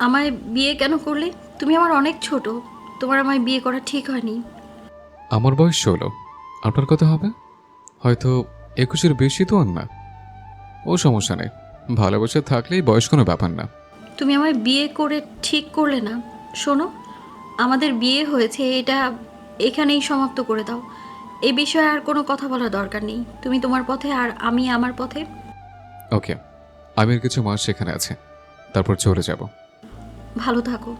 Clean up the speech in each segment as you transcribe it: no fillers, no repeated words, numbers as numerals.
আমায় বিয়ে কেন করলে? তুমি আমার অনেক ছোট। তোমার আমায় বিয়ে করা ঠিক হয়নি। আমার বয়স 16। আপনার কথা হবে হয়তো 21-এর বেশি তো আর না। ও সমস্যা নেই, ভালোবাসা থাকলেই বয়স কোনো ব্যাপার না। তুমি আমায় বিয়ে করে ঠিক করলে না। শোনো, আমাদের বিয়ে হয়েছে, এটা এখানেই সমাপ্ত করে দাও। এই বিষয়ে আর কোনো কথা বলার দরকার নেই। তুমি তোমার পথে আর আমি আমার পথে। ওকে, আমি আর কিছু মাস সেখানে আছে, তারপর চলে যাব। ভালো থাকো।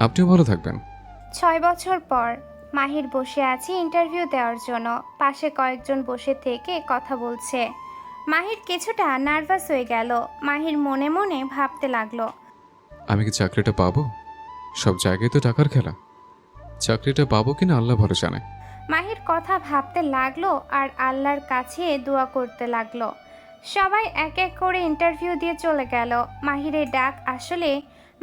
আপনিও ভালো থাকবেন। 6 বছর পর মাহির বসে আছে ইন্টারভিউ দেওয়ার জন্য। পাশে কয়েকজন বসে থেকে কথা বলছে। মাহির কিছুটা নার্ভাস হয়ে গেল। মাহির মনে মনে ভাবতে লাগলো, আমি কি চাকরিটা পাবো? সব জায়গায় তো টাকার খেলা। চাকরিটা পাবো কিনা আল্লাহ ভালো জানে। মাহির কথা ভাবতে লাগলো আর আল্লাহর কাছে দোয়া করতে লাগলো। সবাই এক এক করে ইন্টারভিউ দিয়ে চলে গেল। মাহিরের ডাক আসলে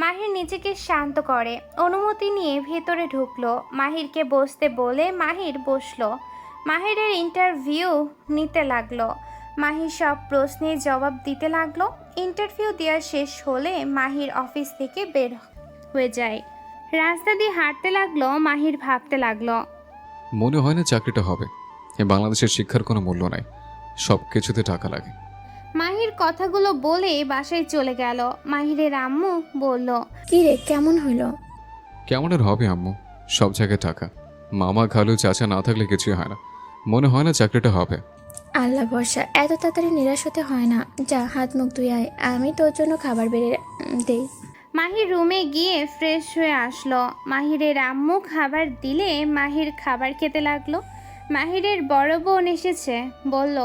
মাহির নিজেকে শান্ত করে। অনুমতি নিয়ে ভেতরে ঢুকলো। মাহিরকে বসতে বলে মাহির বসলো। মাহিরের ইন্টারভিউ নিতে লাগলো। মাহির সব প্রশ্নের জবাব দিতে লাগলো। ইন্টারভিউ দেওয়া শেষ হলে মাহির অফিস থেকে বের হয়ে যায়। রাস্তা দিয়ে হাঁটতে লাগলো। মাহির ভাবতে লাগলো, মনে হয় না চাকরিটা হবে। বাংলাদেশের শিক্ষার কোনো মূল্য নাই, সব কিছুতে টাকা লাগে। মাহির কথাগুলো বলে বাসায় চলে গেল। মাহিরের আম্মু বলল, কি রে, কেমন হইলো? কেমন আর হবে আম্মু, সব জায়গায় টাকা। মামা খালু চাচা না থাকলে কিছুই হয় না। মনে হয় না চাকরিটা হবে। আল্লাহ ভরসা, এত তাড়াতাড়ি নিরাশ হতে হয় না। যা, হাত মুখ ধুয়ে আয়, আমি তোর জন্য খাবার বেড়ে দেই। মাহির রুমে গিয়ে ফ্রেশ হয়ে আসলো। মাহিরের আম্মু খাবার দিলে মাহির খাবার খেতে লাগলো। মাহিরের বড় বোন এসেছে, বলল,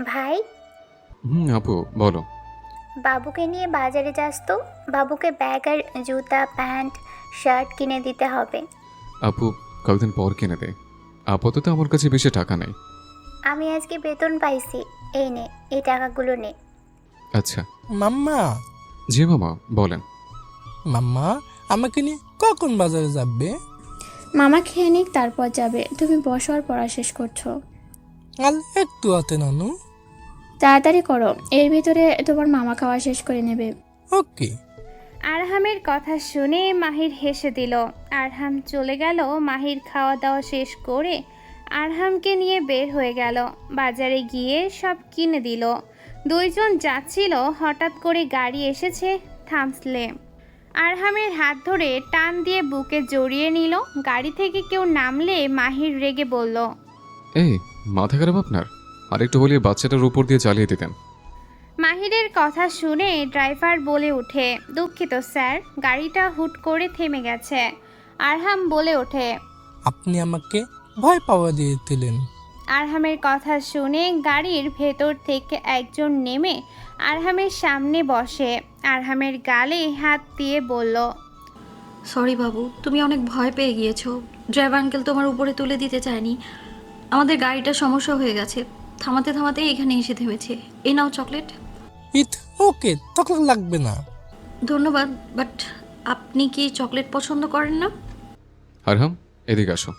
ভাই, আপু বলো। বাবুকে নিয়ে বাজারে যাস তো। বাবুকে ব্যাগ আর জুতা প্যান্ট শার্ট কিনে দিতে হবে। আপু কয়েকদিন পর কিনে দে, আপাতত আমার কাছে বেশি টাকা নেই। আমি আজকে বেতন পাইছি, এই নে, এই টাকাগুলো নে। আচ্ছা। মাম্মা, জি মামা বলেন। মাম্মা আমাকে নিয়ে কখন বাজারে যাবে? মামা খেয়ে নিক, তারপর যাবে। তুমি বসো আর পড়া শেষ করছো। আল একটু হাতে নানু। তাড়াতাড়ি করো, এর ভিতরে তোমার মামা খাওয়া শেষ করে নেবে। ওকে। আরহামের কথা শুনে মাহির হেসে দিল। আরহাম চলে গেল। মাহির খাওয়া দাওয়া শেষ করে আরহামকে নিয়ে বের হয়ে গেল। বাজারে গিয়ে সব কিনে দিল। দুইজন যাচ্ছিল, হঠাৎ করে গাড়ি এসেছে, থামসলে। আরহামের হাত ধরে টান দিয়ে বুকে জড়িয়ে নিল। গাড়ি থেকে কেউ নামলে মাহির রেগে বলল, এই মাথা খারাপ আপনার? আরেকটু হলে বাচ্চাটার উপর দিয়ে চালিয়ে দিতেন। মাহিরের কথা শুনে ড্রাইভার বলে ওঠে, দুঃখিত স্যার, গাড়িটা হুট করে থেমে গেছে। আরহাম বলে ওঠে, আপনি আমাকে ভয় পাওয়া দিয়েছিলেন। আরহামের কথা শুনে গাড়ির ভেতর থেকে একজন নেমে আরহামের সামনে বসে। আরহামের গালে হাত দিয়ে বলল, সরি বাবু, তুমি অনেক ভয় পেয়ে গিয়েছো। ড্রাইভার আঙ্কেল তোমার উপরে তুলে দিতে চায়নি। আমাদের গাড়িটা সমস্যা হয়ে গেছে, থামাতে থামাতে এখানে এসে থেমেছে। এই নাও চকলেট। ইট ওকে, তখন লাগবে না। ধন্যবাদ, বাট আপনি কি চকলেট পছন্দ করেন না? আরহাম এদিকে আসো।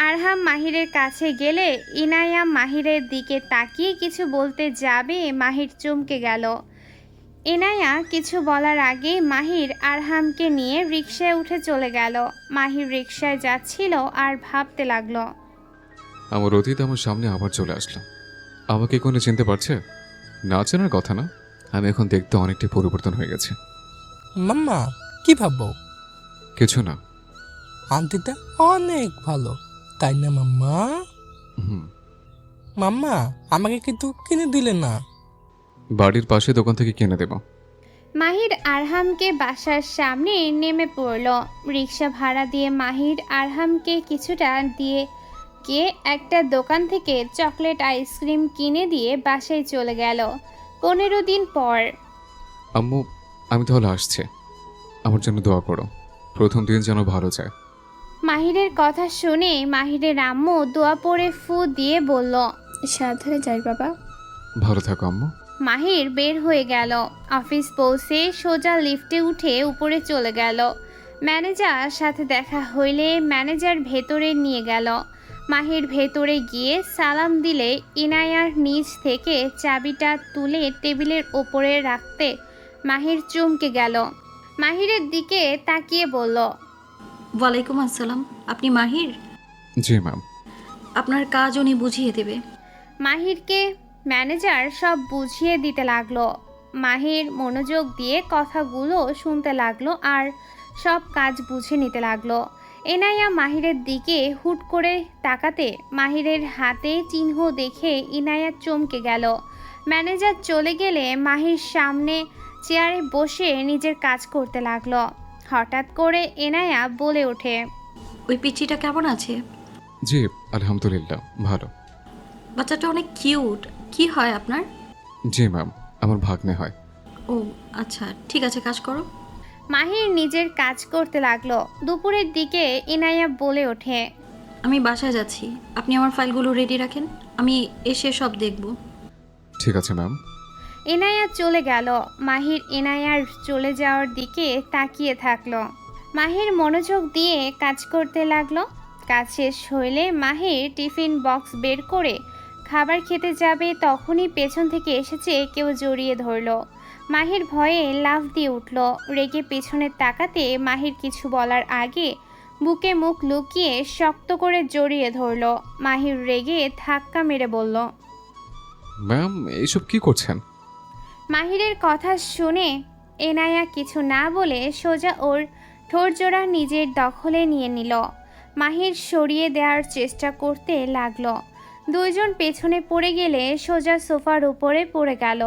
আরহাম মাহিরের কাছে গেলে ইনায়া মাহিরের দিকে তাকিয়ে কিছু বলতে যাবে, মাহির চমকে গেল। ইনায়া কিছু বলার আগে মাহির আরহামকে নিয়ে রিকশায় উঠে চলে গেল। মাহির রিকশায় যাচ্ছিল আর ভাবতে লাগলো, আমার অতীত আমার সামনে আবার চলে আসলো। আমাকে কোনো চিনতে পারছে? না চেনার কথা না, আমি এখন দেখতে অনেকটাই পরিবর্তন হয়ে গেছে। মাম্মা, কি ভাবো? কিছু না। আন্টিটা অনেক ভালো, তাই না মাম্মা? হুম। মাম্মা, আমাকে কিন্তু কিনে দিলে না। বাড়ির পাশে দোকান থেকে কিনে দেব। মাহির আরহামকে বাসার সামনে নেমে পড়ল। রিকশা ভাড়া দিয়ে মাহির আরহামকে কিছুটা দিয়ে গিয়ে একটা দোকান থেকে চকলেট আইসক্রিম কিনে দিয়ে বাসায় চলে গেল। 15 দিন পর আম্মু আমি তাহলে আসছে, আমার জন্য দোয়া করো, প্রথম দিন যেন ভালো যায়। মাহিরের কথা শুনে মাহিরের আম্মু দোয়া পড়ে ফু দিয়ে বলল, সাবধানে যাই বাবা। ভালো থাকো আম্মু। মাহির বের হয়ে গেল। অফিস পৌঁছে সোজা লিফটে উঠে উপরে চলে গেল। ম্যানেজার সাথে দেখা হইলে ম্যানেজার ভেতরে নিয়ে গেল। মাহির ভেতরে গিয়ে সালাম দিলে ইনায়ার নিচ থেকে চাবিটা তুলে টেবিলের ওপরে রাখতে মাহির চমকে গেল। মাহিরের দিকে তাকিয়ে বলল, ওয়ালাইকুম আসসালাম, আপনি মাহির? জি ম্যাম। আপনার কাজ উনি বুঝিয়ে দেবে। মাহিরকে ম্যানেজার সব বুঝিয়ে দিতে লাগলো। মাহির মনোযোগ দিয়ে কথাগুলো শুনতে লাগলো আর সব কাজ বুঝে নিতে লাগলো। এনায়া মাহিরের দিকে হুট করে তাকাতে মাহিরের হাতে চিহ্ন দেখে ইনায়া চমকে গেল। ম্যানেজার চলে গেলে মাহির সামনে চেয়ারে বসে নিজের কাজ করতে লাগলো। হঠাৎ করে এনায়া বলে ওঠে, ওই পিচ্চিটা কেমন আছে? জি আলহামদুলিল্লাহ ভালো। বাচ্চাটা অনেক কিউট। কি হয় আপনার? জি ম্যাম, আমার ভাগ্নে হয়। ও আচ্ছা, ঠিক আছে, কাজ করো। মাহির নিজের কাজ করতে লাগলো। দুপুরের দিকে ইনায়া বলে ওঠে, আমি বাসায় যাচ্ছি, আপনি আমার ফাইলগুলো রেডি রাখেন, আমি এসে সব দেখব। ঠিক আছে ম্যাম। এনায়া চলে গেল। মাহির এনায়ার চলে যাওয়ার দিকে তাকিয়ে থাকলো। মাহির মনোযোগ দিয়ে কাজ করতে লাগলো। কাজ শেষ হইলে মাহির টিফিন বক্স বের করে খাবার খেতে যাবে, তখনই পেছন থেকে এসেছে কেউ জড়িয়ে ধরলো। মাহির ভয়ে লাফ দিয়ে উঠল। রেগে পেছনে তাকাতে মাহির কিছু বলার আগে বুকে মুখ লুকিয়ে শক্ত করে জড়িয়ে ধরলো। মাহির রেগে ধাক্কা মেরে বলল, ম্যাম এইসব কি করছেন? মাহিরের কথা শুনে এনায়া কিছু না বলে সোজা ওর ঠোরজোড়া নিজের দখলে নিয়ে নিল। মাহির সরিয়ে দেওয়ার চেষ্টা করতে লাগলো। দুইজন পেছনে পড়ে গেলে সোজা সোফার উপরে পড়ে গেল।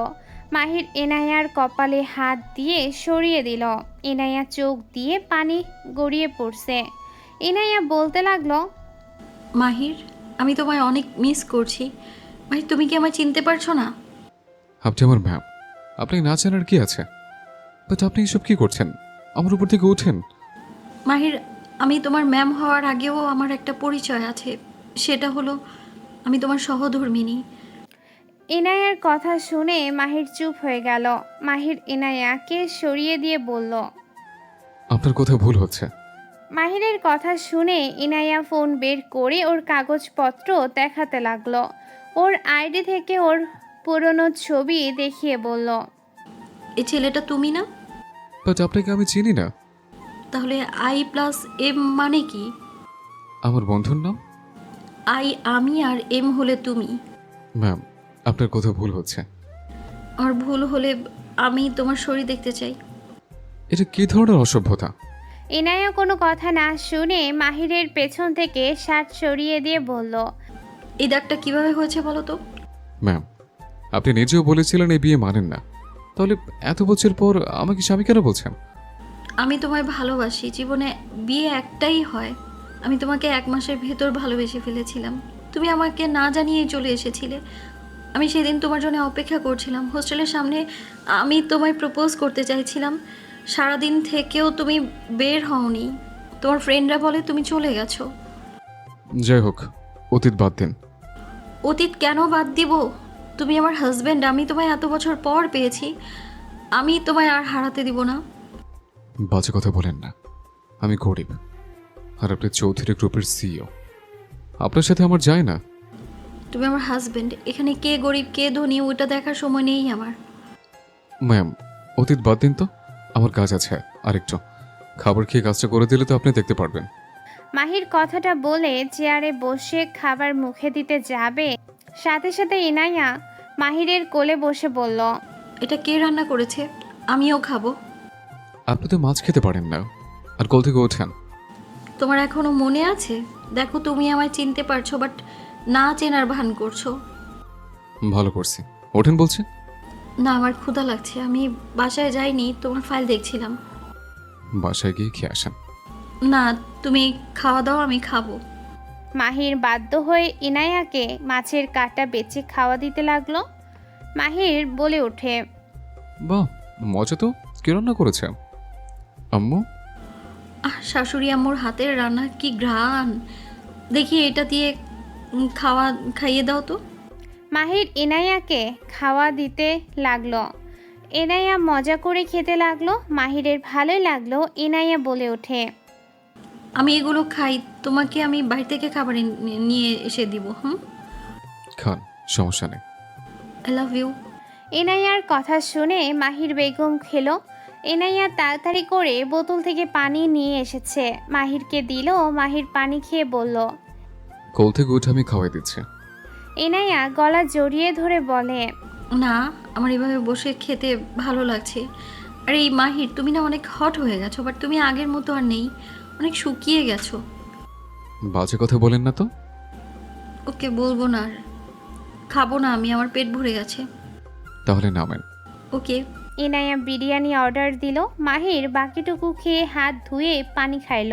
মাহির এনায়ার কপালে হাত দিয়ে সরিয়ে দিল। এনায়া চোখ দিয়ে পানি গড়িয়ে পড়ছে। এনায়া বলতে লাগলো, মাহির, আমি তোমায় অনেক মিস করছি। মাহির, তুমি কি আমায় চিনতে পারছো না? আপনি আমার ম্যাম, আপনি না জানার কি আছে? বাট আপনি এসব কি করছেন? আমার উপর থেকে উঠেন। মাহির, আমি তোমার ম্যাম হওয়ার আগেও আমার একটা পরিচয় আছে, সেটা হলো আমি তোমার সহধর্মিণী। এনায়ার কথা শুনে মাহির চুপ হয়ে গেল। মাহির এনায়াকে সরিয়ে দিয়ে বলল, আপনার কোথাও ভুল হচ্ছে। মাহিরের কথা শুনে ইনায়া ফোন বের করে ওর কাগজপত্র দেখাতে লাগলো। ওর আইডি থেকে ওর পুরনো ছবি দেখিয়ে বলল, এই ছেলেটা তুমি না? বাট আপনাকে আমি চিনি না। তাহলে I+M মানে কি? আমার বন্ধুর নাম। I আমি আর M হলে তুমি। ম্যাম আপনার কোথাও ভুল হচ্ছে। আমার ভুল হলে আমি তোমার শরীর দেখতে চাই। এটা কি ধরনের অসভ্যতা? ইনায়া কোনো কথা না শুনে মাহিরের পেছন থেকে শার্ট সরিয়ে দিয়ে বলল, এই দাগটা কিভাবে হয়েছে বলো তো? ম্যাম আপনি নিজেও বলেছিলেন এই বিয়ে মানেন না, তাহলে এত বছর পর আমাকে স্বামী কেন বলছেন? আমি তোমায় ভালোবাসি, জীবনে বিয়ে একটাই হয়। আমি তোমাকে 1 মাসের ভেতর ভালোবেসে ফেলেছিলাম। তুমি আমাকে না জানিয়েই চলে এসেছিলে। আমি সেদিন তোমার জন্য অপেক্ষা করছিলাম হোস্টেলের সামনে। আমি তোমায় প্রপোজ করতে চাইছিলাম। সারাদিন থেকেও তুমি বের হওনি। তোমার ফ্রেন্ডরা বলে তুমি চলে গেছো। যাই হোক, অতীত বাদ দিন। অতীত কেন বাদ দিব? তুমি আমার হাজব্যান্ড, আমি তোমায় এত বছর পর পেয়েছি। আমি তোমায় আর হারাতে দিব না। বাজে কথা বলেন না। আমি গরিব, আর আপনি চৌধুরী গ্রুপের সিইও। আপনার সাথে আমার যায় না। তুমি আমার হাজব্যান্ড, এখানে কে গরিব কে ধনী ওটা দেখার সময় নেই আমার। ম্যাম অতীত বাদ দিন তো, আমার কাজ আছে আরেকটু। খাবার খেয়ে কাজটা করে দিলে তো আপনি দেখতে পারবেন। মাহির কথাটা বলে চেয়ারে বসে খাবার মুখে দিতে যাবে, সাথে সাথে ইনায়া মাহিরের কোলে বসে বলল, এটা কে রান্না করেছে? আমিও খাবো। আপনি তো মাছ খেতে পারেন না, আর কোল থেকে ওঠেন। তোমার এখনো মনে আছে? দেখো, তুমি আমায় চিনতে পারছো, বাট না চেনার ভান করছো। ভালো করছি, ওঠেন বলছি। না, আমার ক্ষুধা লাগছে, আমি বাসায় যাইনি, তোমার ফাইল দেখছিলাম। বাসায় গিয়ে খেয়ে আসেন। না, তুমি খাওয়া দাও, আমি খাবো। মাহির বাধ্য হয়ে ইনায়াকে মাছের কাঁটা বেছে খাওয়া দিতে লাগলো। মাহির বলে ওঠে, বাহ মজা তো। কে রান্না করেছে? আম্মু। শাশুড়ি আম্মুর হাতের রান্না কি ঘ্রাণ! দেখি এটা দিয়ে খাইয়ে দাও তো। মাহির ইনায়াকে খাওয়া দিতে লাগলো। ইনায়া মজা করে খেতে লাগলো। মাহিরের ভালোই লাগলো। ইনায়া বলে ওঠে, আমি এগুলো খাই, তোমাকে আমি বাড়ি থেকে খাবার নিয়ে এসে দিব। খান, সমস্যা নেই। I love you. ইনায়ার কথা শুনে মাহির বেগম খেলো। এনাইয়া তাড়াতাড়ি করে বোতল থেকে পানি নিয়ে এসেছে, মাহিরকে দিল। মাহির পানি খেয়ে বলল। কোল থেকে উঠে আমি খাওয়াই দিচ্ছি। এনাইয়া গলা জড়িয়ে ধরে বলে। না, আমার এভাবে বসে খেতে ভালো লাগছে। আর এই মাহির, তুমি না অনেক হট হয়ে গেছো, বাট তুমি আগের মতো আর নেই, অনেক শুকিয়ে গেছো। বাজে কথা বলেন না তো। ওকে, বলবো না আর। খাবো না আমি, আমার পেট ভরে গেছে। তাহলে নামেন। ওকে। এনাইয়া বিরিয়ানি অর্ডার দিল। মাহির বাকিটুকু খেয়ে হাত ধুয়ে পানি খাইল।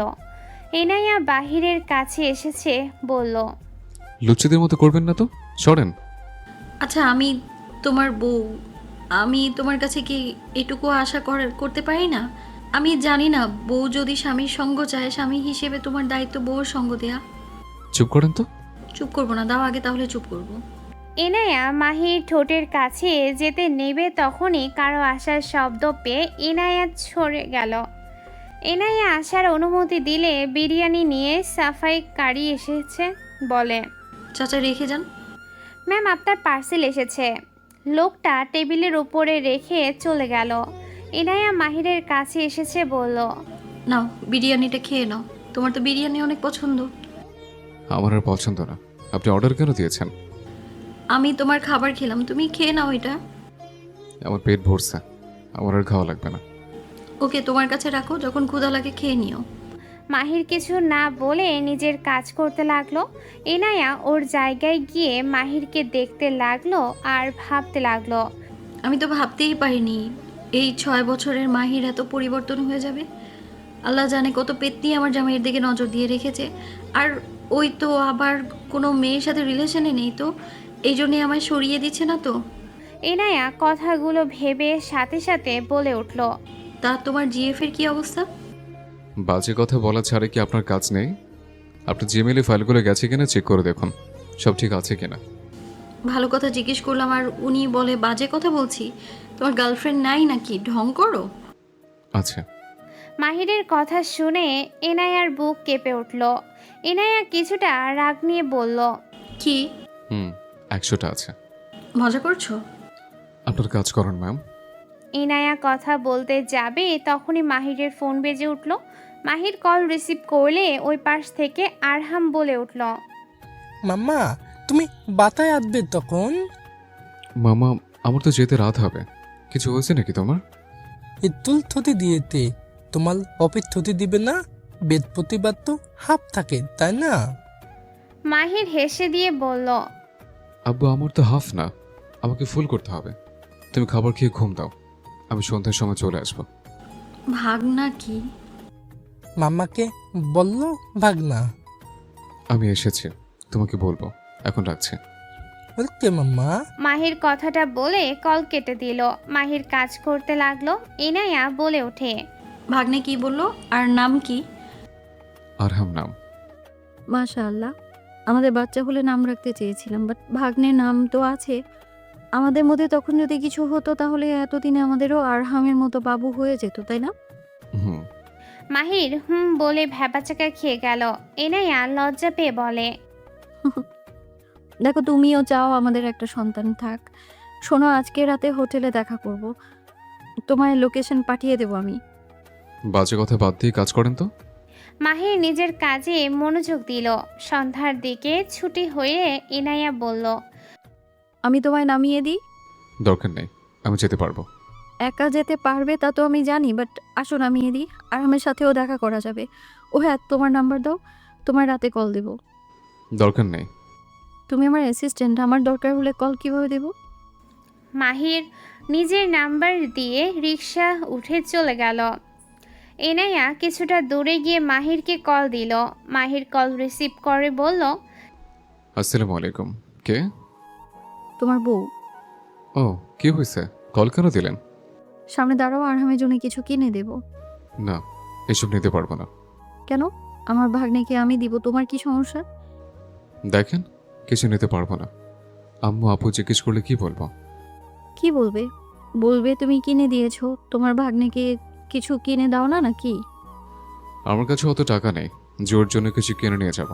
এনাইয়া বাহিরের কাছে এসেছে, বলল। লুচ্চিদের মতো করবেন না তো, সরেন। আচ্ছা, আমি তোমার বউ, আমি তোমার কাছে কি এটুকু আশা করতে পারি না? আমি জানি না, বউ যদি স্বামীর সঙ্গ চায়, স্বামী হিসেবে তোমার দায়িত্ব বউর সঙ্গ দেয়া। চুপ করেন তো। চুপ করবো না, দাও আগে, তাহলে চুপ করবো। এনায়া মাহির ঠোঁটের কাছে যেতে নেবে তখনই কারো আসার শব্দ পেয়ে এনায়া সরে গেল। এনায়া আসার অনুমতি দিলে বিরিয়ানি নিয়ে সাফাই কারি এসেছে, বলে। চাচা রেখে যান। ম্যাম, আপনার পার্সেল এসেছে। লোকটা টেবিলের উপরে রেখে চলে গেল। এনায়া মাহিরের কাছে এসেছে, বলল। নাও, বিরিয়ানিটা খেয়ে নাও, তোমার তো বিরিয়ানি অনেক পছন্দ। আমার আর পছন্দ না। আপনি অর্ডার কেন দিয়েছেন? আমি তোমার খাবার খেলাম, তুমি খেয়ে নাও এটা। আমার পেট ভরছে, আমার আর খাওয়া লাগবে না। ওকে, তোমার কাছে রাখো, যখন ক্ষুধা লাগে খেয়ে নিও। মাহির কিছু না বলে নিজের কাজ করতে লাগলো। এনায়া ওর জায়গায় গিয়ে মাহিরকে দেখতে লাগলো আর ভাবতে লাগলো। আমি তো ভাবতেই পারিনি এই 6 বছরের মাহির এত পরিবর্তন হয়ে যাবে। আল্লাহ জানে কত পেত্নী আমার জামাইয়ের দিকে নজর দিয়ে রেখেছে। আর ওই তো আবার কোনো মেয়ের সাথে রিলেশনে নেই, তো এই জন্যে আমায় সরিয়ে দিচ্ছে না তো। এনায়া কথাগুলো ভেবে সাথে সাথে বলে উঠল। তা তোমার জিএফ এর কি অবস্থা? বাজে কথা বলা ছাড়া কি আপনার কাজ নেই? আপনার জিমেইলে ফাইলগুলো গেছে কিনা চেক করে দেখুন, সব ঠিক আছে কিনা। ভালো কথা জিজ্ঞেস করলাম আর উনি বলে বাজে কথা বলছি। তোমার গার্লফ্রেন্ড নাই নাকি? ঢং করো। আচ্ছা। মাহিরের কথা শুনে এনায়ার বুক কেঁপে উঠল। এনায়া কিছুটা রাগ নিয়ে বলল। কি? 100টা আছে। মজা করছো? আপনার কাজ করুন ম্যাম। এনায়া কথা বলতে যাবে তখনই মাহিরের ফোন বেজে উঠল। মাহির কল রিসিভ করলে ওই পাশ থেকে আরহাম বলে উঠল। মাম্মা, তুমি বাতায় আসবে তখন? মামা, আমার তো যেতে রাত হবে। কিছু হয়েছে নাকি তোমার? ইতুল থতি দিয়েতে তোমার অফিস থতি দিবে না? বৃহস্পতিবার তো হাফ থাকে, তাই না? মাহির হেসে দিয়ে বলল। আব্বু, আমার তো হাফ না, আমাকে ফুল করতে হবে। তুমি খাবার খেয়ে ঘুম দাও, আমি সন্ধ্যার সময় চলে আসবো। ভাগনা কি? মাম্মাকে বললো ভাগনা। আমি এসেছি, তোমাকে বলবো। এখন রাখছি। ওকে মাম্মা। মাহির কথাটা বলে কল কেটে দিল। মাহির কাজ করতে লাগলো। এনায়া বলে ওঠে। ভাগ্নে কি বললো? আর নাম কি? আরহাম নাম। মাশাআল্লাহ, আমাদের বাচ্চা হলে নাম রাখতে চেয়েছিলাম, বাট ভাগ্নের নাম তো আছে। আমাদের মধ্যে তখন যদি কিছু হতো তাহলে এতদিনে আমাদেরও আরহামের মতো বাবু হয়ে যেত, তাই না? হুম। মাহির বলে ভ্যাবাচাকা খেয়ে গেল। এনায়া লজ্জা পেয়ে বলে। দেখো, তুমিও চাও আমাদের একটা সন্তান থাক। শোনো, আজকে রাতে হোটেলে দেখা করব, তোমার লোকেশন পাঠিয়ে দেবো আমি। বাজে কথা বাদ দিয়ে কাজ করেন তো। মাহির নিজের কাজে মনোযোগ দিল। সন্ধ্যার দিকে ছুটি হয়ে এনায়া বলল। আমি তোমায় নামিয়ে দিই। দরকার নেই, আমি যেতে পারবো। একা যেতে পারবে তা তো আমি জানি, বাট আসো নামিয়ে দিই, আর আমার সাথেও দেখা করা যাবে। ও হ্যাঁ, তোমার নাম্বার দাও, তোমার রাতে কল দেব। দরকার নেই। তুমি আমার অ্যাসিস্ট্যান্ট, আমার দরকার হলে কল কিভাবে দেব? মাহির নিজের নাম্বার দিয়ে রিকশা উঠে চলে গেল। এনায়া কিছুটা দূরে গিয়ে মাহিরকে কল দিল। মাহির কল রিসিভ করে বলল। আসসালামু আলাইকুম। কে? তোমার বউ। ও, কি হয়েছে? কল কেন দিলেন? সামনে দাঁড়াও, আরহামের জন্য কিছু কিনে দেব। না, এসব নিতে পারবো না। কেন? আমার ভাগ্নেকে আমি দিব, তোমার কি সমস্যা? দেখেন, কিছু নিতে পারবো না। আম্মু আপু জিজ্ঞেস করলে কি বলবো? কি বলবে? বলবে তুমি কিনে দিয়েছো, তোমার ভাগ্নেকে কিছু কিনে দাও না, নাকি? আমার কাছে অত টাকা নেই জোর জন্য কিছু কিনে নিয়ে যাব।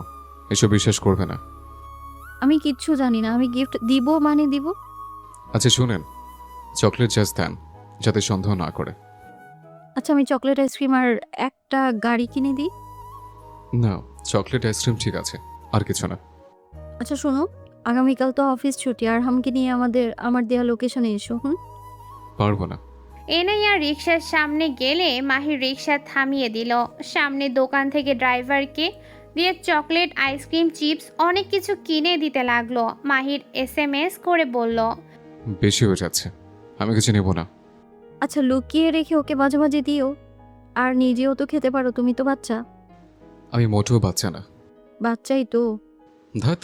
এসব বিশ্বাস করবে না। আমি কিচ্ছু জানি না, আমি গিফট দিব মানে দিব। আচ্ছা শুনেন, চকলেট জাস্ট দেন, যাতে সন্দেহ না করে। আচ্ছা আমি চকলেট আইসক্রিম আর একটা গাড়ি কিনে দিই। না, চকলেট আইসক্রিম ঠিক আছে, আর কিছু না। আচ্ছা শোনো, আগামীকাল তো অফিস ছুটি, আর হামকে নিয়ে আমার দেওয়া লোকেশনে এসো। পারবো না। এনাইয়া রিক্সার সামনে গেলে মাহির রিক্সা থামিয়ে দিল। সামনে দোকান থেকে ড্রাইভারকে দিয়ে চকলেট, আইসক্রিম, চিপস অনেক কিছু কিনে দিতে লাগলো। মাহির SMS করে বলল, বেশি হয়ে যাচ্ছে, আমি কিছু নেব না। আচ্ছা লুকিয়ে রেখে ওকে মাঝে মাঝে দিও, আর নিজেও তো খেতে পারো, তুমি তো বাচ্চা। আমি মোটেও বাচ্চা না। বাচ্চাই তো। ধাত।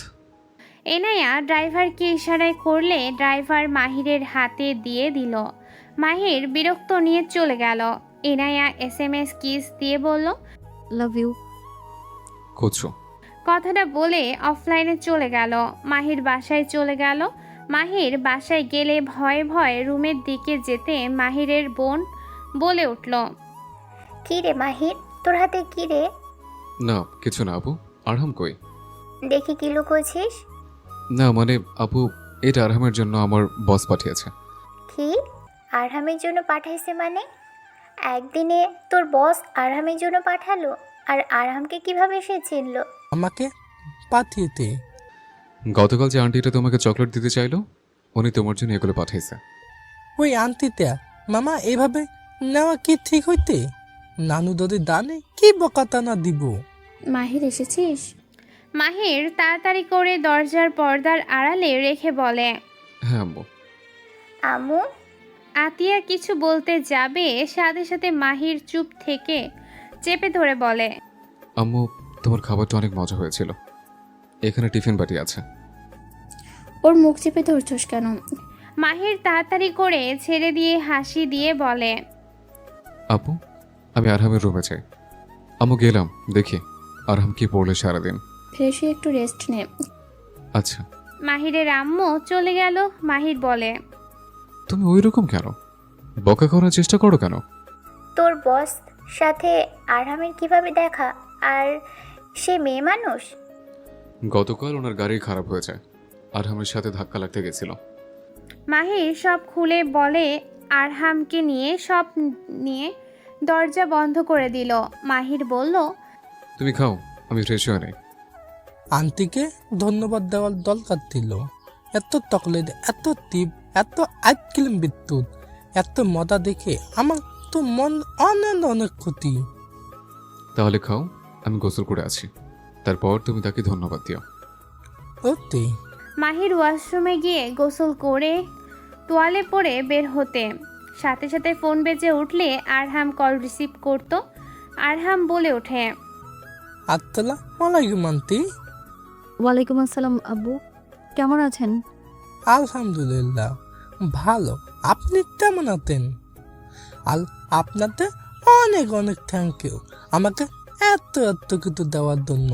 এনায়া ড্রাইভারকে ইশারায় করলে ড্রাইভার মাহিরের হাতে দিয়ে দিল। মাহির বিরক্ত নিয়ে চলে গেল। এনায়া SMS কিস দিয়ে বলল, লাভ ইউ। করছো? কথাটা বলে অফলাইনে চলে গেল। মাহির বাসায় চলে গেল। মাহির বাসায় গেলে ভয়ে ভয়ে রুমের দিকে যেতে মাহিরের বোন বলে উঠল, কি রে মাহির, তোর হাতে কি রে? না কিছু না আপু। আরহাম কই? দেখি কি লুকোছিস। না মানে আপু, এটা আরহামের জন্য আমার বস পাঠিয়েছে। কি? আরহামের জন্য পাঠাইছে মানে? একদিনে তোর বস আরহামের জন্য পাঠালো? আর আরহামকে কিভাবে সে চিনলো? আমাকে পাঠিয়েতে। গতকাল যে আন্টিটা তোমাকে চকলেট দিতে চাইলো, উনি তোমার জন্য এগুলো পাঠিয়েছে। ওই আন্টিটা মামা এভাবে নেওয়া কি ঠিক হইতে? নানু যদি দানে কি বকাতা না দিব। মাহির এসেছিস? মাহির তাড়াতাড়ি করে দরজার পর্দার আড়ালে রেখে বলে, হ্যাঁ আম্মু। আম্মু? আতিয়া কিছু বলতে যাবে, সাথে সাথে মাহির চুপ থেকে চেপে ধরে বলে, আম্মু, তোমার খাবারটা অনেক মজা হয়েছিল। এখানে টিফিন বাটি আছে। ওর মুখ চেপে ধরছস কেন? মাহির তাড়াতাড়ি করে ছেড়ে দিয়ে হাসি দিয়ে বলে, আপু, আমি আরহামের রুমে যাই। আম্মু গেলাম, দেখি আরহাম কি পড়লে সারাদিন। ফ্রেশ হয়ে একটু রেস্ট নে। আচ্ছা। মাহিরের আম্মু চলে গেল। মাহির বলে, তুমি ওই রকম কেন? বকা করার চেষ্টা করো কেন? তোর বস সাথে আরহামের কিভাবে দেখা? আর সে মেয়ে মানুষ? গতকাল ওনার গাড়ি খারাপ হয়ে যায়, আরহামের সাথে ধাক্কা লাগতে গেছিল। মাহির সব খুলে বলে। আরহামকে নিয়ে সব নিয়ে দরজা বন্ধ করে দিল। মাহির বলল, তুমি খাও, আমি ফ্রেশ হয়ে নেই। আন্টিকে ধন্যবাদ দেওয়ার দরকার ছিল। এত চকলেট, এত টিপ, এত আইসক্রিম, বিদ্যুৎ, এত মজা দেখে আমার তো মন অনেক অনেক ক্ষতি। তাহলে খাও, আমি গোসল করে আছি, তারপর তুমি তাকে ধন্যবাদ দিও। ওতে মাহির ওয়াশরুমে গিয়ে গোসল করে তোয়ালে পরে বের হতে সাথে সাথে ফোন বেজে উঠলে আরহাম কল রিসিভ করত। আরহাম বলে ওঠে, আসসালামু আলাইকুম আন্টি। ওয়ালাইকুম আসসালাম আব্বু, কেমন আছেন? আলহামদুলিল্লাহ ভালো। আপনি কেমন আছেন? আপনাকে অনেক অনেক থ্যাংক ইউ আমাকে এত এত কিছু দেওয়ার জন্য।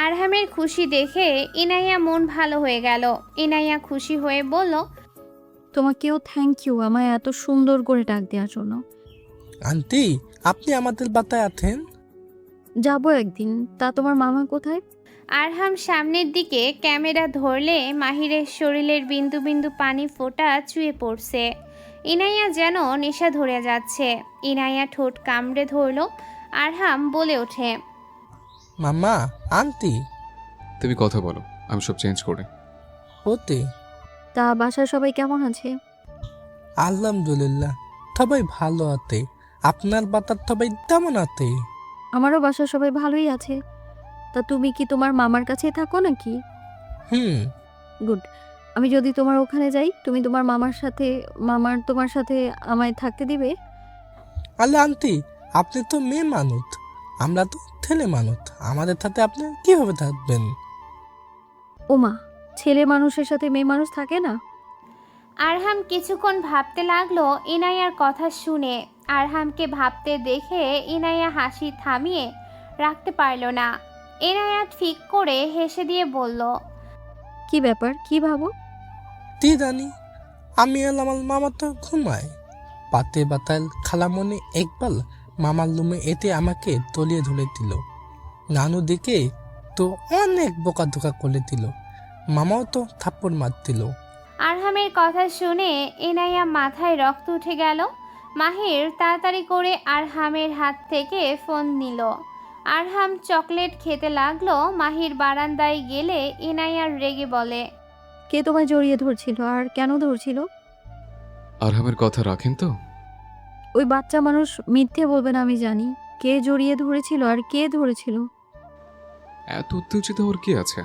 আরহামের খুশি দেখে ইনাইয়া মন ভালো হয়ে গেল। ইনাইয়া খুশি হয়ে বলল, তোমাকেও থ্যাংক ইউ আমায় এত সুন্দর করে ডাক দেওয়ার জন্য। আন্টি, আপনি আমাদের বাতায় আছেন? যাবো একদিন। তা তোমার মামা কোথায়? আরহাম সামনের দিকে ক্যামেরা ধরলে মাহিরের শরীরের বিন্দু বিন্দু পানি ফোঁটা চুয়ে পড়ছে। ইনাইয়া যেন নেশা ধরে যাচ্ছে। ইনাইয়া ঠোঁট কামড়ে ধরল। আরহাম বলে ওঠে, মামা, আন্টি। তুমি কথা বলো, আমি সব চেঞ্জ করে। ওতে তা বাসার সবাই কেমন আছে? আলহামদুলিল্লাহ সবাই ভালো আছে। আপনার বাতার সবাই কেমন আছে? আমারও বাসার সবাই ভালোই আছে। তা তুমি কি তোমার মামার কাছে থাকো নাকি? গুড। আমি যদি তোমার ওখানে যাই, তুমি তোমার মামার তোমার সাথে আমায় থাকতে দিবে? আলে আন্টি, আপনি তো মেয়ে মানুষ, আমরা তো ছেলে মানুষ, আমাদের সাথে আপনি কিভাবে থাকবেন? ওমা, ছেলে মানুষের সাথে মেয়ে মানুষ থাকে না? আরহাম কিছুক্ষণ ভাবতে লাগলো ইনাইয়ার কথা শুনে। আরহামকে ভাবতে দেখে ইনাইয়া হাসি থামিয়ে রাখতে পারল না। ইনাইয়া ঠিক করে হেসে দিয়ে বলল, কি ব্যাপার, কি ভাবো? তি জানি, আমি আর আমার মামা তো ঘুমায়। পাতে বাতাল খালামনি একবার মামার রুমে এতে আমাকে তলিয়ে ধরে দিল। নানু দিকে তো অনেক বোকা ধোকা করে দিল, মামাও তো থাপ্পড় মারছিল। আরহামের কথা শুনে ইনাইয়া মাথায় রক্ত উঠে গেল। মাহির তাড়াতাড়ি করে আরহামের হাত থেকে ফোন নিল। আরহাম চকলেট খেতে লাগলো। মাহির বারান্দায় গেলে ইনায়ার রেগে বলে, কে তোমায় জড়িয়ে ধরছিল আর কেন ধরছিল? আরহামের কথা রাখেন তো। ওই বাচ্চা মানুষ মিথ্যে বলবে না, আমি জানি কে জড়িয়ে ধরেছিল আর কে ধরেছিল। এত উত্তেজিত ওর কি আছে?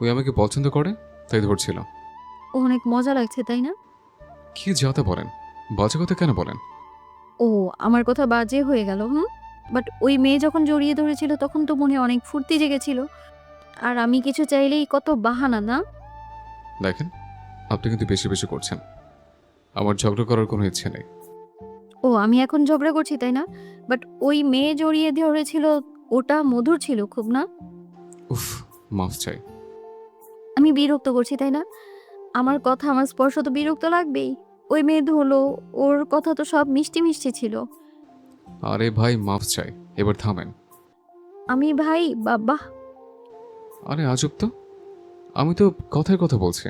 ওই আমাকে পছন্দ করে তাই ধরছিল। ও অনেক মজা লাগছে তাই না? কি যাতা বলেন, বাজে কথা কেন বলেন? ও আমার কথা বাজে হয়ে গেল। বাট ওই মেয়ে যখন জড়িয়ে ধরেছিল তখন তো মনে অনেক ফুর্তি জেগেছিল। আর আমি কিছু চাইলেই কত বাহানা না। দেখেন, আপনি কিন্তু বেশি বেশি করছেন। আমার ঝগড়া করার কোনো ইচ্ছে নেই। ও আমি এখন ঝগড়া করছি তাই না? বাট ওই মেয়ে জড়িয়ে ধরেছিল, ওটা মধুর ছিল খুব না? উফ, মাফ চাই। আমি বিরক্ত করছি তাই না? আমার কথা, আমার স্পর্শ তো বিরক্ত লাগবেই। ওই মেয়ে ধরলো, ওর কথা তো সব মিষ্টি মিষ্টি ছিল। আরে ভাই, মাফ চাই, এবার থামেন। আমি ভাই বাবা। আরে আজব তো, আমি তো কথায় কথা বলছি।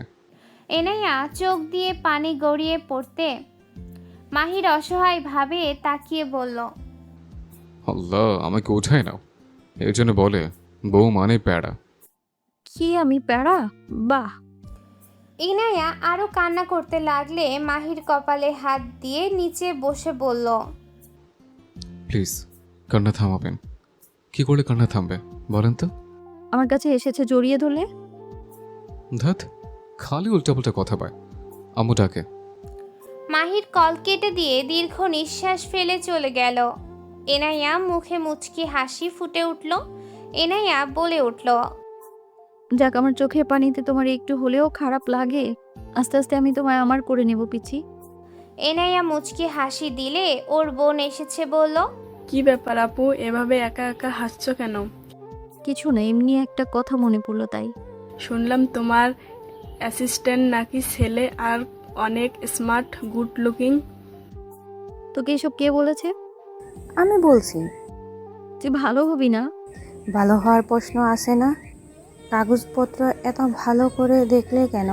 এনায়া চোখ দিয়ে পানি গড়িয়ে পড়তে মাহির অসহায়ভাবে তাকিয়ে বলল, আল্লাহ, আমাকে উঠায় নাও। এর জন্য বলে বউ মানে প্যাড়া। কি আমি প্যারা? বাহ। ইনায়া আরো কান্না করতে লাগলে মাহির কপালে হাত দিয়ে নিচে বসে বলল, প্লিজ কান্না থামাবেন। কি করলে কান্না থামবে বলেন তো? আমার কাছে এসেছে জড়িয়ে ধরলে। ধাত, খালি উল্টাপাল্টা কথা পায়। আম্মু ডাকে। মাহির কল কেটে দিয়ে দীর্ঘ নিঃশ্বাস ফেলে চলে গেল। এনায়া মুখে মুচকি হাসি ফুটে উঠল। এনায়া বলে উঠল, যাক, আমার চোখের পানিতে তোমার একটু হলেও খারাপ লাগে। আস্তে আস্তে আমি তোমায় আমার করে নেব পিচি। এনায়া মুচকি হাসি দিলে ওর বোন এসেছে বলল, কি ব্যাপার আপু, এভাবে একা একা হাসছো কেন? কিছু না, এমনি একটা কথা মনে পড়লো তাই। শুনলাম তোমার অ্যাসিস্ট্যান্ট নাকি ছেলে আর অনেক স্মার্ট, গুড লুকিং। তোকে এসব কে বলেছে? আমি বলছি। তুই ভালো হবি না? ভালো হওয়ার প্রশ্ন আসে না। কাগজপত্র এত ভালো করে দেখলে কেন?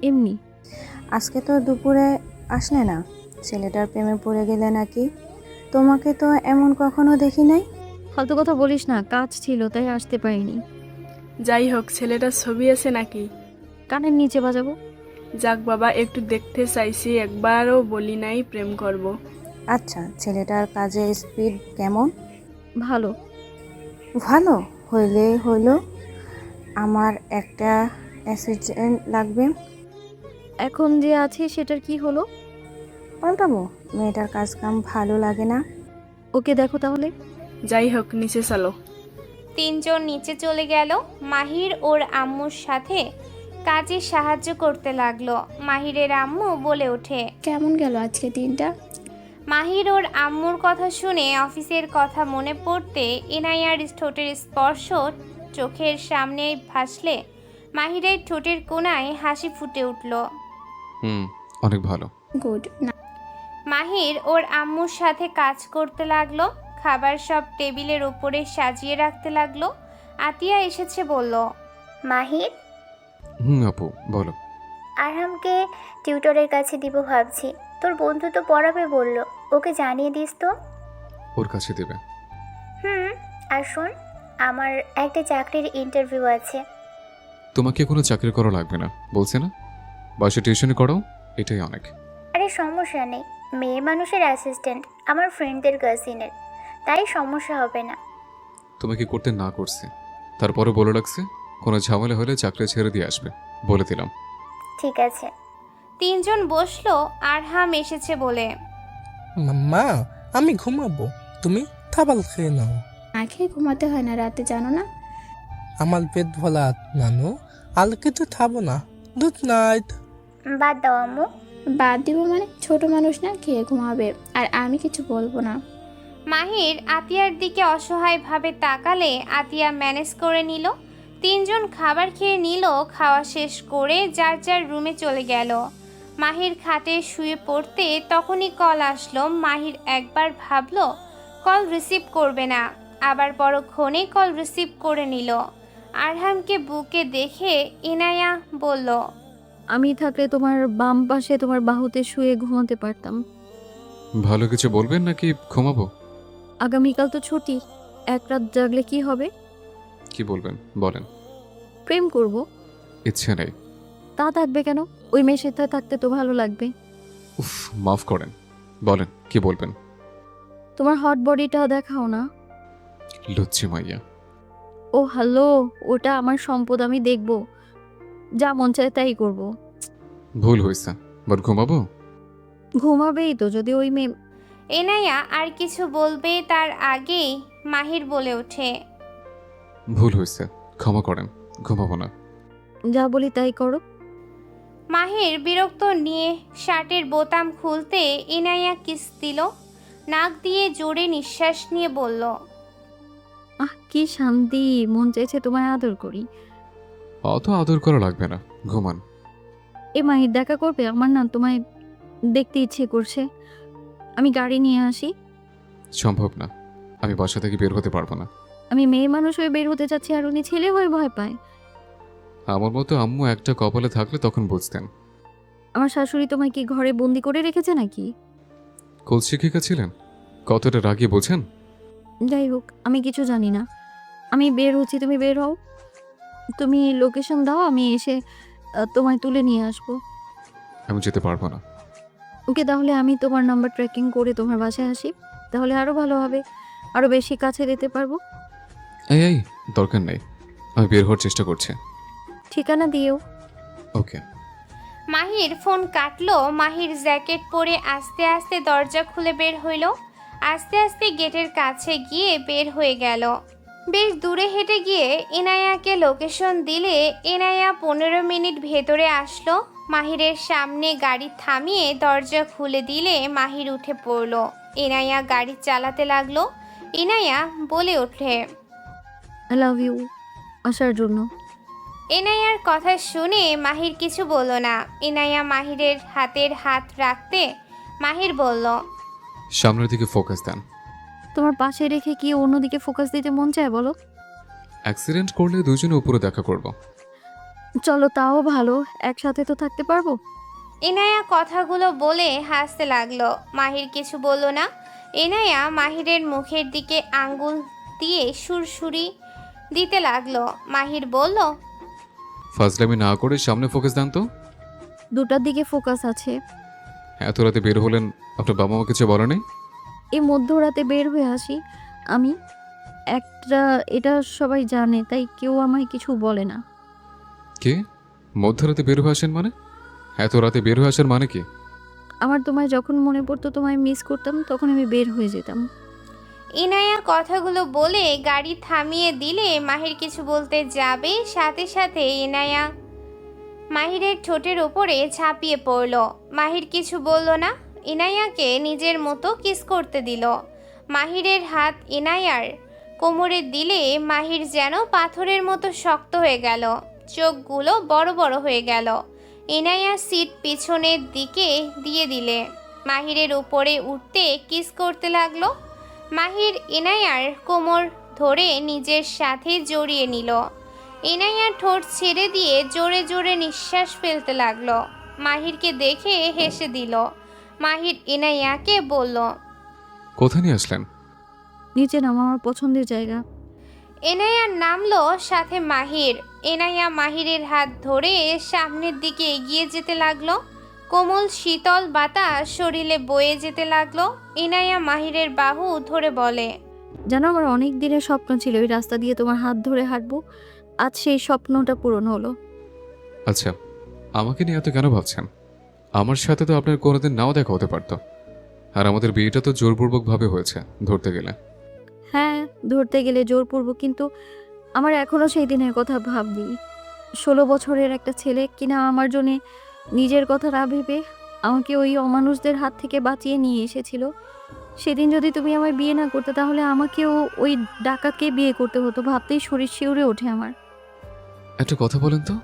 এমনি। আজকে তো দুপুরে আসলে না, ছেলেটার প্রেমে পড়ে গেলে নাকি? তোমাকে তো এমন কখনো দেখি নাই। ফালতু কথা বলিস না, কাজ ছিল তাই আসতে পারিনি। যাই হোক, ছেলেটার ছবি আছে নাকি? কানের নিচে বাজাবো? যাক বাবা, একটু দেখতে চাইছি, একবারও বলি নাই প্রেম করব। আচ্ছা, ছেলেটার কাজের স্পিড কেমন? ভালো। ভালো হইলে হইল। আমার একটা অ্যাসিস্ট্যান্ট লাগবে। এখন যে আছে সেটার কি হলো? পাল্টাবো? মেয়েটার কাজ কাম ভালো লাগে না। ওকে দেখো তাহলে। যাই হোক, নিচে চলো। তিনজন নিচে চলে গেল। মাহির ওর আম্মুর সাথে কাজে সাহায্য করতে লাগলো। মাহিরের আম্মু বলে ওঠে, কেমন গেল আজকে দিনটা? মাহির ওর আম্মুর কথা শুনে অফিসের কথা মনে পড়তে ইনায়ার ঠোঁটের স্পর্শ চোখের সামনে ভাসলে মাহিরের ঠোঁটের কোণায় হাসি ফুটে উঠল। অনেক ভালো। গুড না। মাহির ওর আম্মুর সাথে কাজ করতে লাগলো। খাবার সব টেবিলের উপরে সাজিয়ে রাখতে লাগলো। আতিয়া এসেছে বলল, মাহির, আপু বলো। আরহামকে টিউটরের কাছে দিব ভাবছি। তোর বন্ধু তো পড়াবে বলল, ওকে জানিয়ে দিস তো। ওর কাছে দেবে? আর শোন, আমার একটা চাকরির ইন্টারভিউ আছে। তোমাকে কোনো চাকরি করা লাগবে না বলছে না, বাসে টিউশনি করো, এটাই অনেক। আরে সমস্যা নেই, মেয়ে মানুষের অ্যাসিস্ট্যান্ট আমার ফ্রেন্ডদের কাজিনের, তাই সমস্যা হবে না। তোমাকে করতে না করছে, তারপরে বলে রাখছে কোনো ঝামেলা হলে চাকরি ছেড়ে দিয়ে আসবে, বলে দিলাম। ঠিক আছে। তিনজন বসলো। আরহাম এসেছে বলে, মা, আমি ঘুমাবো, তুমি খাবার খেয়ে নাও। আগে ঘুমাতে হয় না রাতে, জানো না? আমার পেট ভরা নানু, আর কিছু খাবো না। Good night. বাদ দাও আম্মু। বাদ দিব মানে? ছোট মানুষ না, খেয়ে ঘুমাবে, আর আমি কিছু বলবো না। মাহির আতিয়ার দিকে অসহায়ভাবে তাকালে আতিয়া ম্যানেজ করে নিল। তিনজন খাবার খেয়ে নিল। খাওয়া শেষ করে যার যার রুমে চলে গেল। মাহির খাটে শুয়ে পড়তে তখনই কল আসলো। মাহির একবার ভাবলো কল রিসিভ করবে না, আবার পরক্ষণে কল রিসিভ করে নিল। আরহামকে বুকে দেখে ইনায়া বলল, আমি থাকলে তোমার বাম পাশে তোমার বাহুতে শুয়ে ঘুমাতে পারতাম। ভালো কিছু বলবেন নাকি ঘুমাবো? আগামীকাল তো ছুটি, এক রাত জাগলে কি হবে? কি বলবেন বলেন। প্রেম করব। ইচ্ছে নেই। তা থাকবে কেন? ওই মেয়ের সাথে থাকতে তো ভালো লাগবে। উফ, মাফ করেন, বলেন কি বলবেন। তোমার হট বডিটা দেখাও না। লুচ্ছি মাইয়া। ও হ্যালো, ওটা আমার সম্পদ, আমি দেখব, যা মন চায় তাই করব। ভুল হয়েছে, বাট ঘুমাবো। ঘুমাবেই তো যদি ওই মেয়ে। এনায়া আর কিছু বলবে তার আগেই মাহির বলে ওঠে। ভুল হয়েছে, ক্ষমা করেন, ঘুমাবো না। যা বলি তাই করো। মাহির বিরক্ত নিয়ে শার্টের বোতাম খুলতে ইনায়া কিস দিল। নাক দিয়ে জোরে নিঃশ্বাস নিয়ে বলল, আহ কি শান্তি, মন চাইছে তোমায় আদর করি। অত আদর করা লাগবে না, ঘুমান। এ মাহির দেখা করবে? আমার না তোমায় দেখতে ইচ্ছে করছে, আমি গাড়ি নিয়ে আসি। সম্ভব না, আমি বাসা থেকে বের হতে পারবো না। আমি মেয়ে মানুষ হয়ে বের হতে চাচ্ছি আর উনি ছেলে হয়ে ভয় পায়। আমার মতো আম্মু একটা কপালে থাকলে তখন বুঝতেন। আমার শাশুড়ি তোমায় কি ঘরে বন্দি করে রেখেছে নাকি? কোল শিক্ষিকা ছিলেন, কতটা রাগি বোঝেন। যাই হোক, আমি কিছু জানি না, আমি বের হচ্ছি, তুমি বের হও। তুমি লোকেশন দাও, আমি এসে তোমায় তুলে নিয়ে আসবো। আমি যেতে পারবো না। ওকে, তাহলে আমি তোমার নাম্বার ট্র্যাকিং করে তোমার বাসায় আসি, তাহলে আরও ভালো হবে, আরও বেশি কাছে যেতে পারবো। এই দরকার নেই, আমি বের হওয়ার চেষ্টা করছি। ঠিকানা দিও। ওকে। মাহির ফোন কাটলো। মাহির জ্যাকেট পরে আস্তে আস্তে দরজা খুলে বের হইল। আস্তে আস্তে গেটের কাছে গিয়ে বের হয়ে গেল। বেশ দূরে হেঁটে গিয়ে ইনায়াকে লোকেশন দিলে ইনায়া 15 মিনিট ভেতরে আসলো। মাহিরের সামনে গাড়ি থামিয়ে দরজা খুলে দিলে মাহির উঠে পড়ল। ইনায়া গাড়ি চালাতে লাগলো। ইনায়া বলে ওঠে, আই লাভ ইউ আসার জন্য। ইনায়ার কথা শুনে মাহির কিছু বলল না। ইনায়া মাহিরের হাতের হাত রাখতে মাহির বলল, সামনের দিকে ফোকাস দেন। তোমার পাশে রেখে কি অন্যদিকে ফোকাস দিতে মন চায় বলো? অ্যাক্সিডেন্ট করলে দুজনে উপরে দেখা করব। চলো, তাও ভালো, একসাথে তো থাকতে পারবো। ইনায়া কথাগুলো বলে হাসতে লাগলো। মাহির কিছু বলল না। ইনায়া মাহিরের মুখের দিকে আঙ্গুল দিয়ে সুরসুরি দিতে লাগলো। মাহির বলল, ফাজলামি না করে সামনে ফোকাস দেন তো। দুটার দিকে ফোকাস আছে। এত রাতে বের হলেন, আপনার বাবা মা কিছু বলে নেই? এই মধ্যরাতে বের হয়ে আসি আমি, একটা এটা সবাই জানে, তাই কেউ আমায় কিছু বলে না। কে? মধ্যরাতে বের হয়ে আসেন মানে? এত রাতে বের হয়ে আসার মানে কি? আমার তোমায় যখন মনে পড়তো, তোমায় মিস করতাম, তখন আমি বের হয়ে যেতাম। ইনায়া কথাগুলো বলে গাড়ি থামিয়ে দিলে মাহির কিছু বলতে যাবে, সাথে সাথে ইনায়া মাহিরের ঠোঁটের ওপরে ঝাঁপিয়ে পড়ল। মাহির কিছু বলল না, ইনায়াকে নিজের মতো কিস করতে দিল। মাহিরের হাত ইনায়ার কোমরে দিলে মাহির যেন পাথরের মতো শক্ত হয়ে গেল, চোখগুলো বড় বড় হয়ে গেল। ইনায়া সিট পিছনের দিকে দিয়ে দিলে মাহিরের উপরে উঠতে কিস করতে লাগলো। মাহির ইনায়ার কোমর ধরে নিজের সাথে জড়িয়ে নিল। ইনায়ার ঠোঁট ছেড়ে দিয়ে জোরে জোরে নিঃশ্বাস ফেলতে লাগলো। মাহিরকে দেখে হেসে দিল। মাহির ইনায়াকে বলল, কোথায় নিয়ে আসলেন? নিচে নাম, আমার পছন্দের জায়গা। এনায়া নামলো, সাথে মাহির। এনায়া মাহিরের হাত ধরে সামনের দিকে এগিয়ে যেতে লাগলো। কোমল শীতল বাতাস শরীরে বয়ে যেতে লাগলো। ইনায়া মাহিরের বাহু ধরে বলে, জানো, আমার অনেক দিনের স্বপ্ন ছিল ওই রাস্তা দিয়ে তোমার হাত ধরে হাঁটবো, আজ সেই স্বপ্নটা পূরণ হলো। আচ্ছা, আমাকে নিয়ে এত কেন ভাবছেন? আমার সাথে তো আপনার কোনোদিন নাও দেখা হতে পারতো। আর আমাদের বিয়েটা তো জোরপূর্বকভাবে হয়েছে ধরতে গেলে। হ্যাঁ, ধরতে গেলে জোরপূর্বক, কিন্তু আমার এখনও সেই দিনের কথা ভাবি। 16 বছরের একটা ছেলে কিনা আমার জন্যে নিজের কথা না ভেবে আমাকে ওই অমানুষদের হাত থেকে বাঁচিয়ে নিয়ে এসেছিল। সেদিন যদি তুমি আমায় বিয়ে না করতে, তাহলে আমাকেও ওই ডাকাতকে বিয়ে করতে হতো। ভাবতেই শরীর শিউরে ওঠে আমার। একটা কথা বলেন তো,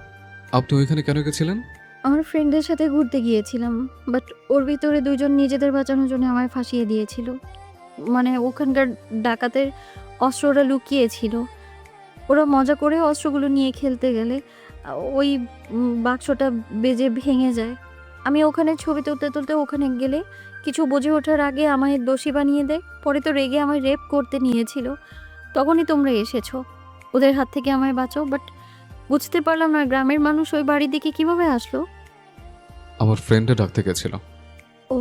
আপনি ওইখানে কেন গেছিলেন? আমার ফ্রেন্ডের সাথে ঘুরতে গিয়েছিলাম, বাট ওর ভিতরে দুজন নিজেদের বাঁচানোর জন্য আমায় ফাঁসিয়ে দিয়েছিল। মানে ওখানকার ডাকাতের অস্ত্রটা লুকিয়েছিল, ওরা মজা করে অস্ত্রগুলো নিয়ে খেলতে গেলে ওই বাক্সটা বেজে ভেঙে যায়। আমি ওখানে ছবি তুলতে তুলতে ওখানে গেলে কিছু বুঝে ওঠার আগে আমায় দোষী বানিয়ে দেয়, পরে তো রেগে আমায় রেপ করতে নিয়েছিল, তখনই তোমরা এসেছো ওদের হাত থেকে আমায় বাঁচাও। বাট বুঝতে পারলাম না গ্রামের মানুষ ওই বাড়ির দিকে কিভাবে আসলো। আমার ফ্রেন্ডে ডাকতে গেছিল। ও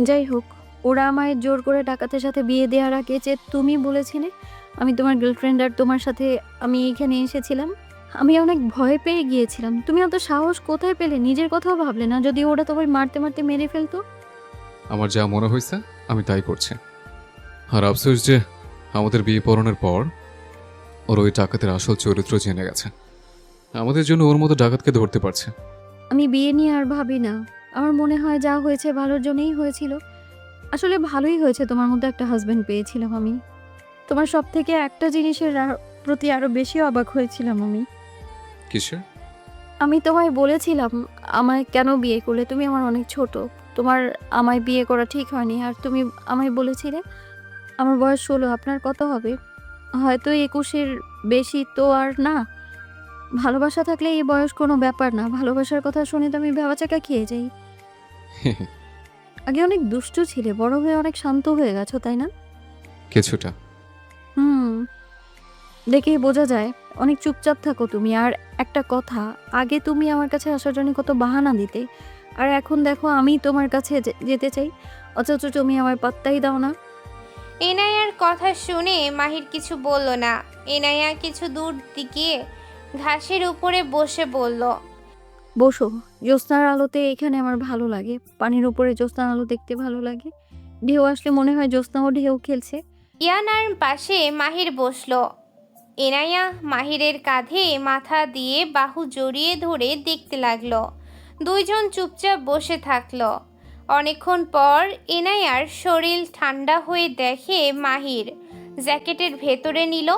যাই হোক, ওরা আমায় জোর করে ডাকাতের সাথে বিয়ে দেওয়ার আগে যে তুমি বলেছিলে আমি তোমার গার্লফ্রেন্ড আর তোমার সাথে আমি এইখানে এসেছিলাম, আমি অনেক ভয় পেয়ে গিয়েছিলাম। তুমি অত সাহস কোথায় পেলে? নিজের কথাও ভাবলে না যদি ওরা তোমায় মারতে মারতে মেরে ফেলতো? আমার যা মনে হয়েছে আমি তাই করছি। আর আফসোস যে আমাদের বিয়ে পড়ানোর পর ওর ওই ডাকাতের আসল চরিত্র জেনে গেছে। আমাদের জন্য ওর মতো ডাকাতকে ধরতে পারছে। আমি বিয়ে নিয়ে আর ভাবি না। আমার মনে হয় যা হয়েছে ভালোর জন্যই হয়েছিল। আসলে ভালোই হয়েছে তোমার মতো একটা হাজবেন্ড পেয়েছিলাম আমি। তোমার সব থেকে একটা জিনিসের প্রতি আরো বেশি অবাক হয়েছিলাম আমি। কিসের? আমি তোমায় বলেছিলাম আমায় কেন বিয়ে করলে, তুমি আমার অনেক ছোট, তোমার আমায় বিয়ে করা ঠিক হয়নি। আর তুমি আমায় বলেছিলে আমার বয়স 16, আপনার কত হবে? হয়তো 21-এর বেশি তো আর না। ভালোবাসা থাকলে এই বয়স কোনো ব্যাপার না। ভালোবাসার কথা শুনে তো আমি ভ্যাবাচাকা খেয়ে যাই। আগে অনেক দুষ্টু ছিলে, বড় হয়ে অনেক শান্ত হয়ে গেছো, তাই না? কিছুটা। হুম, দেখেই বোঝা যায় অনেক চুপচাপ থাকো তুমি। আর একটা কথা, আগে তুমি আমার কাছে আসার জন্য কত বাহানা দিতে, আর এখন দেখো আমি তোমার কাছে যেতে চাই, অথচ তুমি আমার পাত্তাই দাও না। এনায়ার কথা শুনে মাহির কিছু বলল না। এনায়া কিছু দূর দিকে ঘাসের উপরে বসে বলল, বসো, জ্যোৎস্নার আলোতে এখানে আমার ভালো লাগে। পানির উপরে জ্যোৎস্নার আলো দেখতে ভালো লাগে। ঢেউ আসলে মনে হয় জ্যোৎস্নাও ঢেউ খেলছে। ইয়ানার পাশে মাহির বসলো। এনায়া মাহিরের কাঁধে মাথা দিয়ে বাহু জড়িয়ে ধরে দেখতে লাগলো। দুইজন চুপচাপ বসে থাকলো। অনেকক্ষণ পর এনায়ার শরীর ঠান্ডা হয়ে দেখে মাহির জ্যাকেটের ভেতরে নিল।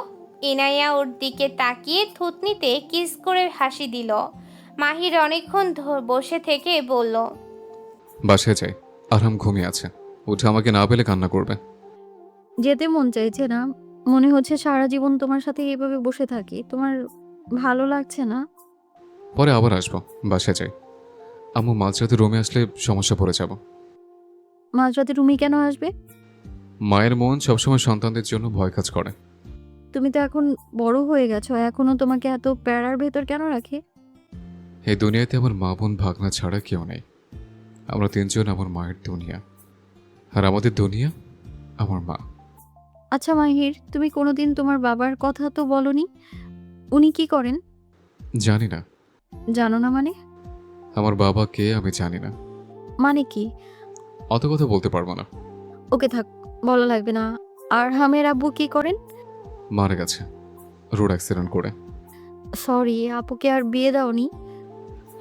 এনায়া ওর দিকে তাকিয়ে থুতনিতে কিস করে হাসি দিল। মাহির অনেকক্ষণ বসে থেকে বলল, বাসায় যাই, আরাম ঘুমিয়ে আছে, উঠে আমাকে না পেলে কান্না করবে। যেতে মন চাইছে না, মনে হচ্ছে সারা জীবন তোমার সাথে এইভাবে বসে থাকি। তোমার ভালো লাগছে না? পরে আবার আসবো, বাসায় যাই। আম্মু মাঝরাতে রুমে আসলে সমস্যা পড়ে যাব। মাঝরাতে তুমি কেন আসবে? মায়ের মন সবসময় সন্তানদের জন্য ভয় কাজ করে। তুমি তো এখন বড় হয়ে গেছো, এখনো তোমাকে এত প্যারার ভেতর কেন রাখে? এই দুনিয়াতে আমার মা বোন ভাগনা ছাড়া কেউ নেই। আমরা তিনজন আমার মায়ের দুনিয়া, আর আমাদের দুনিয়া আমার মা। আচ্ছা মাহির, তুমি কোনোদিন তোমার বাবার কথা তো বলনি। উনি কি করেন? জানি না। জানো না মানে? আমার বাবা কে আমি জানি না। মানে কি? অত কথা বলতে পারবো না। ওকে থাক, বলা লাগবে না। আর হামের আব্বু কি করেন? মারা গেছে রোড অ্যাক্সিডেন্ট করে। সরি, আপুকে আর বিয়ে দাওনি?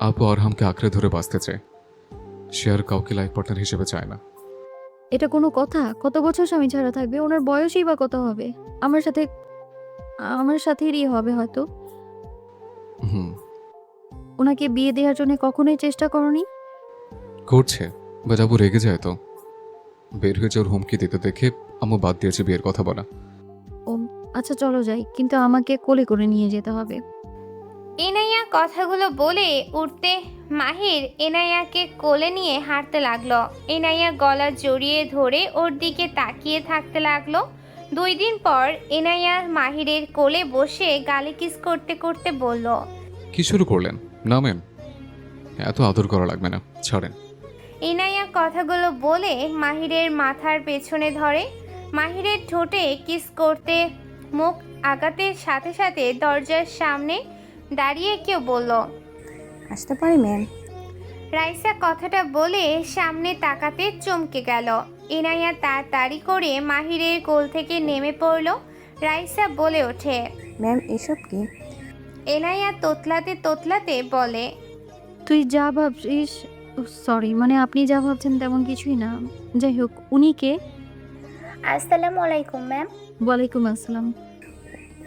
আপু আরহামকে আঁকড়ে ধরে বাঁচতে চায়, সে আর কাউকে লাইফ পার্টনার হিসেবে চায় না। এটা কোনো কথা? কত বছর স্বামী ছাড়া থাকবে? ওনার বয়সই বা কত হবে? আমার সাথেরই হবে হয়তো। হুম, ওনাকে বিয়ে দেওয়ার জন্য কখনোই চেষ্টা করনি? করছে, বাট আবু রেগে যায় তো। বের হয়ে যাওয়ার হুমকি দিতে দেখে আম্মু বাদ দিয়েছে বিয়ের কথা বলা। ও আচ্ছা, চলো যাই, কিন্তু আমাকে কোলে করে নিয়ে যেতে হবে। এনায়া কথাগুলো বলে উঠতে মাহির এনায়াকে কোলে নিয়ে হাঁটতে লাগলো। এনায়া গলা জড়িয়ে ধরে ওর দিকে তাকিয়ে থাকতে লাগলো। 2 দিন পর এনায়া মাহিরের কোলে বসে গালে কিস করতে করতে বলল, কি শুরু করলেন? নামেন, এত আদর করা লাগবে না, ছাড়েন। এনায়া কথাগুলো বলে মাহিরের মাথার পেছনে ধরে। মাহিরের ঠোঁটে কিস করতে মুখ আগাতে সাথে সাথে দরজার সামনে দাঁড়িয়ে কেউ বলল, আসতে পারি ম্যাম? রাইসা কথাটা বলে সামনে তাকাতে চমকে গেল। এনায়া তাড়াতাড়ি করে মাহিরের কোল থেকে নেমে পড়ল। রাইসা বলে ওঠে, ম্যাম এসব কি? এনায়া তোতলাতে তোতলাতে বলে, তুই যা ভাবছিস, সরি মানে আপনি যা ভাবছেন তেমন কিছুই না। যাই হোক, উনি কে? আসসালামু আলাইকুম ম্যাম। ওয়ালাইকুম আসসালাম।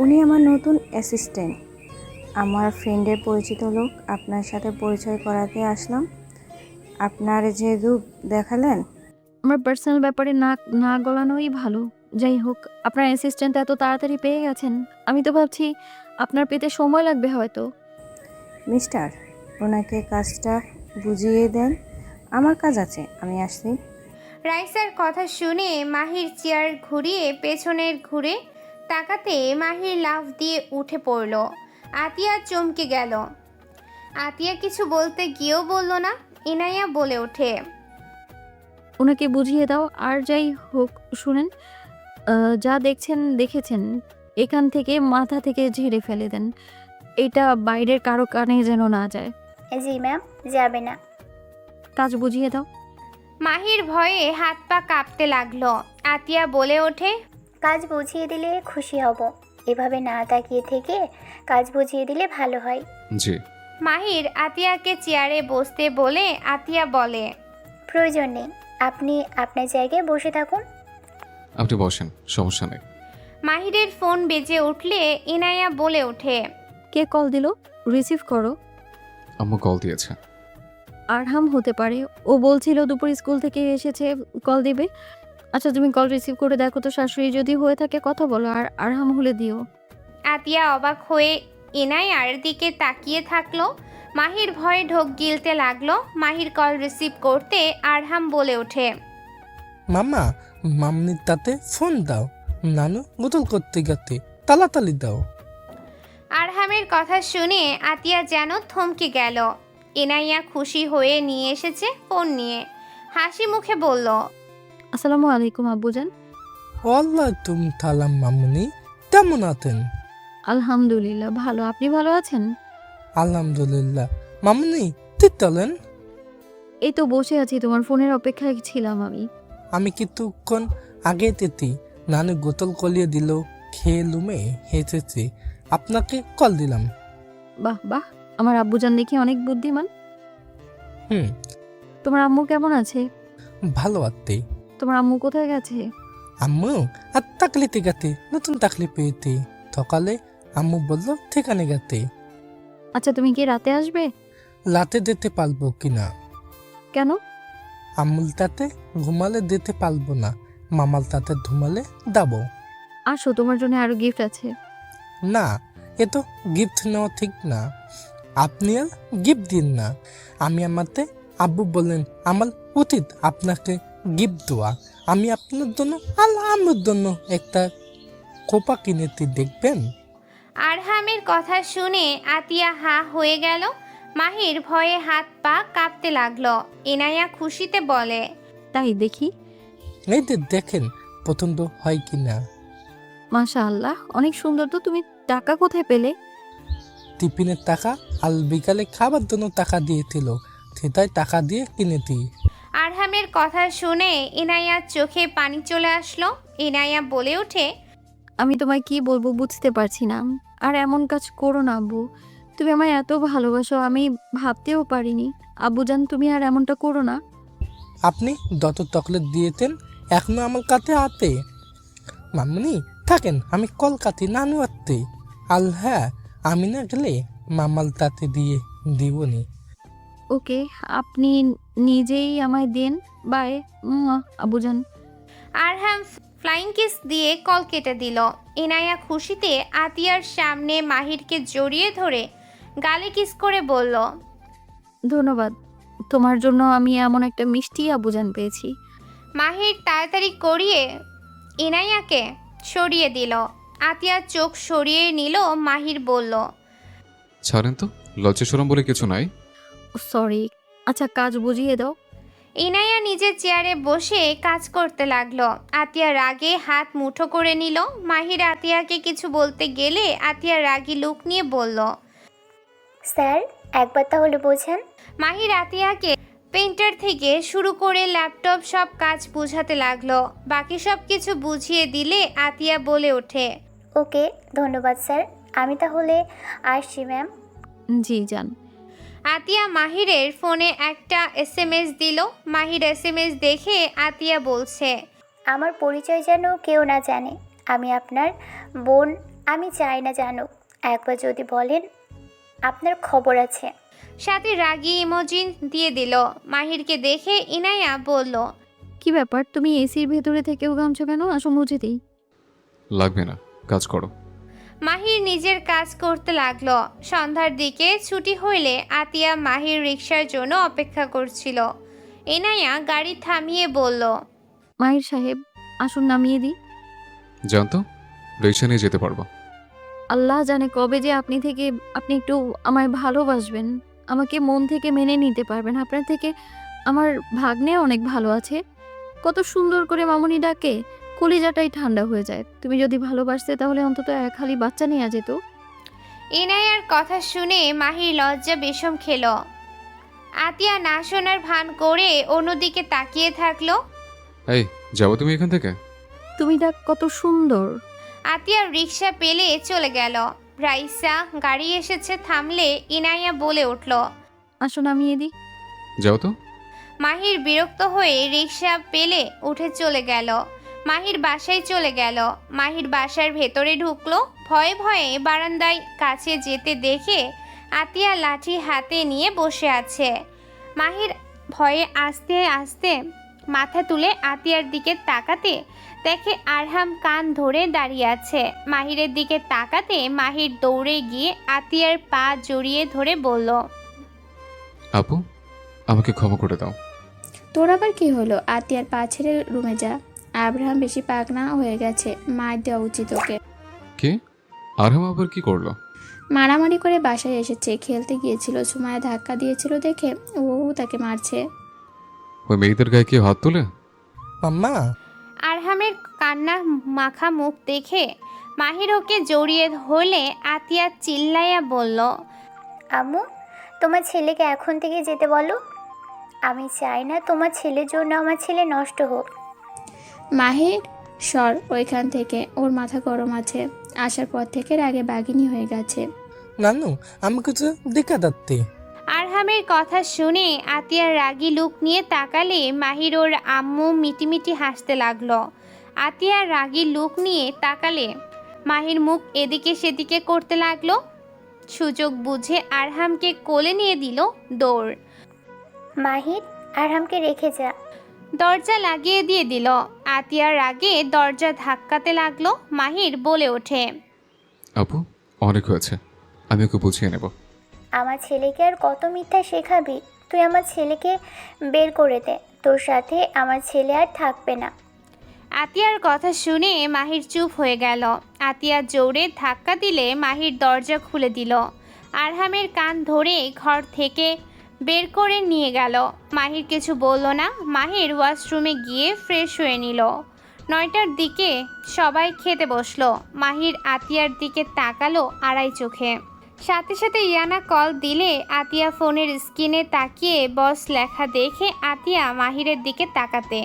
উনি আমার নতুন অ্যাসিস্ট্যান্ট, আমার ফ্রেন্ডের পরিচিত লোক। আপনার সাথে পরিচয় করাতে আসলাম। আপনার যে রূপ দেখালেন, আমার পার্সোনাল ব্যাপারে নাক না গলানোই ভালো। যাই হোক, আপনার অ্যাসিস্ট্যান্ট এত তাড়াতাড়ি পেয়ে গেছেন, আমি তো ভাবছি আপনার পেতে সময় লাগবে হয়তো। মিস্টার, ওনাকে কাজটা বুঝিয়ে দেন। আমার কাজ আছে, আমি আসছি। রাইসার কথা শুনে মাহির চেয়ার ঘুরিয়ে পেছনের ঘুরে তাকাতে মাহির লাফ দিয়ে উঠে পড়ল। আতিয়া চমকে গেল। আতিয়া কিছু বলতে গিয়েও বলল না। ইনায়া বলে ওঠে, ওনাকে বুঝিয়ে দাও। আর যাই হোক শুনেন, যা দেখছেন দেখেছেন, এখান থেকে মাথা থেকে ঝেড়ে ফেলে দেন। এটা বাইরের কারো কানে যেন না যায়। জি ম্যাম, যাবে না। কাজ বুঝিয়ে দাও। মাহির ভয়ে হাত পা কাঁপতে লাগলো। আতিয়া বলে ওঠে, কাজ বুঝিয়ে দিলে খুশি হব। এভাবে না তাকিয়ে থেকে কাজ বুঝিয়ে দিলে ভালো হয়। জি। মাহির আতিয়াকে চেয়ারে বসতে বলে আতিয়া বলে, প্রয়োজন নেই, আপনি আপনার জায়গায় বসে থাকুন। আপনি বসেন, সমস্যা নেই। মাহিরের ফোন বেজে উঠলে ইনায়া বলে ওঠে, কে কল দিল? রিসিভ করো। আম্মু কল দিয়েছে। আরহাম হতে পারে, ও বলছিল দুপুর স্কুল থেকে এসেছে, কল দিবে। আচ্ছা তুমি কল রিসিভ করে দেখো তো, শাশুড়ি যদি হয়ে থাকে কথা বলো, আর আরহাম হলে দিও। আতিয়া অবাক হয়ে ইনায়ার দিকে তাকিয়ে থাকলো। মাহির ভয়ে ঢোক গিলতে লাগলো। মাহির কল রিসিভ করতে আরহাম বলে ওঠে, মাম্মা, মামনির তাতে ফোন দাও। নানু গোসল করতে গেতে তালাতালি দাও। আরহামের কথা শুনে আতিয়া যেন থমকে গেল। ইনাইয়া খুশি হয়ে নিয়ে এসেছে ফোন নিয়ে, হাসি মুখে বলল, আসসালামু আলাইকুম আব্বুজান। ওয়ালাইকুম সালাম মামনি, কেমন আছেন? আলহামদুলিল্লাহ ভালো, আপনি ভালো আছেন? আলহামদুলিল্লাহ। মামনি তিতলেন? এই তো বসে আছি, তোমার ফোনের অপেক্ষায় ছিলাম আমি। আমি কিছুক্ষণ আগে তেতি নানু গোসল করিয়ে দিল, খেয়ে লুমে হেসেছে, আপনাকে কল দিলাম। বাহ বাহ, আমার আব্বুজান দেখি অনেক বুদ্ধিমান। হুম, তোমার আম্মু কেমন আছে? ভালো আতে। তোমার আম্মু কোথায় গেছে? আম্মু আর তাকলিতে গেতে, নতুন তাকলি পেয়েতে। সকালে আম্মু বলল ঠিকানে গেতে। আচ্ছা তুমি কি রাতে আসবে? রাতে যেতে পারবো কিনা? কেন? আম্মুল তাতে ঘুমালে দিতে পারবো না, মামাল তাতে ঘুমালে দাবো। আসো, তোমার জন্য আরো গিফট আছে। না, এ তো গিফট নেওয়া ঠিক না। আপনি আর গিফট দিন না। আমি আমাতে আব্বু বললেন আমার উচিত আপনাকে গিফট দেওয়া। আমি আপনার জন্য আর আমার জন্য একটা খোপা কিনেছি, দেখবেন। আরহামের কথা শুনে আতিয়া হা হয়ে গেল। মাহির ভয়ে হাত পা কাঁপতে লাগলো। ইনায়া খুশিতে বলে, তাই দেখি। এই যে দেখেন পছন্দ হয় কিনা। মাশাআল্লাহ, অনেক সুন্দর তো। তুমি টাকা কোথায় পেলে? টিফিনের টাকা আর বিকালে খাবার জন্য টাকা দিয়েছিল, সেটাই টাকা দিয়ে কিনেছি। আরহামের কথা শুনে ইনায়ার চোখে পানি চলে আসলো। ইনায়া বলে ওঠে, আমি তোমায় কি বলবো বুঝতে পারছি না। আর এমন কাজ করো না আব্বু, তুমি আমায় এত ভালোবাসো, আমি ভাবতেও পারিনি। আব্বুজান তুমি আর এমনটা করো না। আপনি যত চকলেট দিয়েছেন এখনো আমার কাছে আতে। মামনি থাকেন, আমি কলকাতা নানু আতে। আল হ্যাঁ, আমি না গেলে মামাল তাতে দিয়ে দিবনি। ওকে, আপনি নিজেই আমায় দেন। বাই আব্বুজান। আরহাম ফ্লাইং কিস দিয়ে কল কেটে দিল। ইনায়া খুশিতে আতিয়ার সামনে মাহিরকে জড়িয়ে ধরে গালে কিস করে বলল, ধন্যবাদ, তোমার জন্য আমি এমন একটা মিষ্টি আব্বুজান পেয়েছি। মাহির তাড়াতাড়ি করিয়ে ইনায়াকে সরিয়ে দিল। আতিয়া চোখ সরিয়ে নিল। মাহির বলল, ছাড়েন তো, লজ্জা শরম বলে কিছু নাই। সরি। আচ্ছা কাজ বুঝিয়ে দাও। ইনায়া নিজের চেয়ারে বসে কাজ করতে লাগলো। আতিয়া রাগে হাত মুঠো করে নিল। মাহির আতিয়াকে কিছু বলতে গেলে আতিয়া রাগী লুক নিয়ে বলল, স্যার একবার তাহলে বোঝেন। মাহির আতিয়াকে পেন্টার থেকে শুরু করে ল্যাপটপ সব কাজ বুঝাতে লাগলো। বাকি সব কিছু বুঝিয়ে দিলে আতিয়া বলে ওঠে, ওকে ধন্যবাদ স্যার, আমি তাহলে আসছি ম্যাম। জি যান। আতিয়া মাহিরের ফোনে একটা SMS দিল। মাহির SMS দেখে আতিয়া বলছে, আমার পরিচয় যেন কেউ না জানে, আমি আপনার বোন। আমি চাই না জানুক। একবার যদি বলেন আপনার খবর আছে। সাথে রাগী ইমোজি দিয়ে দিল। মাহিরকে দেখে ইনায়া বলল, কি ব্যাপার, তুমি এসির ভেতরে থেকেও ঘামছো কেন? আসো মুছে দিই। লাগবে না, কাজ করো। মাহির নিজের কাজ করতে লাগলো। সন্ধ্যার দিকে ছুটি হইলে আতিয়া মাহির রিকশার জন্য অপেক্ষা করছিল। ইনায়া গাড়ি থামিয়ে বলল, মাহির সাহেব, আসুন নামিয়ে দিই। জানতো রিক্সা নিয়ে যেতে পারবো। আল্লাহ জানে কবে যে আপনি একটু আমায় ভালোবাসবেন, আমাকে মন থেকে মেনে নিতে পারবেন। আপনার থেকে আমার ভাগ্নে অনেক ভালো আছে। কত সুন্দর করে মামুনি ডাকে, কলিজাটাই ঠান্ডা হয়ে যায়। তুমি যদি ভালোবাসতে তাহলে অন্তত এক হালি বাচ্চা নেওয়া যেত। ইনায়ার কথা শুনে মাহির লজ্জা বিষম খেল। আতিয়া না শোনার ভান করে অন্যদিকে তাকিয়ে থাকলো। এই যাবো তুমি এখান থেকে? তুমি দেখ কত সুন্দর। আতিয়ার রিক্সা পেলে চলে গেল। রাইসা গাড়ি এসেছে থামলে ইনায়া বলে উঠল, আসুন নামিয়ে দিই। যাও তো। মাহির বিরক্ত হয়ে রিক্সা পেলে উঠে চলে গেল। মাহির বাসায় চলে গেল। মাহির বাসার ভেতরে ঢুকলো। ভয়ে ভয়ে বারান্দায় কাছে যেতে দেখে আতিয়া লাঠি হাতে নিয়ে বসে আছে। মাহির ভয়ে আস্তে আস্তে মাথা তুলে আতিয়ার দিকে তাকাতে দেখে আরহাম কান ধরে দাঁড়িয়ে আছে। মাহিরের দিকে তাকাতে মাহির দৌড়ে গিয়ে আতিয়ার পা জড়িয়ে ধরে বলল, আপু, আমাকে ক্ষমা করে দাও। তোর আবার কি হলো? আতিয়ার পা ছেড়ে রুমে যা। আব্রাহাম বেশি পাকনা হয়ে গেছে, মার দেওয়া উচিত ওকে। কে? আরহাম আবার কি করলো? মারামারি করে বাসায় এসেছে, খেলতে গিয়েছিল, সুমায়া ধাক্কা দিয়েছিল দেখে ও তাকে মারছে। ওই মেয়েদের গায়ে কেউ হাত তোলে? মাম্মা, আরহামের কান্না মাখা মুখ দেখে মাহির ওকে জড়িয়ে ধরলে আতিয়া চিল্লাইয়া বলল, আম্মু, তোমার ছেলেকে এখন থেকে যেতে বলো। আমি চাই না তোমার ছেলের জন্য আমার ছেলে নষ্ট হোক। মাহির সর ওইখান থেকে, ওর মাথা গরম আছে। আসার পর থেকে রাগে বাগিনী হয়ে গেছে। নানু আমাকে তো দেখা যাচ্ছে। আরহামের কথা শুনে আতিয়ার রাগী লুক নিয়ে তাকালে মাহির ওর আম্মু মিটিমিটি হাসতে লাগলো। আতিয়ার রাগী লুক নিয়ে তাকালে মাহির মুখ এদিকে সেদিকে করতে লাগলো। সুযোগ বুঝে আরহামকে কোলে নিয়ে দিল দৌড়। মাহির, আরহামকে রেখে যা। দরজা লাগিয়ে দিয়ে দিল। আতিয়ার রাগে দরজা ধাক্কাতে লাগলো। মাহির বলে ওঠে, আপু, অনেক হয়েছে, আমি ওকে বুঝিয়ে নেব। আমার ছেলেকে আর কত মিথ্যা শেখাবি? তুই আমার ছেলেকে বের করে দে, তোর সাথে আমার ছেলে আর থাকবে না। আতিয়ার কথা শুনে মাহির চুপ হয়ে গেল। আতিয়া জোরে ধাক্কা দিলে মাহির দরজা খুলে দিল। আরহামের কান ধরে ঘর থেকে বের করে নিয়ে গেল। মাহির কিছু বলল না। মাহির ওয়াশরুমে গিয়ে ফ্রেশ হয়ে নিল। 9টার দিকে সবাই খেতে বসলো। মাহির আতিয়ার দিকে তাকালো আড়াই চোখে। সাথে সাথে ইয়ানা কল দিলে আতিয়া ফোনের স্ক্রিনে তাকিয়ে বস লেখা দেখে আতিয়া মাহিরের দিকে তাকাতে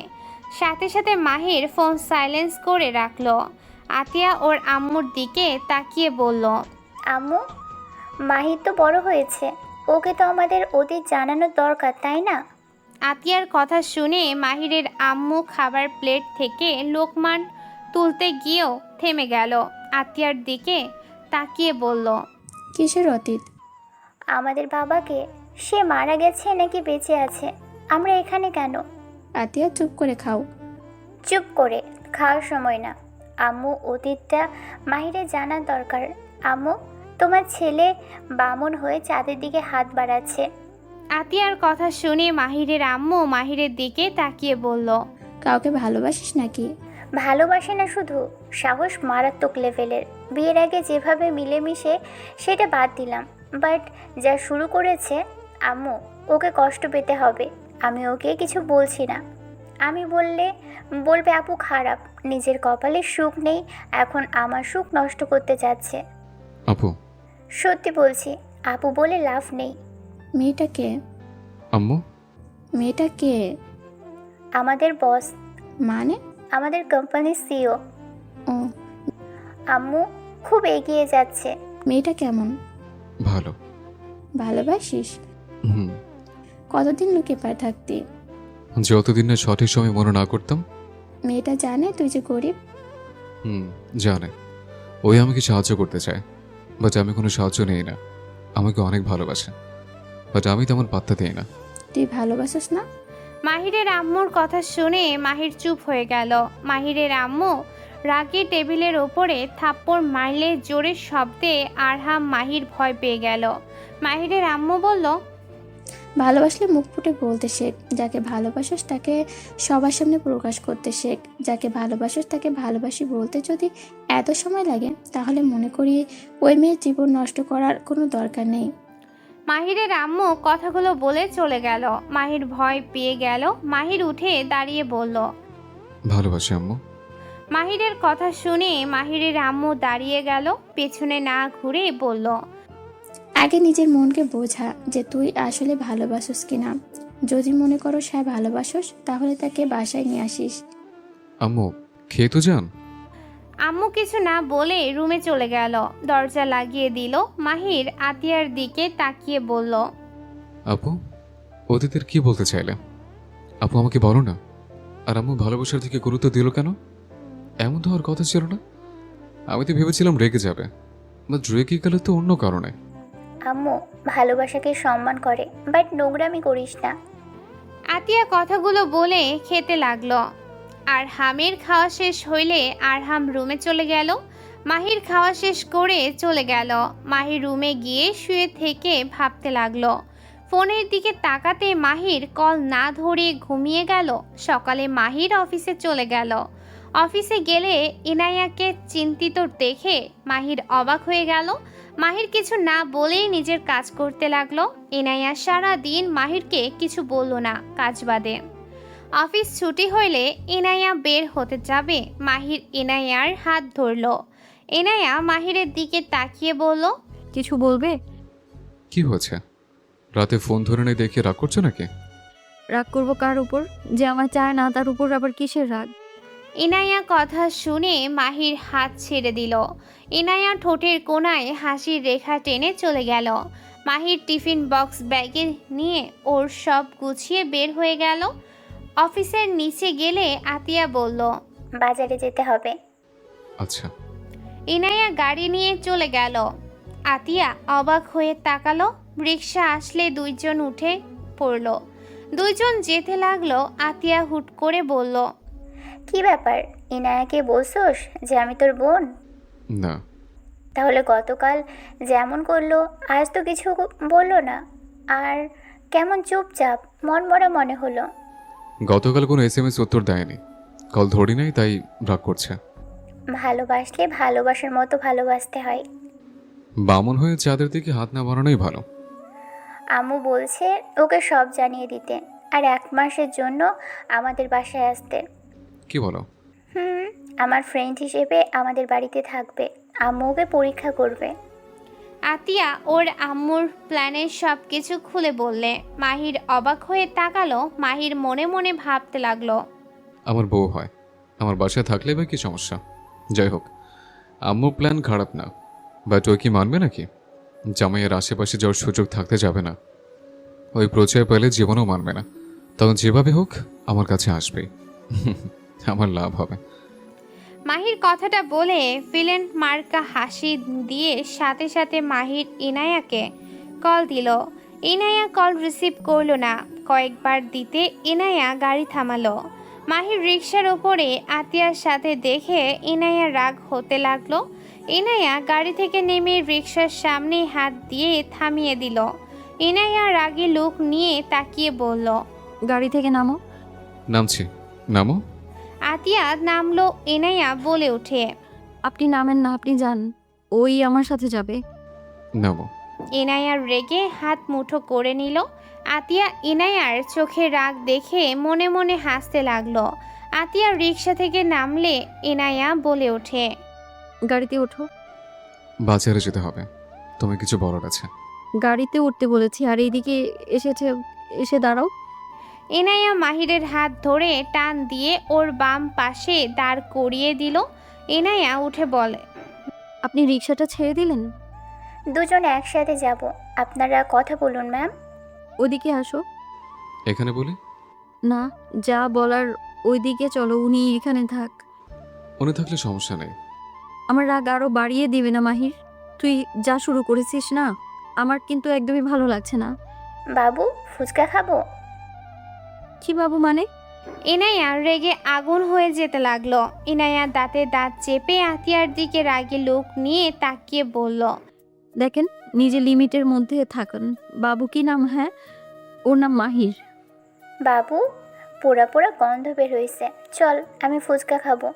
সাথে সাথে মাহির ফোন সাইলেন্স করে রাখলো। আতিয়া ওর আম্মুর দিকে তাকিয়ে বলল, আম্মু, মাহির তো বড় হয়েছে, ওকে তো আমাদের অতীত জানানোর দরকার, তাই না? আতিয়ার কথা শুনে মাহিরের আম্মু খাবার প্লেট থেকে লোকমান তুলতে গিয়েও থেমে গেল। আতিয়ার দিকে তাকিয়ে বলল, কিসের অতীত? আমাদের বাবাকে। সে মারা গেছে নাকি বেঁচে আছে? আমরা এখানে কেন? আতিয়া চুপ করে খাও। চুপ করে খাওয়ার সময় না আম্মু, অতীতটা মাহিরের জানার দরকার। আম্মু, তোমার ছেলে বামন হয়ে চাঁদের দিকে হাত বাড়াচ্ছে। আতিয়ার কথা শুনে মাহিরের আম্মু মাহিরের দিকে তাকিয়ে বলল, কাউকে ভালোবাসিস নাকি? ভালোবাসে না শুধু, সাহস মারাত্মক লেভেলের। বিয়ের আগে যেভাবে মিলেমিশে সেটা বাদ দিলাম, বাট যা শুরু করেছে, আম্মু, ওকে কষ্ট পেতে হবে। আমি ওকে কিছু বলছি না। আমি বলবে আপু খারাপ, নিজের কপালে সুখ নেই, এখন আমার সুখ নষ্ট করতে যাচ্ছে। আপু। সত্যি বলছি, আপু বলে লাভ নেই। মেয়েটা কে? আম্মু। মেয়েটা কে? আমাদের বস, মানে? আমাদের কোম্পানির সিও। ও, আম্মু খুব এগিয়ে যাচ্ছে। মেয়েটা কেমন? ভালো। ভালোবাসিস? হুম। কতদিন লুকিয়ে পায় থাকতি? যতদিন না সঠিক সময় মনে না করতাম। মেয়েটা জানে তুই যে গরিব? জানে। ওই আমাকে সাহায্য করতে চায়, বাট আমি কোনো সাহায্য নেই না। আমাকে অনেক ভালোবাসে, বাট আমি তেমন পাত্তা দিই না। তুই ভালোবাসিস না? মাহিরের আম্মুর কথা শুনে মাহির চুপ হয়ে গেল। মাহিরের আম্মু রাগে টেবিলের ওপরে থাপ্পড় মারলে জোরে শব্দে আরহাম মাহির ভয় পেয়ে গেল। মাহিরের আম্মু বলল, ভালোবাসলে মুখ ফুটে বলতে শেখ, যাকে ভালোবাসিস তাকে সবার সামনে প্রকাশ করতে শেখ। যাকে ভালোবাসিস তাকে ভালোবাসি বলতে যদি এত সময় লাগে, তাহলে মনে করি ওই মেয়ের জীবন নষ্ট করার কোনো দরকার নেই। মাহিরের আম্মু কথাগুলো বলে চলে গেল। মাহির ভয় পেয়ে গেল। মাহির উঠে দাঁড়িয়ে বলল। ভালোবাসি আম্মু। মাহিরের কথা শুনে মাহিরের আম্মু দাঁড়িয়ে গেল, পেছনে না ঘুরে বলল। আগে নিজের মনকে বোঝা যে তুই আসলে ভালোবাসিস কিনা। যদি মনে করো সে ভালোবাসোস, তাহলে তাকে বাসায় নিয়ে আসিস। আম্মু খেয়ে তো যান। আম্মু কিছু না বলে রুমে চলে গেল, দরজা লাগিয়ে দিল। মাহির আতিয়ার দিকে তাকিয়ে বলল। আপু, অতীতের কি বলতে চাইলে? আপু আমাকে বলো না। আর আম্মু ভালোবাসার দিকে গুরুত্ব দিল কেন? এমন তো হওয়ার কথা ছিল না। আমি তো ভেবেছিলাম রেগে যাবে, বাট রেগে গেলে তো অন্য কারণে। আম্মু ভালোবাসাকে সম্মান করে, বাট নোংরামি করিস না। আতিয়া কথাগুলো বলে খেতে লাগলো। আরহামের খাওয়া শেষ হইলে আরহাম রুমে চলে গেল। মাহির খাওয়া শেষ করে চলে গেল। মাহির রুমে গিয়ে শুয়ে থেকে ভাবতে লাগলো। ফোনের দিকে তাকাতে মাহির কল না ধরে ঘুমিয়ে গেল। সকালে মাহির অফিসে চলে গেল। অফিসে গেলে ইনায়াকে চিন্তিত দেখে মাহির অবাক হয়ে গেল। মাহির কিছু না বলেই নিজের কাজ করতে লাগলো। ইনায়া সারা দিন মাহিরকে কিছু বলল না, কাজ বাদে। অফিস ছুটি হইলে ইনায়া বের হতে যাবে, মাহির ইনায়ার হাত ধরল। ইনায়া মাহিরের দিকে তাকিয়ে বলল। কিছু বলবে? কি হয়েছে? রাতে ফোন ধরে নেই দেখে রাগ করছো নাকি? রাগ করবো কার উপর? যে আমার চায় না তার উপর আবার কিসের রাগ? ইনায়া কথা শুনে মাহির হাত ছেড়ে দিল। ইনায়া ঠোঁটের কোণায় হাসির রেখা টেনে চলে গেল। মাহির টিফিন বক্স ব্যাগে নিয়ে ওর সব গুছিয়ে বের হয়ে গেল। অফিসের নিচে গেলে আতিয়া বলল। বাজারে যেতে হবে। আচ্ছা। ইনায়া গাড়ি নিয়ে চলে গেল। আতিয়া অবাক হয়ে তাকালো। রিক্সা আসলে দুইজন উঠে পড়ল। দুইজন যেতে লাগলো। আতিয়া হুট করে বলল। কি ব্যাপার, ইনায়াকে বলছোস যে আমি তোর বোন? না। তাহলে গতকাল যেমন করলো আজ তো কিছু বললো না, আর কেমন চুপচাপ মন মরা মনে হলো। গতকাল কোনো SMS উত্তর দেয়নি, কল ধরি নাই, তাই রাগ করছে। ভালোবাসলে ভালোবাসার মতো ভালোবাসতে হয়। বামন হয়ে চাঁদের দিকে হাত না বাড়ানোই ভালো। আম্মু বলছে ওকে সব জানিয়ে দিতে, আর 1 মাসের জন্য আমাদের বাসায় আসতে। কি বলো? আমার ফ্রেন্ড হিসেবে আমাদের বাড়িতে থাকবে। আম্মু ওকে পরীক্ষা করবে। আতিয়া ওর আম্মুর প্ল্যানের সব কিছু খুলে বললে। মাহির অবাক হয়ে তাকালো। মাহির মনে মনে ভাবতে লাগলো। আমার বউ হয়, আমার বাসায় থাকলে বা কি সমস্যা? যাই হোক, আম্মুর প্ল্যান খারাপ না, বাট ওই কি মানবে নাকি? জামাইয়ের আশেপাশে যাওয়ার সুযোগ থাকতে যাবে না। ওই প্রচার পেলে জীবনও মানবে না। তখন যেভাবে হোক আমার কাছে আসবেই। আমার লাভ হবে। মাহির কথাটা বলে ভিলেন মার্কা হাসি দিয়ে সাথে সাথে মাহির ইনায়াকে কল দিল। ইনায়া কল রিসিভ করলো না। কয়েকবার দিতে ইনায়া গাড়ি থামালো। মাহির রিক্সার ওপরে আতিয়ার সাথে দেখে ইনায়া রাগ হতে লাগলো। ইনায়া গাড়ি থেকে নেমে রিক্সার সামনে হাত দিয়ে থামিয়ে দিল। ইনায়া রাগী লুক নিয়ে তাকিয়ে বলল। গাড়ি থেকে নামো। নামছি। নামো। আতিয়া নামলো। ইনায়া বলে ওঠে। আপনি নামেন না, আপনি যান, ওই আমার সাথে যাবে। নামো। ইনায়ার রেগে হাত মুঠো করে নিল। আতিয়া ইনায়ার চোখে রাগ দেখে মনে মনে হাসতে লাগলো। আতিয়া রিক্সা থেকে নামলে ইনায়া বলে ওঠে। গাড়িতে ওঠো। বাজারে যেতে হবে, তুমি কিছু বলার আছে? গাড়িতে উঠতে বলেছি, আর এইদিকে এসে দাঁড়াও। ইনায়া মাহিরের হাত ধরে টান দিয়ে ওর বাম পাশে দাঁড় করিয়ে দিল। ইনায়া উঠে বলে। আপনি রিক্সাটা ছেড়ে দিলেন? দুজন একসাথে যাব। আপনারা কথা বলুন ম্যাম। ওদিকে আসো। এখানে বলি? না, যা বলার ওইদিকে চলো, উনি এখানে থাক। উনি থাকলে সমস্যা নেই। আমার রাগ আরো বাড়িয়ে দিবে না মাহির? তুই যা শুরু করেছিস না, আমার কিন্তু একদমই ভালো লাগছে না। বাবু ফুচকা খাবো? কি বাবু মানে? ইনায়া রেগে আগুন হয়ে যেতে লাগলো। ইনায়া দাঁতে দাঁত চেপে আতিয়ার দিকে রাগে লুক নিয়ে তাকিয়ে বলল। দেখেন, নিজে লিমিটের মধ্যে থাকুন। বাবু কি নাম? হ্যাঁ, ওর নাম মাহির। বাবু, পোড়া পোড়া গন্ধ বের হয়েছে, চল আমি ফুচকা খাবো।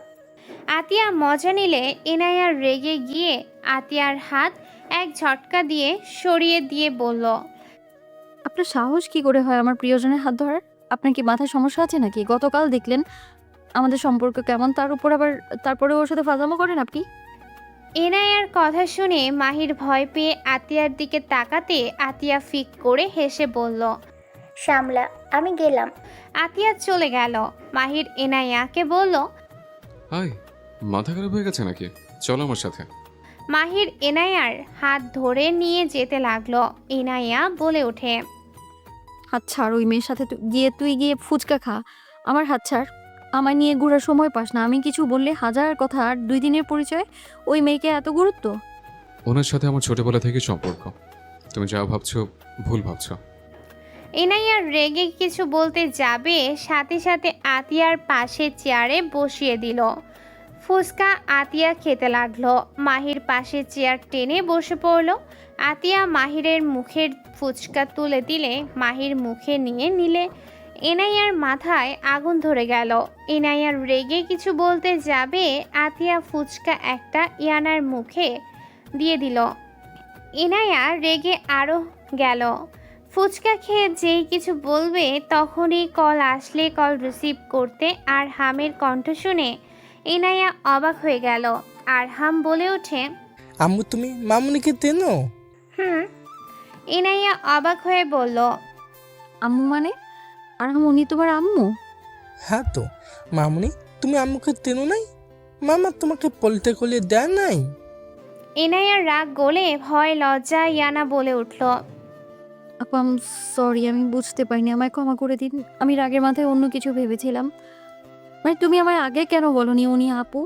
আতিয়া মজা নিলে ইনায়া রেগে গিয়ে আতিয়ার হাত এক ঝটকা দিয়ে সরিয়ে দিয়ে বলল, আপনার সাহস কি করে হয় আমার প্রিয়জনের হাত ধরার? আপনার কি মাথায় সমস্যা আছে নাকি? গতকাল দেখলেন আমাদের সম্পর্ক কেমন, তার উপর আবার তারপরে ওর সাথে ফাজলামো করেন আপনি। ইনায়ার কথা শুনে মাহির ভয় পেয়ে আতিয়ার দিকে তাকাতে আতিয়া ফিক করে হেসে বলল। সামলা, আমি গেলাম। আতিয়া চলে গেল। মাহির ইনায়াকে বলল। হাই, মাথা খারাপ হয়ে গেছে নাকি? চলো আমার সাথে। মাহির ইনায়ার হাত ধরে নিয়ে যেতে লাগলো। ইনায়া বলে ওঠে, হাত ছাড়, ওই মেয়ের সাথে তুই গিয়ে ফুচকা খা। আমার হাত ছাড়, আমায় নিয়ে ঘোরার সময় পাস না। আমি কিছু বললে হাজার কথা, আর 2 দিনের পরিচয়, ওই মেয়েকে এত গুরুত্ব। ওনার সাথে আমার ছোটবেলা থেকে সম্পর্ক। তুমি যা ভাবছো ভুল ভাবছো। ইনায়া রেগে কিছু বলতে যাবে, সাথে সাথে আতিয়ার পাশে চেয়ারে বসিয়ে দিল। ফুচকা আতিয়া খেতে লাগলো। মাহির পাশে চেয়ার টেনে বসে পড়ল। আতিয়া মাহিরের মুখের ফুচকা তুলে দিলে মাহির মুখে নিয়ে নিলে ইনায়ার মাথায় আগুন ধরে গেল। ইনায়ার রেগে কিছু বলতে যাবে, আতিয়া ফুচকা একটা ইয়ানার মুখে দিয়ে দিল। ইনায়া রেগে আরও গেল। ফুচকা খেয়ে যেই কিছু বলবে তখনই কল আসলে কল রিসিভ করতে আরহামের কণ্ঠ শুনে ইনায়া অবাক হয়ে গেল। আরহাম বলে ওঠে, আম্মু তুমি মামুনিকে চেনো? হুম। ইনায়া অবাক হয়ে বলল, আম্মু মানে? আর উনি তোমার আম্মু? হ্যাঁ তো মামুনি, তুমি আম্মুকে চেনো নাই? মামা তোমাকে পলিতে কলিয়ে দেয় নাই? ইনায়ার রাগ গলে ভয় লজ্জা ইয়ানা বলে উঠল, আপু আম সরি, আমি বুঝতে পারিনি, আমায় ক্ষমা করে দিন। আমি রাগের মাথায় অন্য কিছু ভেবেছিলাম। মানে তুমি আমায় আগে কেন বলনি উনি আপু?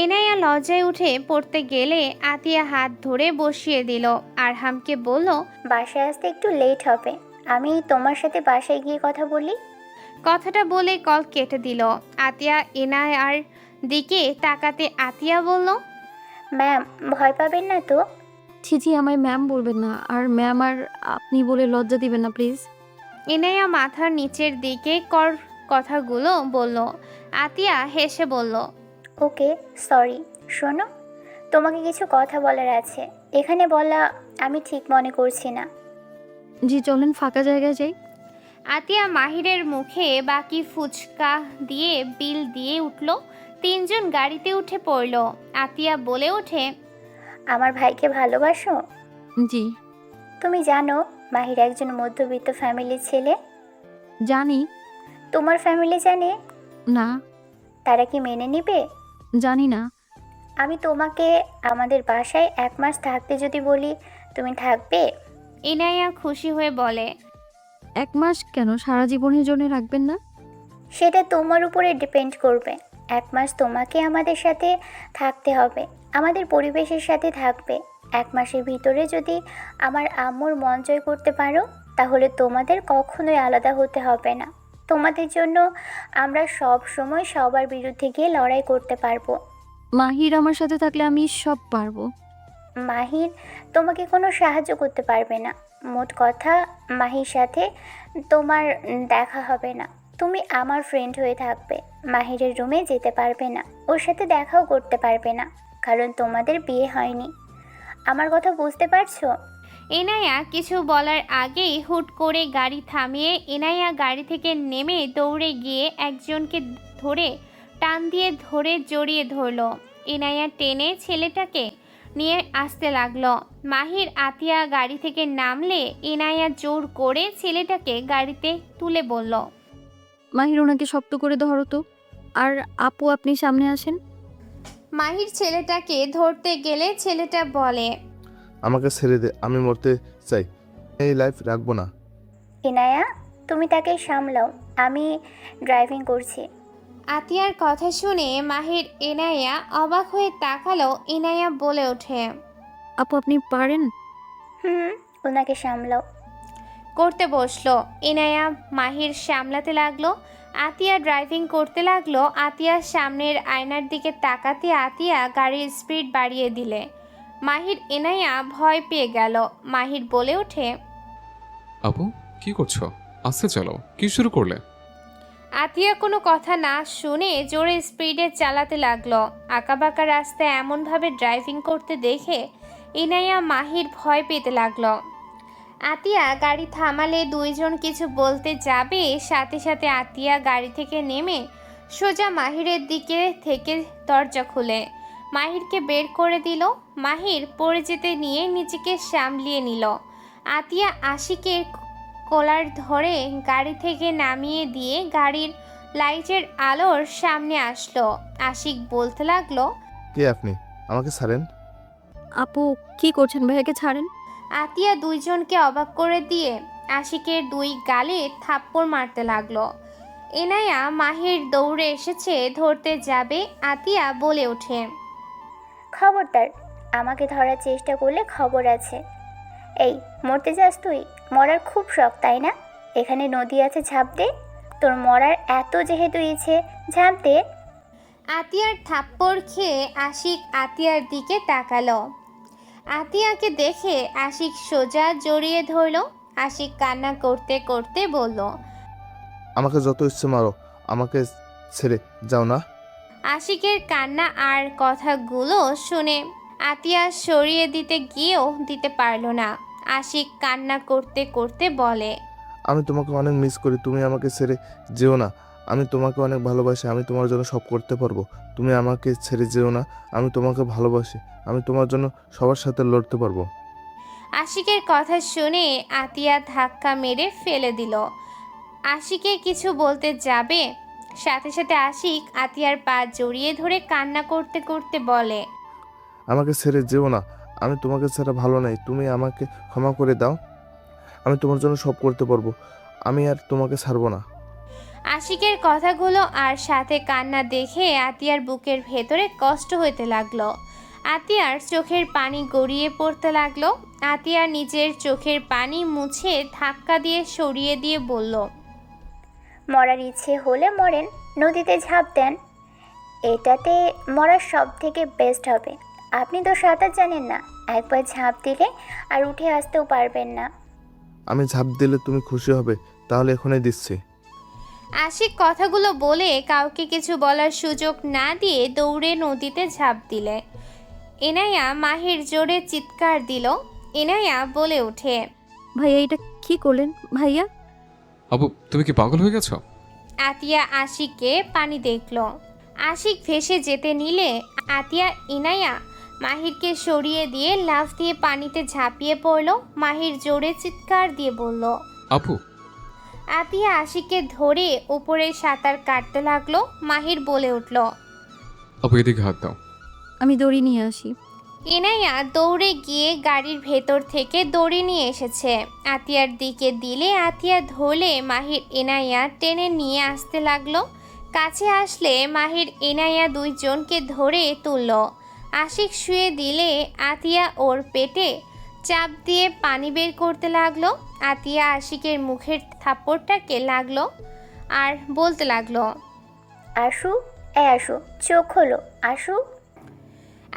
ইনায়া লজ্জায় উঠে পড়তে গেলে আতিয়া হাত ধরে বসিয়ে দিল। আরহামকে বলল, বাসায় আসতে একটু লেট হবে, আমি তোমার সাথে বাসায় গিয়ে কথা বলি। কথাটা বলে কল কেটে দিল। আতিয়া ইনায়ার দিকে তাকাতে আতিয়া বলল, ম্যাম, ভয় পাবেন না তো? ছি, আমায় ম্যাম বলবেন না, আর ম্যাম আর আপনি বলে লজ্জা দিবেন না প্লিজ। ইনায়া মাথার নিচের দিকে কর কথাগুলো বলল। আতিয়া হেসে বলল, ওকে, সরি। শোনো, তোমাকে কিছু কথা বলার আছে, এখানে বলা আমি ঠিক মনে করছি না। জি চলেন, ফাঁকা জায়গায় যাই। আতিয়া মাহিরের মুখে বাকি ফুচকা দিয়ে বিল দিয়ে উঠল। 3 জন গাড়িতে উঠে পড়ল। আতিয়া বলে ওঠে, আমার ভাইকে ভালোবাসো? জি তুমি জানো মাহির একজন মধ্যবিত্ত ফ্যামিলির ছেলে? জানি। তোমার ফ্যামিলি জানে? না, তারা কি মেনে নিবে? জানি না। আমি তোমাকে আমাদের বাসায় 1 মাস থাকতে যদি বলি, তুমি থাকবে? ইনায়া খুশি হয়ে বলে, 1 মাস কেন, সারা জীবনের জন্য রাখবেন না? সেটা তোমার উপরে ডিপেন্ড করবে। 1 মাস তোমাকে আমাদের সাথে থাকতে হবে, আমাদের পরিবেশের সাথে থাকবে। 1 মাসের ভিতরে যদি আমার আম্মুর মন জয় করতে পারো, তাহলে তোমাদের কখনোই আলাদা হতে হবে না। তোমাদের জন্য আমরা সব সময় সবার বিরুদ্ধে গিয়ে লড়াই করতে পারবো। মাহির আমার সাথে থাকলে আমি সব পারবো। মাহির তোমাকে কোনো সাহায্য করতে পারবে না। মোট কথা, মাহির সাথে তোমার দেখা হবে না। তুমি আমার ফ্রেন্ড হয়ে থাকবে। মাহিরের রুমে যেতে পারবে না, ওর সাথে দেখাও করতে পারবে না, কারণ তোমাদের বিয়ে হয়নি। আমার কথা বুঝতে পারছো? ইনায়া কিছু বলার আগেই হুট করে গাড়ি থামিয়ে ইনায়া গাড়ি থেকে নেমে দৌড়ে গিয়ে একজনকে ধরে টান দিয়ে জড়িয়ে ধরল। ইনায়া টেনে ছেলেটাকে নিয়ে আসতে লাগলো। মাহির আতিয়া গাড়ি থেকে নামলে ইনায়া জোর করে ছেলেটাকে গাড়িতে তুলে বলল, মাহির ওনাকে শক্ত করে ধরো তো। আর আপু আপনি সামনে আসেন। মাহির ছেলেটাকে ধরতে গেলে ছেলেটা বলে, আমাকে ছেড়ে দে, আমি মরতে চাই, এই লাইফ রাখবো না। ইনায়া, তুমি তাকে সামলাও, আমি ড্রাইভিং করছি। আতিয়ার কথা শুনে মাহির ইনায়া অবাক হয়ে তাকালো। ইনায়া বলে ওঠে, আপু আপনি পারেন? ওনাকে সামলাও। করতে বসলো। ইনায়া মাহির সামলাতে লাগলো। আতিয়া ড্রাইভিং করতে লাগলো। আতিয়ার সামনের আয়নার দিকে তাকাতে আতিয়া গাড়ির স্পিড বাড়িয়ে দিলে মাহির ইনায়া ভয় পেয়ে গেল। মাহির বলে ওঠে, আপু কি করছো? আস্তে চালাও। কি শুরু করলে? আতিয়া কোনো কথা না শুনে জোরে স্পিডে চালাতে লাগলো। আঁকাবাঁকা রাস্তায় এমনভাবে ড্রাইভিং করতে দেখে ইনায়া মাহির ভয় পেতে লাগলো। আতিয়া গাড়ি থামালে দুইজন কিছু বলতে যাবে, সাথে সাথে আতিয়া গাড়ি থেকে নেমে সোজা মাহিরের দিকে থেকে দরজা খুলে মাহিরকে বের করে দিল। মাহির পড়ে যেতে নিয়ে নিজেকে সামলিয়ে নিল। আতিয়া আশিকের কলার ধরে গাড়ি থেকে নামিয়ে দিয়ে গাড়ির লাইটের আলোর সামনে আসলো। আশিক বলতে লাগলো, কে আপনি? আমাকে ছাড়েন। আপু কি করছেন? ভাইয়াকে ছাড়েন। আতিয়া দুইজনকে অবাক করে দিয়ে আশিকের দুই গালে থাপ্পড় মারতে লাগলো। এনায়া মাহির দৌড়ে এসেছে, ধরতে যাবে আতিয়া বলে ওঠে, খবরদার, আমাকে ধরার চেষ্টা করলে খবর আছে। এই, মরতে যাস তুই? মরার খুব শখ তাই না? এখানে নদী আছে, ঝাঁপ দে। তোর মরার এত যেহেতু ইচ্ছে, ঝাঁপ দে। আতিয়ার থাপ্পড় খেয়ে আশিক আতিয়ার দিকে তাকালো। আতিয়াকে দেখে আশিক সোজা জড়িয়ে ধরল। আশিক কান্না করতে করতে বলল, আমাকে যত ইচ্ছে মারো, আমাকে ছেড়ে যাও না। আশিকের কান্না আর কথাগুলো শুনে আতিয়া সরিয়ে দিতে গিয়েও দিতে পারল না। আশিক কান্না করতে করতে বলে, আমি তোমাকে অনেক মিস করি, তুমি আমাকে ছেড়ে যেও না। আমি তোমাকে অনেক ভালোবাসি, আমি তোমার জন্য সব করতে পারবো। তুমি আমাকে ছেড়ে যেও না, আমি তোমাকে ভালোবাসি, আমি তোমার জন্য সবার সাথে লড়তে পারবো। আশিকের কথা শুনে আতিয়া ধাক্কা মেরে ফেলে দিল। আশিকে কিছু বলতে যাবে, সাথে সাথে আশিক আতিয়ার পা জড়িয়ে ধরে কান্না করতে করতে বলে, আমাকে ছেড়ে যেও না, আমি তোমাকে ছাড়া ভালো নাই, তুমি আমাকে ক্ষমা করে দাও, আমি তোমার জন্য সব করতে পারবো, আমি আর তোমাকে ছাড়বো না। আশিকের কথাগুলো আর সাথে কান্না দেখে আতিয়ার বুকের ভেতরে কষ্ট হতে লাগলো। আতিয়ার চোখের পানি গড়িয়ে পড়তে লাগলো। আতিয়া নিজের চোখের পানি মুছে ধাক্কা দিয়ে সরিয়ে দিয়ে বলল, মরার ইচ্ছে হলে মরেন, নদীতে ঝাঁপ দেন, এটাতে মরার সব থেকে বেস্ট হবে। আপনি তো সাঁতার জানেন না, একবার ঝাঁপ দিলে আর উঠে আসতেও পারবেন না। আমি ঝাঁপ দিলে তুমি খুশি হবে, তাহলে এখনই দিচ্ছি। আশিক কথাগুলো বলে কাউকে কিছু বলার সুযোগ না দিয়ে দৌড়ে নদীতে ঝাঁপ দিলে। এনায়া মাহির জোরে চিৎকার দিল। এনায়া বলে ওঠে, ভাইয়া এটা কি করলেন ভাইয়া? আপু তুমি কি পাগল হয়ে গেছো? আতিয়া আশিককে পানি দেখল। আশিক ভেসে যেতে নিলে আতিয়া ইনায়া মাহিরকে সরিয়ে দিয়ে লাফ দিয়ে পানিতে ঝাঁপিয়ে পড়ল। মাহির জোরে চিৎকার দিয়ে বলল, আপু আতিয়া আশিককে ধরে উপরে সাঁতার কাটতে লাগলো। মাহির বলে উঠল, আপু এদিকে হাত দাও। আমি দড়ি নিয়ে আসি। ইনায়া দৌড়ে গিয়ে গাড়ির ভেতর থেকে দড়ি নিয়ে এসেছে। আতিয়ার দিকে দিলে আতিয়া ধরলে মাহির ইনায়া টেনে নিয়ে আসতে লাগলো। কাছে আসলে মাহির ইনায়া দুইজনকে ধরে তুলল। আশিক শুয়ে দিলে আতিয়া ওর পেটে চাপ দিয়ে পানি বের করতে লাগলো। আতিয়া আশিকের মুখের থাপ্পড়টাকে লাগলো আর বলতে লাগলো, আসু, আসু, চোখ হলো, আসু।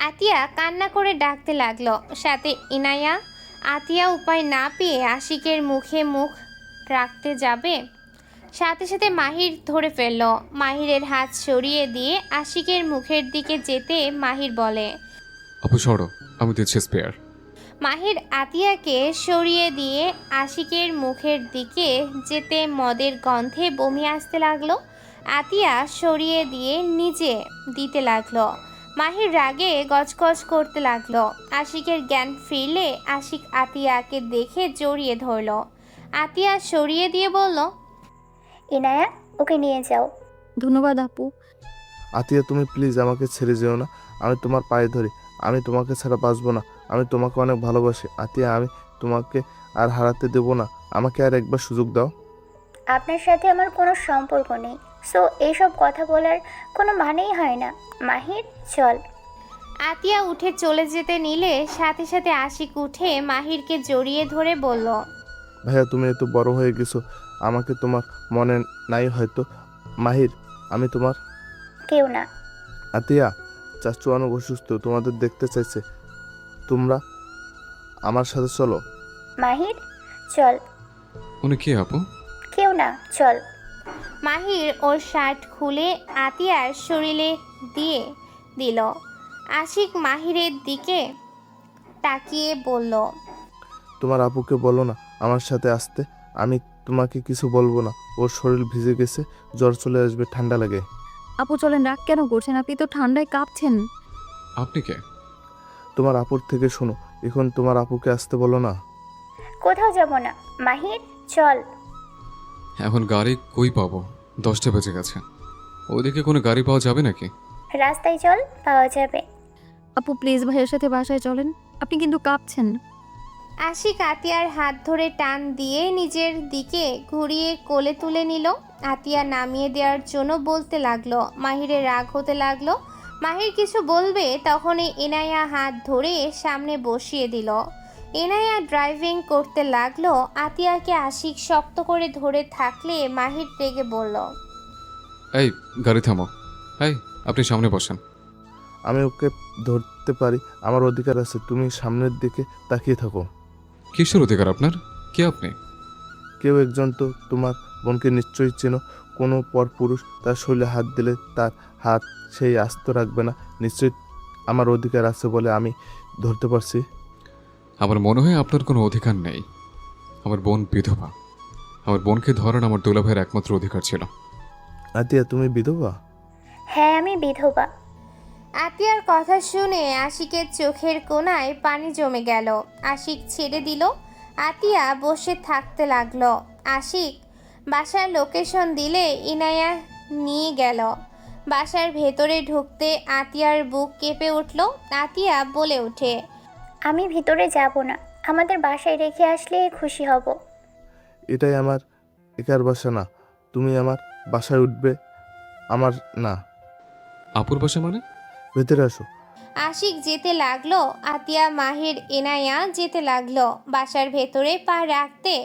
আতিয়া কান্না করে ডাকতে লাগলো। সাথে ইনায়া। আতিয়া উপায় না পেয়ে আশিকের মুখে মুখ রাখতে যাবে, সাথে সাথে মাহির ধরে ফেলল। মাহিরের হাত সরিয়ে দিয়ে আশিকের মুখের দিকে যেতে মাহির বলে, আপু সরো, আমি দিচ্ছি স্পেয়ার। মাহির আতিয়াকে সরিয়ে দিয়ে আশিকের মুখের দিকে যেতে মদের গন্ধে বমি আসতে লাগলো। আতিয়া সরিয়ে দিয়ে নিজে দিতে লাগলো। মাহির রাগে গজগজ করতে লাগলো। আশিকের জ্ঞান ফিরলে আশিক আতিয়াকে দেখে জড়িয়ে ধরল। আতিয়া সরিয়ে দিয়ে বলল, ইনায়া, ওকে নিয়ে যাও। ধন্যবাদ আপু। আতিয়া তুমি প্লিজ আমাকে ছেড়ে যেও না, আমি তোমার পায়ে ধরি, আমি তোমাকে ছাড়া বাঁচবো না, আমি তোমাকে অনেক ভালোবাসি। আতিয়া আমি তোমাকে আর হারাতে দেবো না, আমাকে আর একবার সুযোগ দাও। আপনার সাথে আমার কোনো সম্পর্ক নেই, সো এইসব কথা বলার কোনো মানেই হয় না। মাহির, চল। আতিয়া উঠে চলে যেতে নিলে সাথে সাথে আশিক উঠে মাহিরকে জড়িয়ে ধরে বলল, ভাইয়া তুমি এত বড় হয়ে গেছো, আমাকে তোমার মনে নাই হয়তো। মাহির, আমি তোমার। কেউ না। আতিয়া, চাচু অনেক অসুস্থ, তোমাদের দেখতে চাইছে, তোমরা আমার সাথে চলো। মাহির, চল। উনি কে আপু? কেউ না, চল। মাহির ওর শার্ট খুলে আতিয়ার শরীরে দিয়ে দিল। আশিক মাহিরের দিকে তাকিয়ে বলল, তোমার আপুকে বলো না আমার সাথে আসতে। আমি তোমাকে কিছু বলবো না। ওর শরীর ভিজে গেছে, জ্বর চলে আসবে, ঠান্ডা লাগে। আপু চলেন, রাগ কেন করছেন? আপনি তো ঠান্ডায় কাঁপছেন। আপনি কে? তোমার আপুর থেকে শোনো, এখন তোমার আপুকে আসতে বলো না। কোথাও যাব না। মাহির, চল। এখন গাড়ি কই পাবো? 10টা বেজে গেছে। ওইদিকে কোনো গাড়ি পাওয়া যাবে নাকি? রাস্তায় চল, পাওয়া যাবে। আপু প্লিজ ভাইয়ের সাথে বাসায় চলেন, আপনি কিন্তু কাঁপছেন। আশিক আতিয়ার হাত ধরে টান দিয়ে নিজের দিকে ঘুরিয়ে কোলে তুলে নিল। আতিয়া নামিয়ে দেওয়ার জন্য বলতে লাগলো। মাহিরের রাগ হতে লাগলো। মাহির কিছু বলবে তখনই ইনায়া হাত ধরে সামনে বসিয়ে দিল। ইনায়া ড্রাইভিং করতে লাগলো। আতিয়াকে আশিক শক্ত করে ধরে থাকলে মাহির রেগে বলল, এই গাড়ি থামো। এই আপনি সামনে বসেন। আমি ওকে ধরতে পারি, আমার অধিকার আছে। তুমি সামনের দিকে তাকিয়ে থাকো। কিসের অধিকার আপনার? কে আপনি? কেউ একজন তো তোমার বোনকে নিশ্চয়ই চেনো। কোনো পরপুরুষ তার শরীরে হাত দিলে তার হাত সেই আস্ত রাখবে না। নিশ্চয়ই আমার অধিকার আছে বলে আমি ধরতে পারছি। আমার মনে হয় আপনার কোনো অধিকার নেই। আমার বোন বিধবা। আমার বোনকে ধরান আমার দুলাভাইয়ের একমাত্র অধিকার ছিল। আতিয়া, তুমি বিধবা? হ্যাঁ, আমি বিধবা। আতিয়ার কথা শুনে আশিকের চোখের কোণায় পানি জমে গেল। আশিক ছেড়ে দিল। আতিয়া বসে থাকতে লাগলো। আশিক বাসার লোকেশন দিলে ইনায়া নিয়ে গেল। বাসার ভেতরে ঢুকতে আতিয়ার বুক কেঁপে উঠল। আতিয়া বলে ওঠে, আমি ভিতরে যাব না। আমাদের বাসায় রেখে আসলে খুশি হব। এটাই আমার একার বাসা না। তুমি আমার বাসায় উঠবে, আমার না। আপুর বাসা মানে? ভেতরে আসো। আশিক যেতে লাগলো। আতিয়া, মাহির, ইনায়া যেতে লাগলো। বাসার ভেতরে পা রাখতে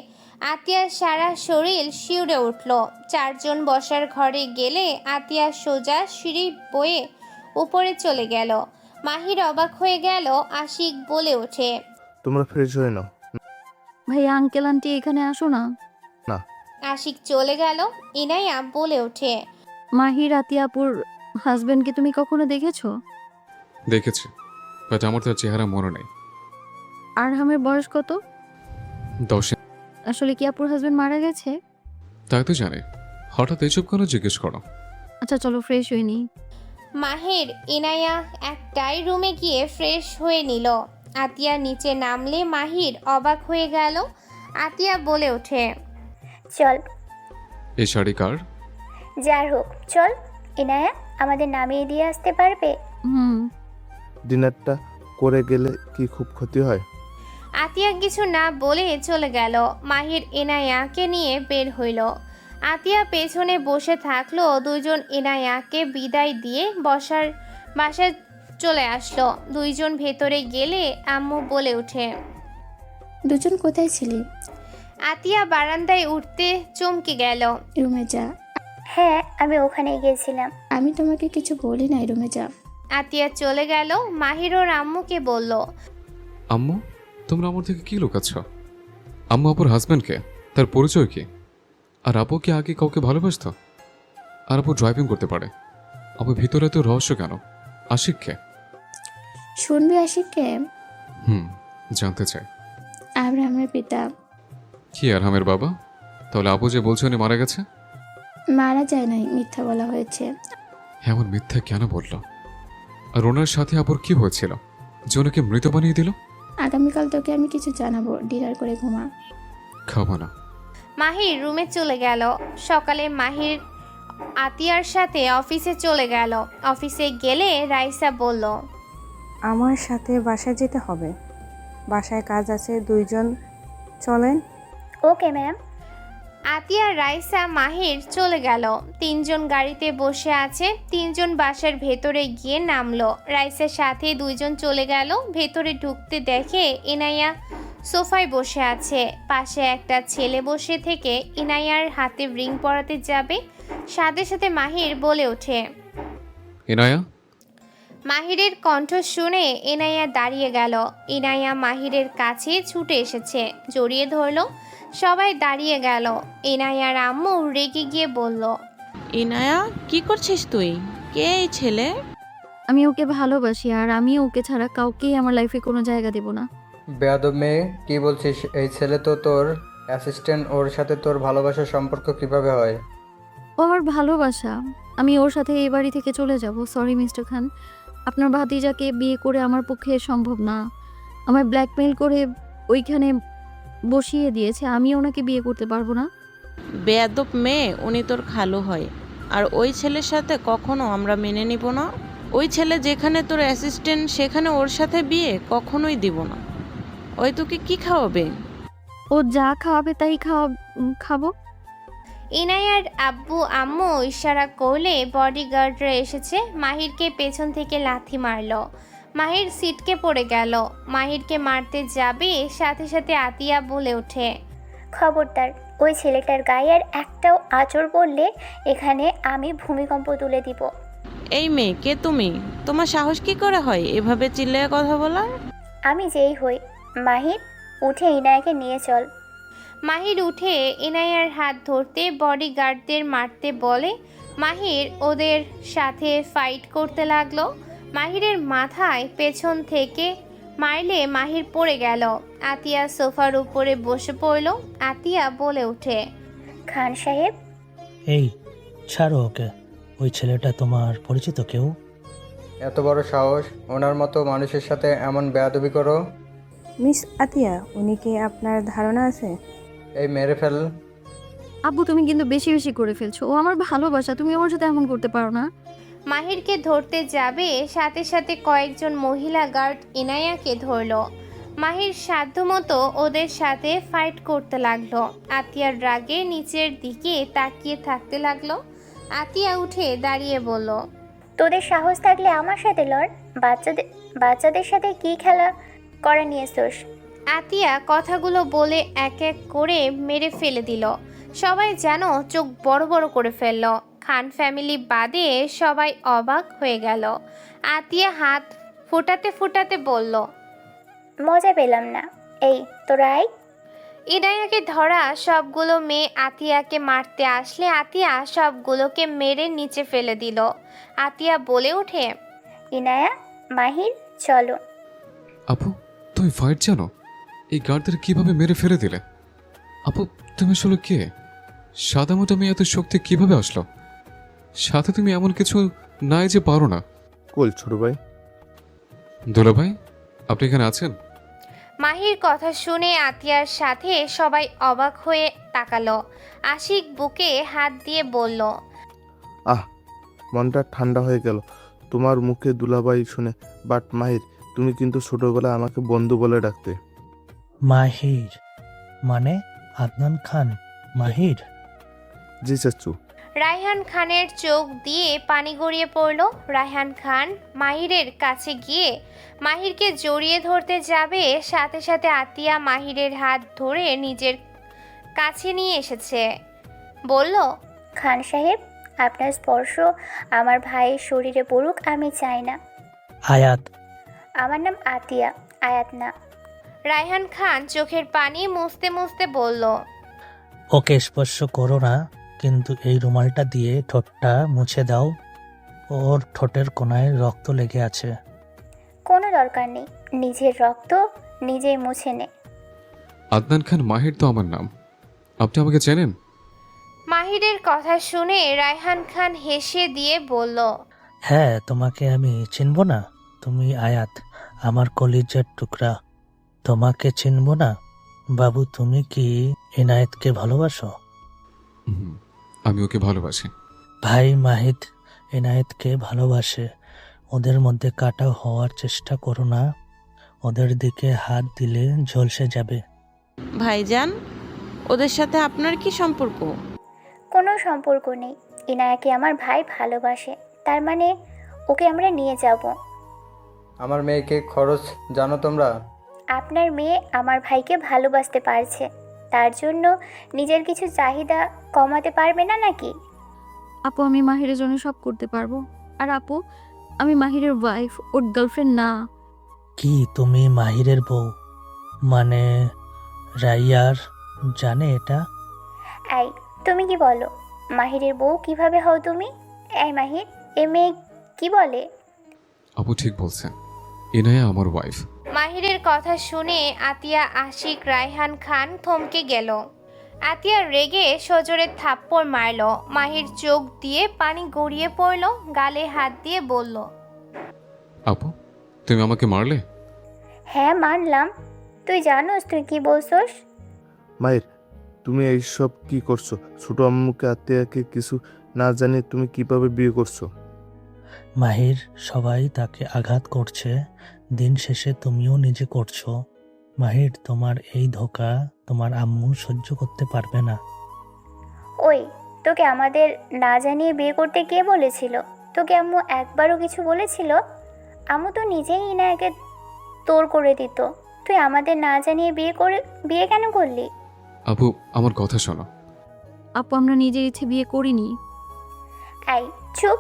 আতিয়ার সারা শরীর শিউরে উঠল। 4 জন বসার ঘরে গেলে আতিয়া সোজা সিঁড়ি বয়ে উপরে চলে গেল। মাহির অবাক হয়ে গেল। আশিক বলে ওঠে, তোমরা ফ্রেশ হয়ে নাও। ভাইয়া আঙ্কেল আন্টি এখানে আসো না। না। আশিক চলে গেল। ইনায়া বলে ওঠে, মাহির আতিয়াপুর হাজবেন্ডকে তুমি কখনো দেখেছো? দেখেছি, বাট আমার তার চেহারা মনে নেই। আরহামের বয়স কত? 10। আসলে কি আপুর হাজবেন্ড মারা গেছে? তাই তো জানি। হঠাৎ এইসব কেন জিজ্ঞেস করো? আচ্ছা চলো ফ্রেশ হইনি। মাহির ইনায়া একটাই রুমে গিয়ে ফ্রেশ হয়ে নিল। আতিয়া নিচে নামলে মাহির অবাক হয়ে গেল। আতিয়া বলে ওঠে, চল। এই শাড়ি কার? যার হোক, চল। ইনায়া, আমাদের নামিয়ে দিয়ে আসতে পারবে? হুম। ডিনারটা করে গেলে কি খুব ক্ষতি হয়? আতিয়া কিছু না বলে চলে গেল। মাহির ইনায়াকে নিয়ে বের হইল। আতিয়া পেছনে বসে থাকলো। 2 জন ইনায়াকে বিদায় দিয়ে বাসায় চলে আসলো। 2 জন ভেতরে গেলে আম্মু বলে ওঠে, দুজন কোথায় ছিলি? আতিয়া বারান্দায় উঠতে চমকে গেল। রুমে যা। হ্যাঁ, আমি ওখানে গিয়েছিলাম। আমি তোমাকে কিছু বলি নাই, রুমে যা। আতিয়া চলে গেল। মাহির ওর আম্মুকে বলল, আম্মু, তোমরা আমার থেকে কি লুকাচ্ছ? আম্মু আপুর হাজব্যান্ডকে, তার পরিচয় কি? আর আপু কি আগে কাউকে ভালোবাসতো? আর আপু ড্রাইভিং করতে পারে। আপু ভিতরে তো রহস্য কেন? আশিককে? শুনবি আশিককে? জানতে চাই। আব্রাহামের পিতা। কি আরহামের বাবা? তাহলে আপু যে বলছে উনি মারা গেছে? মারা যায় নাই, মিথ্যা বলা হয়েছে। এমন মিথ্যা কেন বললো? আর ওনার সাথে আপুর কি হয়েছিল যে ওনাকে মৃত বানিয়ে দিল? আগামীকাল তোকে আমি কিছু জানাবো, ডিনার করে ঘুমা। খাবো না। মাহির রুমে চলে গেল। সকালে মাহির আতিয়ার সাথে অফিসে চলে গেল। অফিসে গেলে রাইসা বলল, আমার সাথে বাসায় যেতে হবে, বাসায় কাজ আছে। 2 জন চলেন। Okay ma'am. আতিয়া, রাইসা, মাহির চলে গেল। 3 জন গাড়িতে বসে আছে। 3 জন বাসার ভেতরে গিয়ে নামলো। রাইসার সাথে 2 জন চলে গেল। ভেতরে ঢুকতে দেখে ইনায়া সোফায় বসে আছে। পাশে একটা ছেলে বসে থেকে ইনায়ার হাতে রিং পরাতে যাবে। সাথে সাথে মাহির বলে ওঠে, ইনায়া। মাহিরের কণ্ঠ শুনে ইনায়া দাঁড়িয়ে গেল। ইনায়া মাহিরের কাছে ছুটে এসেছে, জড়িয়ে ধরলো। সবাই দাঁড়িয়ে গেল। ইনায়ার আম্মু রেগে গিয়ে বলল, ইনায়া কি করছিস তুই? কে এই ছেলে? আমি ওকে ভালোবাসি, আর আমি ওকে ছাড়া কাউকেই আমার লাইফে কোনো জায়গা দেব না। বেয়াদব মেয়ে, কি বলছিস? এই ছেলে তো তোর অ্যাসিস্ট্যান্ট, ওর সাথে তোর ভালোবাসার সম্পর্ক কিভাবে হয়? ও আমার ভালোবাসা। আমি ওর সাথে এই বাড়ি থেকে চলে যাব। সরি মিস্টার খান, আপনার ভাতিজাকে বিয়ে করে আমার পক্ষে সম্ভব না। আমায় ব্ল্যাকমেইল করে ওইখানে বসিয়ে দিয়েছে, আমি ওনাকে বিয়ে করতে পারবো না। বেয়াদব মেয়ে, উনি তোর খালু হয়। আর ওই ছেলের সাথে কখনো আমরা মেনে নিব না। ওই ছেলে যেখানে তোর অ্যাসিস্ট্যান্ট, সেখানে ওর সাথে বিয়ে কখনোই দিব না। ওই তোকে কি খাওয়াবে? ও যা খাওয়াবে তাই খাবো। ইনায়ার আব্বু আম্মু ইশারা করলে বডিগার্ডরা এসেছে, মাহিরকে পেছন থেকে লাথি মারলো। মাহির সিটকে পড়ে গেল। মাহিরকে মারতে যাবে, সাথে সাথে আতিয়া বলে ওঠে, খবরদার, ওই ছেলেটার গায়ে আর একটাও আঁচড় পড়লে এখানে আমি ভূমিকম্প তুলে দিব। এই মেয়ে, কে তুমি? তোমার সাহস কি করে হয় এভাবে চিল্লায়ে কথা বলার? আমি যেই হই। মাহির, উঠে ইনায়াকে নিয়ে চল। মাহির উঠে ইনায়ার হাত ধরতে বডিগার্ডদের মারতে বলে। মাহির ওদের সাথে ফাইট করতে লাগলো। মাহিরের মাথায় পেছন থেকে মারলে মাহির পড়ে গেল। আতিয়া সোফার উপরে বসে পড়ল। আতিয়া বলে ওঠে, খান সাহেব। এই ছাড়ো ওকে, ওই ছেলেটা তোমার পরিচিত কেউ? এত বড় সাহস, ওনার মতো মানুষের সাথে এমন বেয়াদবি করো? মিস আতিয়া, উনি কি আপনার ধারণা আছে? এই মেরে ফেল। আব্বু তুমি কিন্তু বেশি বেশি করে ফেলছো। ও আমার ভালোবাসা, তুমি আমার সাথে এমন করতে পারো না। মাহিরকে ধরতে যাবে, সাথে সাথে কয়েকজন মহিলা গার্ড ইনায়াকে ধরলো। মাহির সাধ্যমতো ওদের সাথে ফাইট করতে লাগলো। আতিয়ার রাগে নিচের দিকে তাকিয়ে থাকতে লাগলো। আতিয়া উঠে দাঁড়িয়ে বলল, তোদের সাহস থাকলে আমার সাথে লড়। বাচ্চাদের সাথে কি খেলা করা নিয়েছোস? আতিয়া কথাগুলো বলে এক এক করে মেরে ফেলে দিল। সবাই যেন চোখ বড় বড় করে ফেলল। খান ফ্যামিলি বাদে সবাই অবাক হয়ে গেল। আতিয়া হাত ফোটাতে ফোটাতে বলল, মজা পেলাম না। এই তোরা আয়। ইনায়াকে ধরা সবগুলো মেয়ে আতিয়াকে মারতে আসলে আতিয়া সবগুলোকে মেরে নিচে ফেলে দিল। আতিয়া বলে ওঠে, ইনায়া, মাহির, চলো। আপু, তুমি ফাইট জানো? এই গার্ডদের কিভাবে মেরে ফেলে দিলে? আপু, তুমি আসলে কে? সাদা মতো মেয়ে এত শক্তি কিভাবে আসলো? সাথে তুমি এমন কিছু নাই যে পারো না। কোল ছোট ভাই। দুলা ভাই, আপনি এখানে আছেন? মাহির কথা শুনে আতিয়ার সাথে সবাই অবাক হয়ে তাকালো। আশিক বুকে হাত দিয়ে বলল, আহ, মনটা ঠান্ডা হয়ে গেল তোমার মুখে দুলাভাই শুনে। বাট মাহির, তুমি কিন্তু ছোটবেলায় আমাকে বন্ধু বলে ডাকতে। মাহির মানে আদনান খান মাহির? জি চাচু। রায়হান খানের চোখ দিয়ে পানি গড়িয়ে পড়ল। রায়হান খান মাহিরের কাছে গিয়ে মাহিরকে জড়িয়ে ধরতে যাবে, সাথে সাথে আতিয়া মাহিরের হাত ধরে নিজের কাছে নিয়ে এসেছে। বলল, খান সাহেব, আপনার স্পর্শ আমার ভাইয়ের শরীরে পড়ুক আমি চাই না। আয়াত। আমার নাম আতিয়া, আয়াত না। রায়হান খান চোখের পানি মুছতে মুছতে বলল, ওকে স্পর্শ করো না, কিন্তু এই রুমালটা দিয়ে ঠোঁটটা মুছে দাও। ওর ঠোঁটের কোনায় রক্ত লেগে আছে। কোনো দরকার নেই, নিজের রক্ত নিজেই মুছে নে। আদনান খান মাহির তো আমার নাম। আপনি আমাকে চেনেন? মাহিরের কথা শুনে রায়হান খান হেসে দিয়ে বলল, হ্যাঁ, তোমাকে আমি চিনব না? তুমি আয়াত, আমার কলিজার টুকরা। তোমাকে চিনব না? বাবু, তুমি কি ইনায়েতকে ভালোবাসো? আমি ওকে ভালোবাসি। ভাই মাহিদ ইনায়েতকে ভালোবাসে। ওদের মধ্যে কাটা হওয়ার চেষ্টা করো না, ওদের দিকে হাত দিলে ঝলসে যাবে। ভাইজান, ওদের সাথে আপনার কি সম্পর্ক? কোনো সম্পর্ক নেই। ইনায়াকে আমার ভাই ভালোবাসে, তার মানে ওকে আমরা নিয়ে যাব। আমার মেয়েকে খরচ জানো তোমরা? আপনার মেয়ে আমার ভাইকে ভালোবাসতে পারছে, তার জন্য নিজের কিছু চাহিদা কমাতে পারবে না নাকি? আপু, আমি মাহিরের জন্য সব করতে পারবো। আর আপু, আমি মাহিরের ওয়াইফ, ওর গার্লফ্রেন্ড না। কি তুমি মাহিরের বউ? মানে রাইয়ার জানে এটা? এই তুমি কি বলো? মাহিরের বউ কিভাবে হও তুমি? এই মাহির, এ মেয়ে কি বলে? আপু ঠিক বলছে, ইনায়া আমার ওয়াইফ। মাহিরের কথা শুনে আতিয়া, আশিক, রায়হান খান থমকে গেল। আতিয়া রেগে সজোরে থাপ্পড় মারল। মাহির চোখ দিয়ে পানি গড়িয়ে পড়ল, গালে হাত দিয়ে বলল, আপু তুমি আমাকে মারলে? হ্যাঁ মানলাম। তুই জানোস তুই কি বলছস? মায়ের, তুমি এইসব কি করছো? ছোট আম্মুকে আত্মীয়াকে কিছু না জানিয়ে তুমি কিভাবে বিয়ে করছো? মাহির, সবাই তাকে আঘাত করছে, দিন শেষে তুমিও নিজে করছো। মাহির, তোমার এই ধোঁকা তোমার আম্মু সহ্য করতে পারবে না। ওই, তোকে আমাদের না জানিয়ে বিয়ে করতে কে বলেছিল? তোকে আম্মু একবারও কিছু বলেছিল? আম্মু তো নিজেই ইনায়াকে তোর করে দিত। তুই আমাদের না জানিয়ে বিয়ে কেন করলি? আপু আমার কথা শোনো। আপু আমরা নিজের ইচ্ছে বিয়ে করিনি। এই চুপ,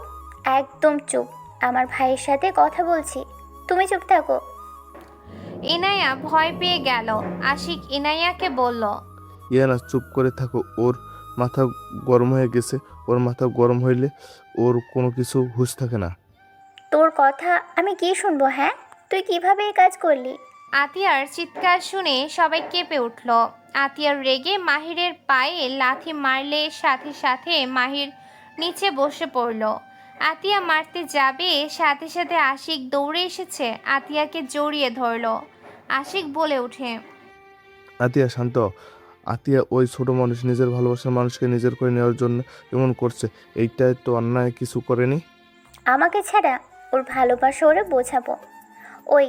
একদম চুপ। আমার ভাইয়ের সাথে কথা বলছি, তুমি চুপ থাকো। ইনায়া ভয় পেয়ে গেল। আশিক ইনায়াকে বলল, ইয়ানা চুপ করে থাকো, ওর মাথা গরম হয়ে গেছে। ওর মাথা গরম হইলে ওর কোনো কিছু হুঁশ থাকে না। তোর কথা আমি কি শুনবো? হ্যাঁ, তুই কিভাবে এই কাজ করলি? আতিয়ার চিৎকার শুনে সবাই কেঁপে উঠল। আতিয়ার রেগে মাহিরের পায়ে লাথি মারলে সাথে সাথে মাহির নিচে বসে পড়ল। আতিয়া মারতে যাবে, সাথে সাথে আশিক দৌড়ে এসেছে, আতিয়াকে জড়িয়ে ধরল। আশিক বলে ওঠে, আতিয়া শান্ত হও। আতিয়া ওই ছোট মানুষ, নিজের ভালোবাসার মানুষকে নিজের করে নেওয়ার জন্য এমন করছে। এইটাই তো অন্যায় কিছু করেনি। আমাকে ছাড়া ওর ভালোবাসা ওরে বোঝাবো। ওই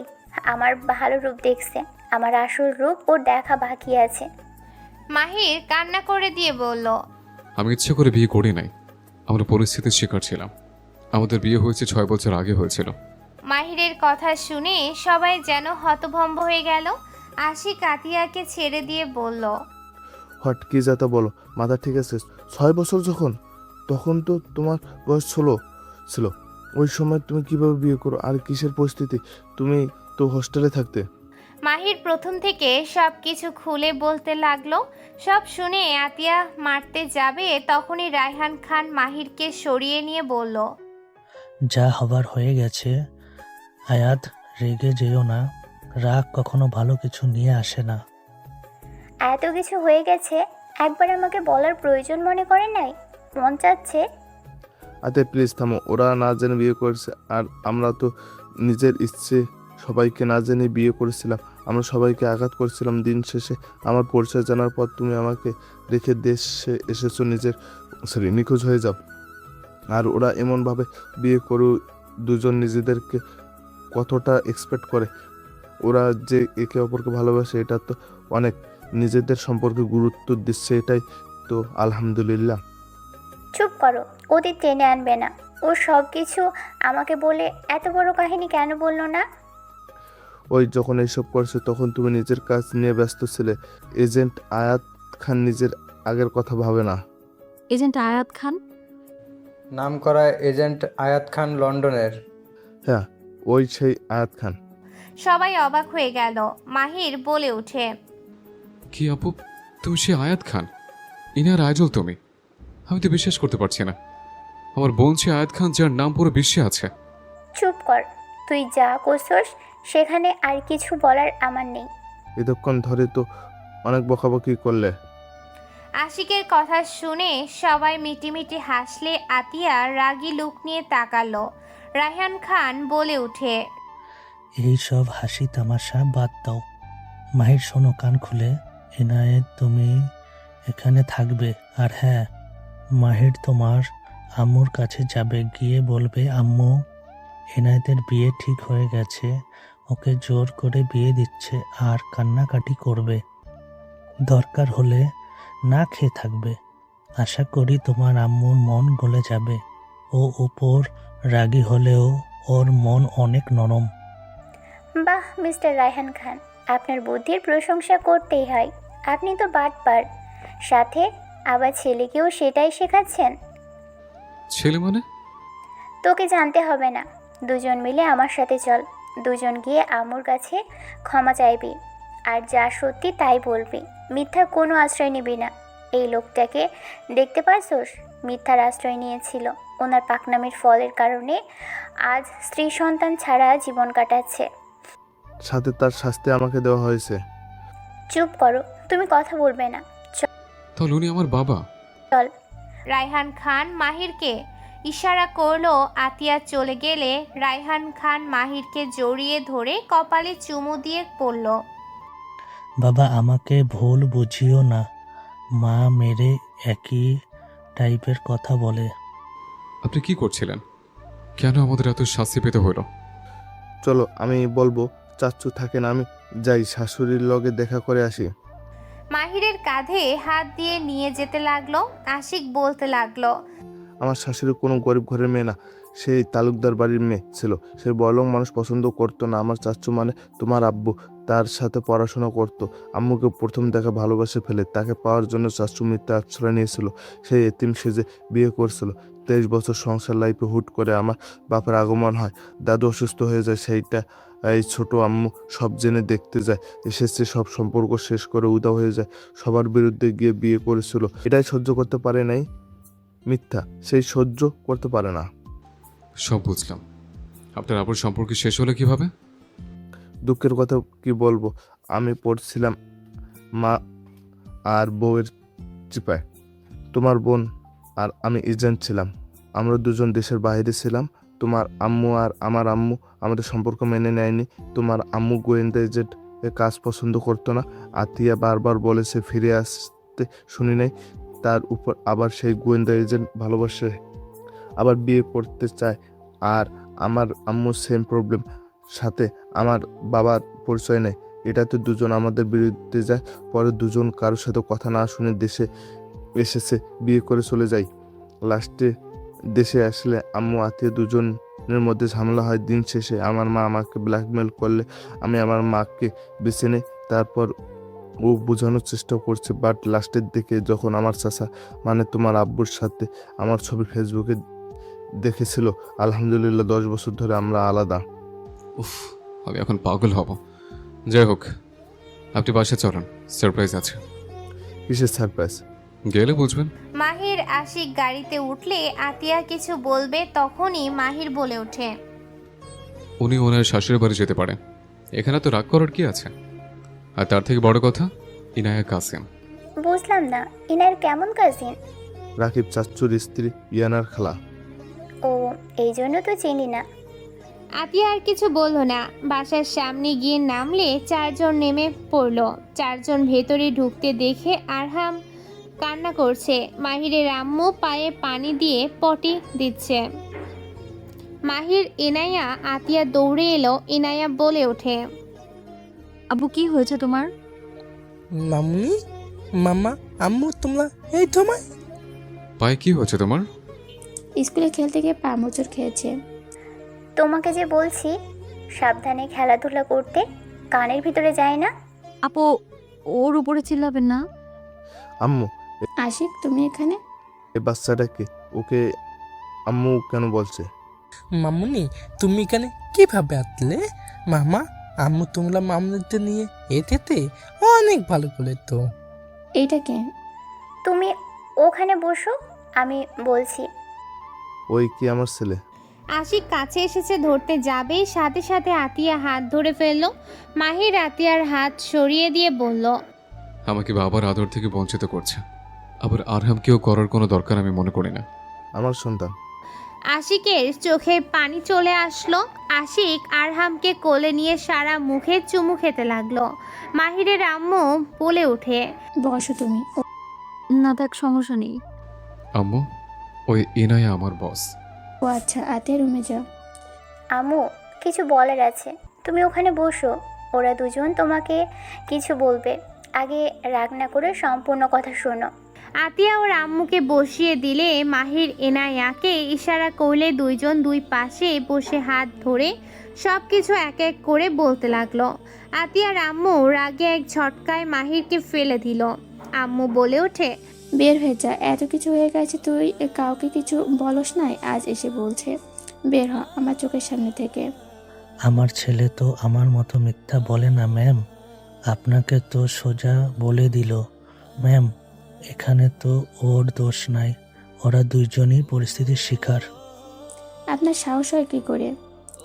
আমার ভালো রূপ দেখছে, আমার আসল রূপ ওর দেখা বাকি আছে। মাহির কান্না করে দিয়ে বলল, আমি ইচ্ছে করে বিয়ে করি নাই, আমরা পরিস্থিতির শিকার ছিলাম। আমাদের বিয়ে হয়েছে 6 বছর আগে হয়েছিল। মাহিরের কথা শুনে সবাই যেন হতভম্ব হয়ে গেল। আশিক আতিয়াকে ছেড়ে দিয়ে বলল, হট কি যাতা বলো, মাথা ঠিক আছে? 6 বছর তখন তো তোমার বয়স ছিল। ওই সময় তুমি কিভাবে বিয়ে করো? আর কিসের পরিস্থিতি? তুমি তো হোস্টেলে থাকতে। মাহির প্রথম থেকে সব কিছু খুলে বলতে লাগলো। সব শুনে আতিয়া মারতে যাবে, তখনই রায়হান খান মাহিরকে সরিয়ে নিয়ে বলল, যা হবার হয়ে গেছে। আয়াত, রেগে যেও না, রাগ কখনো ভালো কিছু নিয়ে আসে না। এত কিছু হয়ে গেছে, একবার আমাকে বলার প্রয়োজন মনে করে নাই? মন চাচ্ছে। আতে প্লিজ থামো। ওরা না জেনে বিয়ে করেছে, আর আমরা তো নিজের ইচ্ছে সবাইকে না জেনে বিয়ে করেছিলাম। আমরা সবাইকে আঘাত করেছিলাম। দিন শেষে আমার পরিচয় জানার পর তুমি আমাকে রেখে দেশে এসেছো, নিখোঁজ হয়ে যাও। আর ওরা এমনভাবে বিয়ে করে দুজন নিজেদেরকে কতটা এক্সপেক্ট করে। ওরা যে একে অপরকে ভালোবাসে, এটা তো অনেক। নিজেদের সম্পর্কে গুরুত্ব দিচ্ছে, এটাই তো আলহামদুলিল্লাহ। চুপ করো, অতীত টেনে আনবে না। ও সব কিছু আমাকে বলে এত বড় কাহিনী কেন বললো না? ওই যখন এইসব করছে তখন তুমি নিজের কাজ নিয়ে ব্যস্ত ছিলে। এজেন্ট আয়াত খান নিজের আগের কথা ভাবে না। এজেন্ট আয়াত খান? নাম করা এজেন্ট আয়াত খান লন্ডনের। হ্যাঁ, ওই সেই আয়াত খান। সবাই অবাক হয়ে গেল। মাহির বলে ওঠে, কি আপু, তুমি সে আয়াত খান? ইনার আইডল তুমি? আমি তো বিশ্বাস করতে পারছি না। আমার বোন সে আয়াত খান, যার নাম পুরো বিশ্বে আছে। চুপ কর, তুই যা করছস সেখানে আর কিছু বলার আমার নেই। এতক্ষণ ধরে তো অনেক বকাবকি করলে। আশিকের কথা শুনে সবাই মিটিমিটি হাসলে আতিয়া রাগী লুক নিয়ে তাকালো। রায়হান খান বলে উঠে, এই সব হাসি তামাশা বাদ দাও। মাহির, শোনো কান খুলে। এনায়েত, তুমি এখানে থাকবে। আর হ্যাঁ, মাহির তোমার আম্মুর কাছে যাবে, গিয়ে বলবে, আম্মু, এনায়েতের বিয়ে ঠিক হয়ে গেছে, ওকে জোর করে বিয়ে দিচ্ছে। আর কান্নাকাটি করবে, দরকার হলে না খেয়ে থাকবে। আশা করি তোমার আম্মুর মন গলে যাবে। ও উপর রাগী হলেও ওর মন অনেক নরম। বাহ মিস্টার রায়হান খান, আপনার বুদ্ধির প্রশংসা করতেই হয়। আপনি তো বাটপার, সাথে আবার ছেলেকেও সেটাই শেখাচ্ছেন। ছেলে মানে? তোকে জানতে হবে না। দুজন মিলে আমার সাথে চল। দুজন গিয়ে আম্মুর কাছে ক্ষমা চাইবি, আর যা সত্যি তাই বলবি। মিথ্যা কোনো আশ্রয় নিবি না। এই লোকটাকে দেখতে পারছোস? মিথ্যার আশ্রয় নিয়েছিল। ওনার পাকনামির ফলের কারণে আজ স্ত্রী সন্তান ছাড়া জীবন কাটাচ্ছে। সাথে তার শাস্তি আমাকে দেওয়া হয়েছে। চুপ করো, তুমি কথা বলবে না। তাহলে উনি আমার বাবা? চল। রায়হান খান মাহিরকে ইশারা করলো। আতিয়া চলে গেলে রায়হান খান মাহিরকে জড়িয়ে ধরে কপালে চুমু দিয়ে পড়ল। বাবা আমাকে ভুল বুঝিও না, মা মেরে একই টাইপের কথা বলে। আপনি কি করছিলেন? কেন আমাদের এত শাস্তি পেতে হলো? চলো, আমি বলবো চাচ্চু থাকেন, আমি যাই শাশুড়ির লগে দেখা করে আসি। মাহিরের কাঁধে হাত দিয়ে নিয়ে যেতে লাগলো। আশিক বলতে লাগলো, আমার শাশুড়ি কোনো গরিব ঘরের মেয়ে না, সেই তালুকদার বাড়ির মেয়ে ছিল। সে বড়লোক মানুষ পছন্দ করতো না। আমার চাচ্চু মানে তোমার আব্বু, তার সাথে পড়াশোনা করতো। আম্মুকে প্রথম দেখা ভালোবাসে ফেলে। তাকে পাওয়ার জন্য চাচ্চু মিথ্যা আশ্রয় নিয়েছিল। সেই এতিম সেজে বিয়ে করছিল। 23 বছর সংসার লাইফে হুট করে আমার বাপের আগমন হয়। দাদু অসুস্থ হয়ে যায়। সেইটা এই ছোট আম্মু সব জেনে দেখতে যায়। এসেছে, সব সম্পর্ক শেষ করে উধাও হয়ে যায়। সবার বিরুদ্ধে গিয়ে বিয়ে করেছিল। এটাই সহ্য করতে পারে নাই। মিথ্যা সেই সহ্য করতে পারে না। সব বুঝলাম। আপনার আবার সম্পর্ক শেষ হলো কিভাবে? দুঃখের কথা কি বলবো, আমি পড়ছিলাম মা আর বউয়ের চিপায়। তোমার বোন আর আমি এজেন্ট ছিলাম। আমরা দুজন দেশের বাইরে ছিলাম। তোমার আম্মু আর আমার আম্মু আমাদের সম্পর্ক মেনে নেয়নি। তোমার আম্মু গোয়েন্দা এজেন্ট কাজ পছন্দ করতো না। আতিয়া বারবার বলেছে ফিরে আসতে, শুনি নাই। তার উপর আবার সেই গোয়েন্দা এজেন্ট ভালোবাসে, আবার বিয়ে করতে চায়। আর আমার আম্মুর সেম প্রবলেম। সাথে আমার বাবার পরিচয় নেই। এটাতে দুজন আমাদের বিরুদ্ধে যায়। পরে দুজন কারোর সাথে কথা না শুনে দেশে এসেছে, বিয়ে করে চলে যায়। লাস্টে দেশে আসলে আম্মু আত্মীয় দুজনের মধ্যে ঝামেলা হয়। দিন শেষে আমার মা আমাকে ব্ল্যাকমেল করলে আমি আমার মাকে বেছে নিই। তারপর ও বোঝানোর চেষ্টা করছে, বাট লাস্টের দিকে যখন আমার চাচা মানে তোমার আব্বুর সাথে আমার ছবি ফেসবুকে দেখেছিল, আলহামদুলিল্লাহ 10 বছর ধরে আমরা আলাদা। উফ, আমি এখন পাগল হব। যাই হোক, আপনি বাসে চলেন, সারপ্রাইজ আছে। কিসের সারপ্রাইজ? গেলে বুঝবেন। মাহির আশিক গাড়িতে উঠলে আতিয়া কিছু বলবে, তখনই মাহির বলে ওঠে, উনি ওনার শাশুড়ি বাড়ি যেতে পারে। এখানে তো রাগ করার কি আছে? আর তার থেকে বড় কথা, ইনায়া কাসিম। বুঝলাম না, ইনার কেমন কাজিন? রাকিব চাচ্চুর স্ত্রী, ইয়ানার খালা। ও, এই জন্য তো চিনি না। আতিয়া আর কিছু বলল না। বাসার সামনে গিয়ে নামলে 4 জন নেমে পড়ল। 4 জন ভেতরে ঢুকতে দেখে আরহাম কান্না করছে। মাহিরের আম্মু পায়ে পানি দিয়ে পটি দিচ্ছে। মাহির ইনায়া আতিয়া দৌড়ে এলো। ইনায়া বলে ওঠে, আব্বু কি হয়েছে তোমার? মামুনি, মামা, আম্মু, তোমরা এই তোমায়। পায়ে কি হয়েছে তোমার? স্কুলে খেলতে গিয়ে পা মোচড় খেয়েছে। তোমাকে যে বলছি সাবধানে খেলাধুলা করতে, কানের ভিতরে যায় না। আপু, ওর উপরে চিল্লাবেন না। আম্মু, আশিক তুমি এখানে? এই বাচ্চাটাকে ওকে আম্মু কেন বলছে? মামুনি, তুমি এখানে কিভাবে আসলে? মামা, আম্মু তোমরা মামুনিতে নিয়ে এতেতে অনেক ভালো করে তো। এইটা কে? তুমি ওখানে বসো, আমি বলছি। ওই কি আমার ছেলে? আশিক কাছে এসেছে, ধরতে যাবেই সাথে সাথে আতিয়া হাত ধরে ফেললো। মাহির আতিয়ার হাত সরিয়ে দিয়ে বলল, আমাকে বাবার আদর থেকে বঞ্চিত করছে। আবার আরহামকেও করার কোনো দরকার আমি মনে করি না। আমার সন্তান। আশিকের চোখে পানি চলে আসলো। আশিক আরহামকে কোলে নিয়ে সারা মুখে চুমু খেতে লাগলো। মাহিরের আম্মু বলে ওঠে, বসো তুমি। না, দেখ সমস্যা নেই। আম্মু, ওই ইনায়া আমার বস। ও আচ্ছা, আতে রুমে যাও। আম্মু, কিছু বলার আছে, তুমি ওখানে বসো। ওরা দুজন তোমাকে কিছু বলবে। আগে রাগ না করে সম্পূর্ণ কথা শোনো। আতিয়া ওর আম্মুকে বসিয়ে দিলে মাহির এনায়াকে ইশারা করলে 2 জন 2 পাশে বসে হাত ধরে সব কিছু এক এক করে বলতে লাগলো। আতিয়ার আম্মু রাগে এক ঝটকায় মাহিরকে ফেলে দিল। আম্মু বলে ওঠে, বের হয়ে যা, এত কিছু হয়ে গেছে তুই কাউকে কিছু বলস নাই, আজ এসে বলছে। বের হ আমার চোখের সামনে থেকে। আমার ছেলে তো আমার মতো মিথ্যা বলে না ম্যাম। আপনাকে তো সোজা বলে দিল। ম্যাম, এখানে তো ওর দোষ নাই, ওরা দুইজনই পরিস্থিতির শিকার। আপনার সাহস হয় কি করে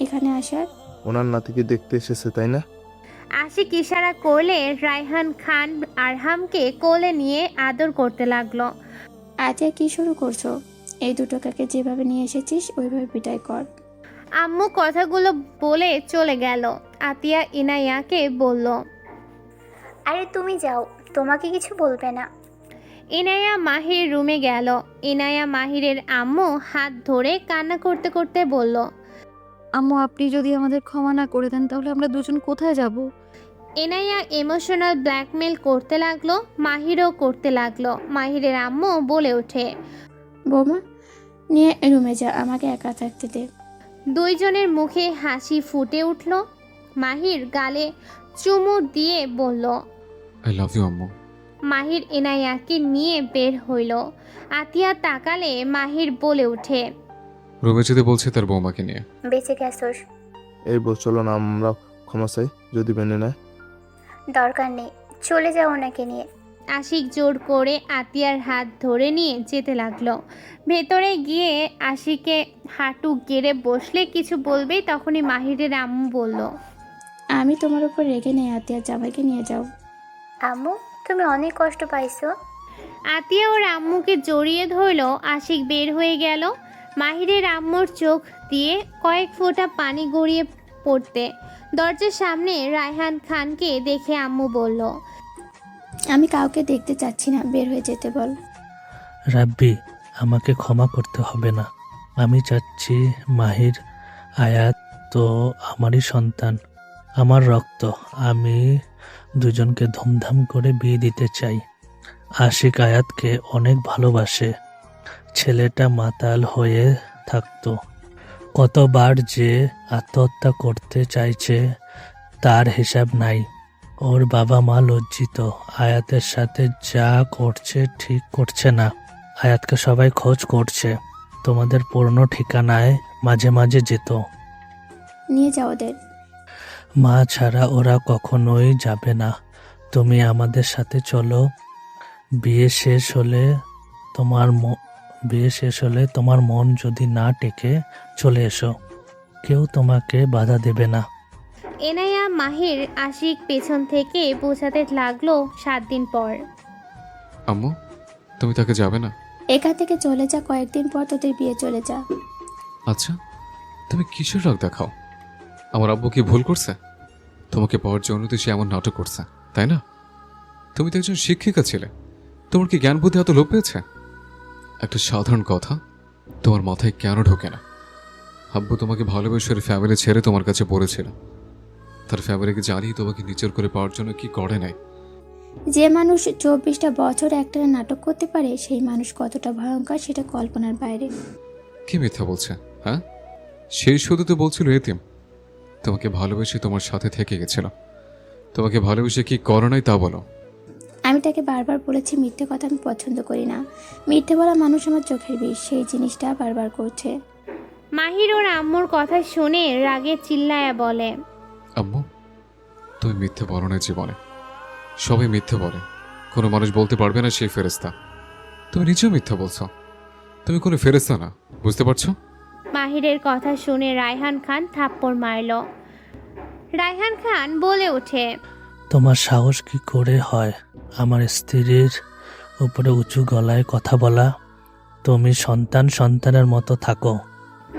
এখানে আসার? ওনার নাতিকে দেখতে এসেছে তাই না? আশিক ইশারা করলে রায়হান খান আরহামকে কোলে নিয়ে আদর করতে লাগলো। আতিয়া কি শুরু করছো? এই দুটো কাকে যেভাবে নিয়ে এসেছিস ওইভাবে বিদায় কর। আম্মু কথাগুলো বলে চলে গেল। আতিয়া ইনায়াকে বলল, আরে তুমি যাও, তোমাকে কিছু বলবে না। ইনায়া মাহির রুমে গেল। ইনায়া মাহিরের আম্মু হাত ধরে কান্না করতে করতে বলল, আম্মু আপনি যদি আমাদের ক্ষমা না করে দেন তাহলে আমরা দুজন কোথায় যাব? ইনায়া ইমোশনাল ব্ল্যাকমেল করতে লাগলো, মাহিরও করতে লাগলো। মাহিরের আম্মু বলে ওঠে, বৌমা নিয়ে রুমে যা, আমাকে একা থাকতে দে। দুইজনের মুখে হাসি ফুটে উঠল। মাহির গালে চুমু দিয়ে বলল, আই লাভ ইউ আম্মু। মাহির ইনায়াকে নিয়ে বের হইল। আতিয়া তাকালে মাহির বলে ওঠে, রুমে যেতে বলছে তার বৌমাকে নিয়ে। বেঁচে গেছোস। এই বল, চলো না আমরা ক্ষমা চাই, যদি মেনে নেয়। দরকার নেই, চলে যাও ওনাকে নিয়ে। আশিক জোর করে আতিয়ার হাত ধরে নিয়ে যেতে লাগলো। ভেতরে গিয়ে আশিকে হাঁটু গেড়ে বসলে কিছু বলবেই তখনই মাহিরের আম্মু বলল, আমি তোমার উপর রেগে নেই, আতিয়ার জামাইকে নিয়ে যাও। আম্মু, তুমি অনেক কষ্ট পাইছো। আতিয়া ওর আম্মুকে জড়িয়ে ধরল। আশিক বের হয়ে গেল। মাহিরের আম্মুর চোখ দিয়ে কয়েক ফোঁটা পানি গড়িয়ে পড়তে দরজার সামনে রায়হান খানকে দেখে আম্মু বলল, আমি কাউকে দেখতে চাচ্ছি না, বের হয়ে যেতে বল। রাব্বি, আমাকে ক্ষমা করতে হবে না। আমি চাচ্ছি মাহির আয়াত তো আমারই সন্তান, আমার রক্ত। আমি দুজনকে ধুমধাম করে বিয়ে দিতে চাই। আশিক আয়াতকে অনেক ভালোবাসে। ছেলেটা মাতাল হয়ে থাকতো, কতবার যে আত্মহত্যা করতে চাইছে তার হিসাব নাই। ওর বাবা মা লজ্জিত, আয়াতের সাথে যা করছে ঠিক করছে না। আয়াতকে সবাই খোঁজ করছে। তোমাদের পুরনো ঠিকানায় মাঝে মাঝে যেত। নিয়ে যাও ওদের। মা ছাড়া ওরা কখনোই যাবে না। তুমি আমাদের সাথে চলো। বিয়ে শেষ হলে তোমার মন যদি না টেকে চলে এসো, কেউ তোমাকে বাধা দেবে না। এনায়া মাহির আশিক পেছন থেকে বোঝাতে লাগলো 7 দিন পর। আম্মু, তুমি তাকে যাবে না? এখান থেকে চলে যা, কয়েকদিন পর তোদের বিয়ে, চলে যা। আচ্ছা, তুমি কিসের রাগ দেখাও? আমার আব্বু কি ভুল করছে? তোমাকে পাওয়ার জন্য তো সে এমন নাটক করছে, তাই না? তুমি তো একজন শিক্ষিকা ছিলে, তোমার কি জ্ঞান বুদ্ধি এত লোপ পেয়েছে? একটা সাধারণ কথা তোমার মাথায় কেন ঢোকে না? আব্বু তোমাকে ভালোবেসে ফ্যামিলি ছেড়ে তোমার কাছে পড়েছিল। তার ফ্যামিলিকে জানিয়ে তোমাকে নিচের করে পাওয়ার জন্য কি করে নাই? যে মানুষ 24টা বছর একটানা নাটক করতে পারে সেই মানুষ কতটা ভয়ঙ্কর সেটা কল্পনার বাইরে। কি মিথ্যা বলছে? হ্যাঁ, সেই শুধু তো বলছিল এতিম। তোমাকে ভালোবেসে তোমার সাথে থেকে গেছিল। তোমাকে ভালোবেসে কি করো নাই তা বলো। আমি তাকে বারবার বলেছি মিথ্যে কথা আমি পছন্দ করি না। মিথ্যে বলা মানুষ আমার চোখের বিষ, সেই জিনিসটা বারবার করছে। মাহির ওর আম্মুর কথা শুনে রাগে চিল্লায়া বলে, আম্মু, তুমি মিথ্যে বলো না জীবনে। সবাই মিথ্যে বলে, কোনো মানুষ বলতে পারবে না সেই ফেরেস্তা। তুমি নিজেও মিথ্যা বলছো। তুমি কোনো ফেরেস্তা না, বুঝতে পারছো? মাহিরের কথা শুনে রায়হান খান থাপ্পড় মারল। রায়হান খান বলে ওঠে, তোমার সাহস কি করে হয় আমার স্ত্রীর উপরে উঁচু গলায় কথা বলা? তুমি সন্তানের মতো থাকো।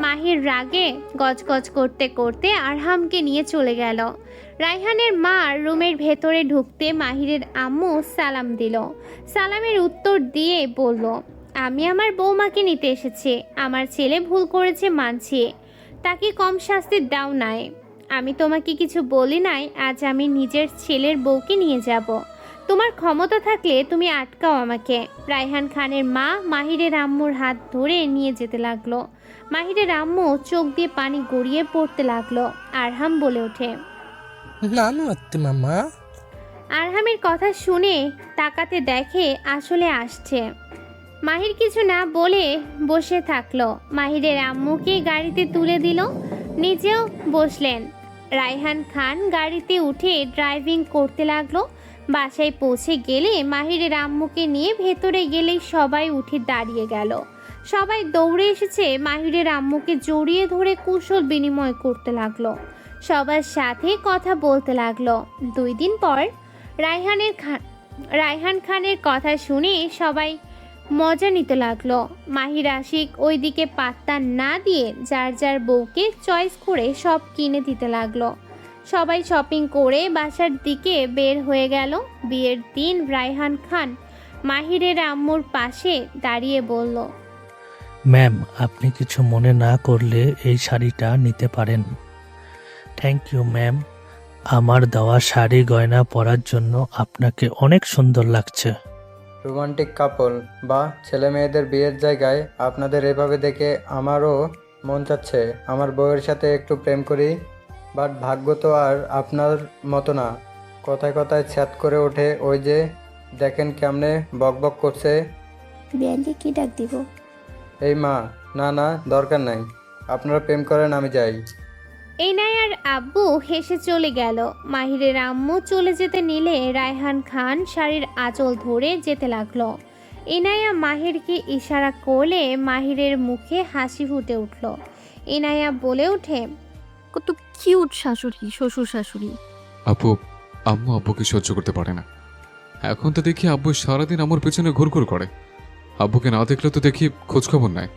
মাহির রাগে গজগজ করতে করতে আরহামকে নিয়ে চলে গেল। রায়হানের মা রুমের ভেতরে ঢুকতে মাহিরের আম্মু সালাম দিল। সালামের উত্তর দিয়ে বলল, আমি আমার বৌমাকে নিতে এসেছি। আমার ছেলে ভুল করেছে মানছি, তাকে কম শাস্তি দাও নাই। আমি তোমাকে কিছু বলি নাই, আজ আমি নিজের ছেলের বউকে নিয়ে যাব। তোমার ক্ষমতা থাকলে তুমি আটকাও আমাকে। রায়হান খানের মা মাহিরের আম্মুর হাত ধরে নিয়ে যেতে লাগলো। মাহিরের আম্মু চোখ দিয়ে পানি গড়িয়ে পড়তে লাগলো। আরহাম বলে ওঠে, নানু আত্মি মামা। আরহামের কথা শুনে তাকাতে দেখে আসলে আসছে। মাহির কিছু না বলে বসে থাকলো। মাহিরের আম্মুকে গাড়িতে তুলে দিল, নিজেও বসলেন। রায়হান খান গাড়িতে উঠে ড্রাইভিং করতে লাগলো। বাসায় পৌঁছে গেলে মাহিরের আম্মুকে নিয়ে ভেতরে গেলেই সবাই উঠে দাঁড়িয়ে গেল। সবাই দৌড়ে এসেছে মাহিরের আম্মুকে জড়িয়ে ধরে কুশল বিনিময় করতে লাগলো, সবার সাথে কথা বলতে লাগলো। 2 দিন পর রায়হান খানের কথা শুনে সবাই মজা নিতে লাগলো। মাহির আশিক ওইদিকে পাত্তা না দিয়ে যার যার বউকে চয়েস করে সব কিনে দিতে লাগলো। সবাই শপিং করে বাসার দিকে বের হয়ে গেল। বিয়ের দিন রায়হান খান মাহিরের আম্মুর পাশে দাঁড়িয়ে বলল, ম্যাম, আপনি কিছু মনে না করলে এই শাড়িটা নিতে পারেন। থ্যাংক ইউ ম্যাম, আমার দেওয়া শাড়ি গয়না পরার জন্য আপনাকে অনেক সুন্দর লাগছে। রোমান্টিক কাপল বা ছেলে মেয়েদের বিয়ের জায়গায় আপনাদের এভাবে দেখে আমারও মন চাচ্ছে আমার বউয়ের সাথে একটু প্রেম করি, বাট ভাগ্য তো আর আপনার মতো না। কথায় কথায় ছ্যাত করে ওঠে, ওই যে দেখেন কেমনে বকবক করছে। বিয়ানকে কি ডাক দিব? এই মা, না না দরকার নাই, আপনারা প্রেম করেন, আমি যাই। এনায়ার আব্বু হেসে চলে গেল। মাহিরের আম্মু চলে যেতে নিলে রায়হান খান শাড়ির আঁচল ধরে যেতে লাগলো। এনায়া মাহিরকে ইশারা করলে মাহিরের মুখে হাসি ফুটে উঠল। এনায়া বলে ওঠে, কত কিউট শাশুড়ি, শ্বশুর শাশুড়ি। আপু, আম্মু আব্বুকে সহ্য করতে পারে না। এখন তো দেখি আব্বু সারাদিন আমার পেছনে ঘুরঘুর করে। আব্বুকে না দেখলে তো দেখি খোঁজখবর নেয়।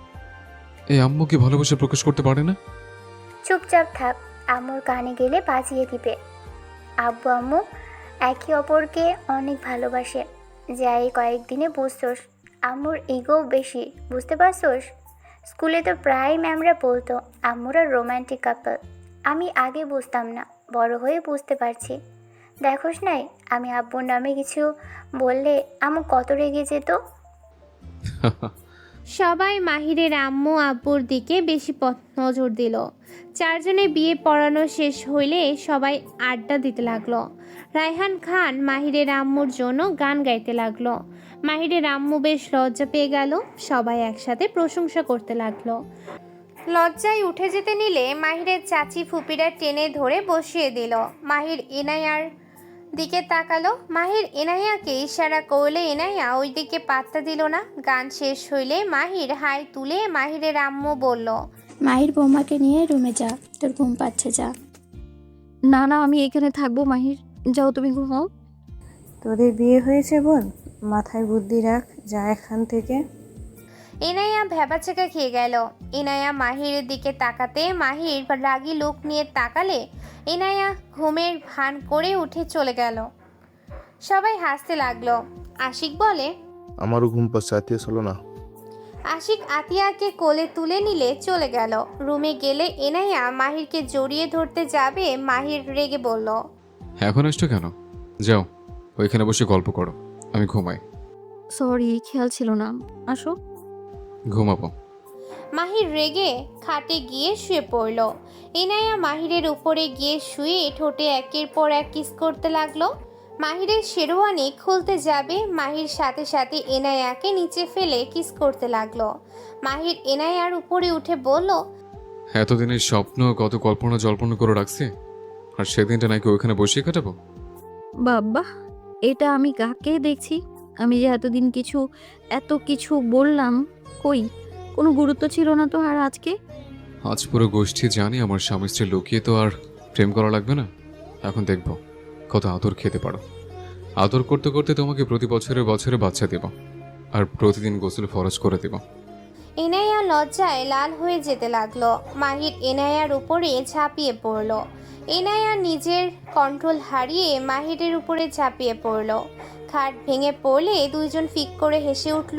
এই আম্মু কি ভালোবাসা প্রকাশ করতে পারে না? চুপচাপ থাক, আম্মুর কানে গেলে বাজিয়ে দিবে। আব্বু আম্মু একে অপরকে অনেক ভালোবাসে, যা এই কয়েকদিনে বুঝছোস। আম্মুর ইগো বেশি, বুঝতে পারছোস? স্কুলে তো প্রায় ম্যামরা বলতো আম্মুরা রোম্যান্টিক কাপল। আমি আগে বুঝতাম না, বড় হয়ে বুঝতে পারছি। দেখোস নাই, আমি আব্বুর নামে কিছু বললে আম্মু কত রেগে যেত। সবাই মাহিরের আম্মু আব্বুর দিকে বেশি নজর দিল। 4 জনের বিয়ে পড়ানো শেষ হইলে সবাই আড্ডা দিতে লাগলো। রায়হান খান মাহিরের আম্মুর জন্য গান গাইতে লাগলো। মাহিরের আম্মু বেশ লজ্জা পেয়ে গেল। সবাই একসাথে প্রশংসা করতে লাগলো। লজ্জায় উঠে যেতে নিলে মাহিরের চাচি ফুপিরা টেনে ধরে বসিয়ে দিল। মাহির এনায়ার দিকে তাকালো। মাহির এনায়াকে ইশারা করলে এনায়া ওই দিকে পাত্তা দিল না। গান শেষ হইলে মাহির হাই তুলে মাহিরের আম্মু বলল, মাহির বৌমাকে নিয়ে রুমে যা, তোর ঘুম পাচ্ছে, যা। না না, আমি এখানে থাকবো। মাহির, যাও তুমি ঘুমাও। তোদের বিয়ে হয়েছে বোন, মাথায় বুদ্ধি রাখ, যা এখান থেকে। এনায়া ভ্যাবাচেকা খেয়ে গেল। এনায়া মাহিরের দিকে তাকাতে মাহির রাগী লোক নিয়ে তাকালে এনায়া ঘুমের ভান করে উঠে চলে গেল। সবাই হাসতে লাগলো। আশিক বলে, আমারও ঘুম পাচ্ছে, আত্মীয় চলো না। আশিক আতিয়াকে কোলে তুলে নিলে চলে গেল। রুমে গেলে এনায়া মাহিরকে জড়িয়ে ধরতে যাবে, মাহির রেগে বলল, এখন আসছো কেন? যাও, ওইখানে বসে গল্প করো, আমি ঘুমাই। সরি, খেয়াল ছিল না। আসো। ঘুমাবো। মাহির রেগে খাটে গিয়ে শুয়ে পড়ল। এনায়া মাহিরের উপরে গিয়ে শুয়ে ঠোঁটে একের পর এক কিস করতে লাগলো। মাহিরের শেরওয়ানি খুলতে যাবে, মাহির সাথে সাথে এনায়াকে নিচে ফেলে কিস করতে লাগলো। মাহির এনায়ার উপরে উঠে বলল, এতদিনের স্বপ্ন কত কল্পনা জল্পনা করে রাখছি, আর সেদিনটা নাকি ওইখানে বসিয়ে কাটাবো। বাবা, এটা আমি কাকে দেখছি? আমি যে এতদিন এত কিছু বললাম, কই কোনো গুরুত্ব ছিল না তো। আর আজকে আজ পুরো গোষ্ঠী জানি আমার স্বামী স্ত্রী লুকিয়ে তো আর প্রেম করা লাগবে না। এখন দেখবো কত আদর খেতে পারো। আদর করতে করতে তোমাকে প্রতি বছরে বছরে বাচ্চা দেব, আর প্রতিদিন গোসল ফরজ করে দেব। এনায়া লজ্জায় লাল হয়ে যেতে লাগলো। মাহির এনায়ার উপরে ঝাঁপিয়ে পড়ল। এনায়া নিজের কন্ট্রোল হারিয়ে মাহিরের উপরে ঝাঁপিয়ে পড়ল। খাট ভেঙে পড়লে 2জন ফিক করে হেসে উঠল।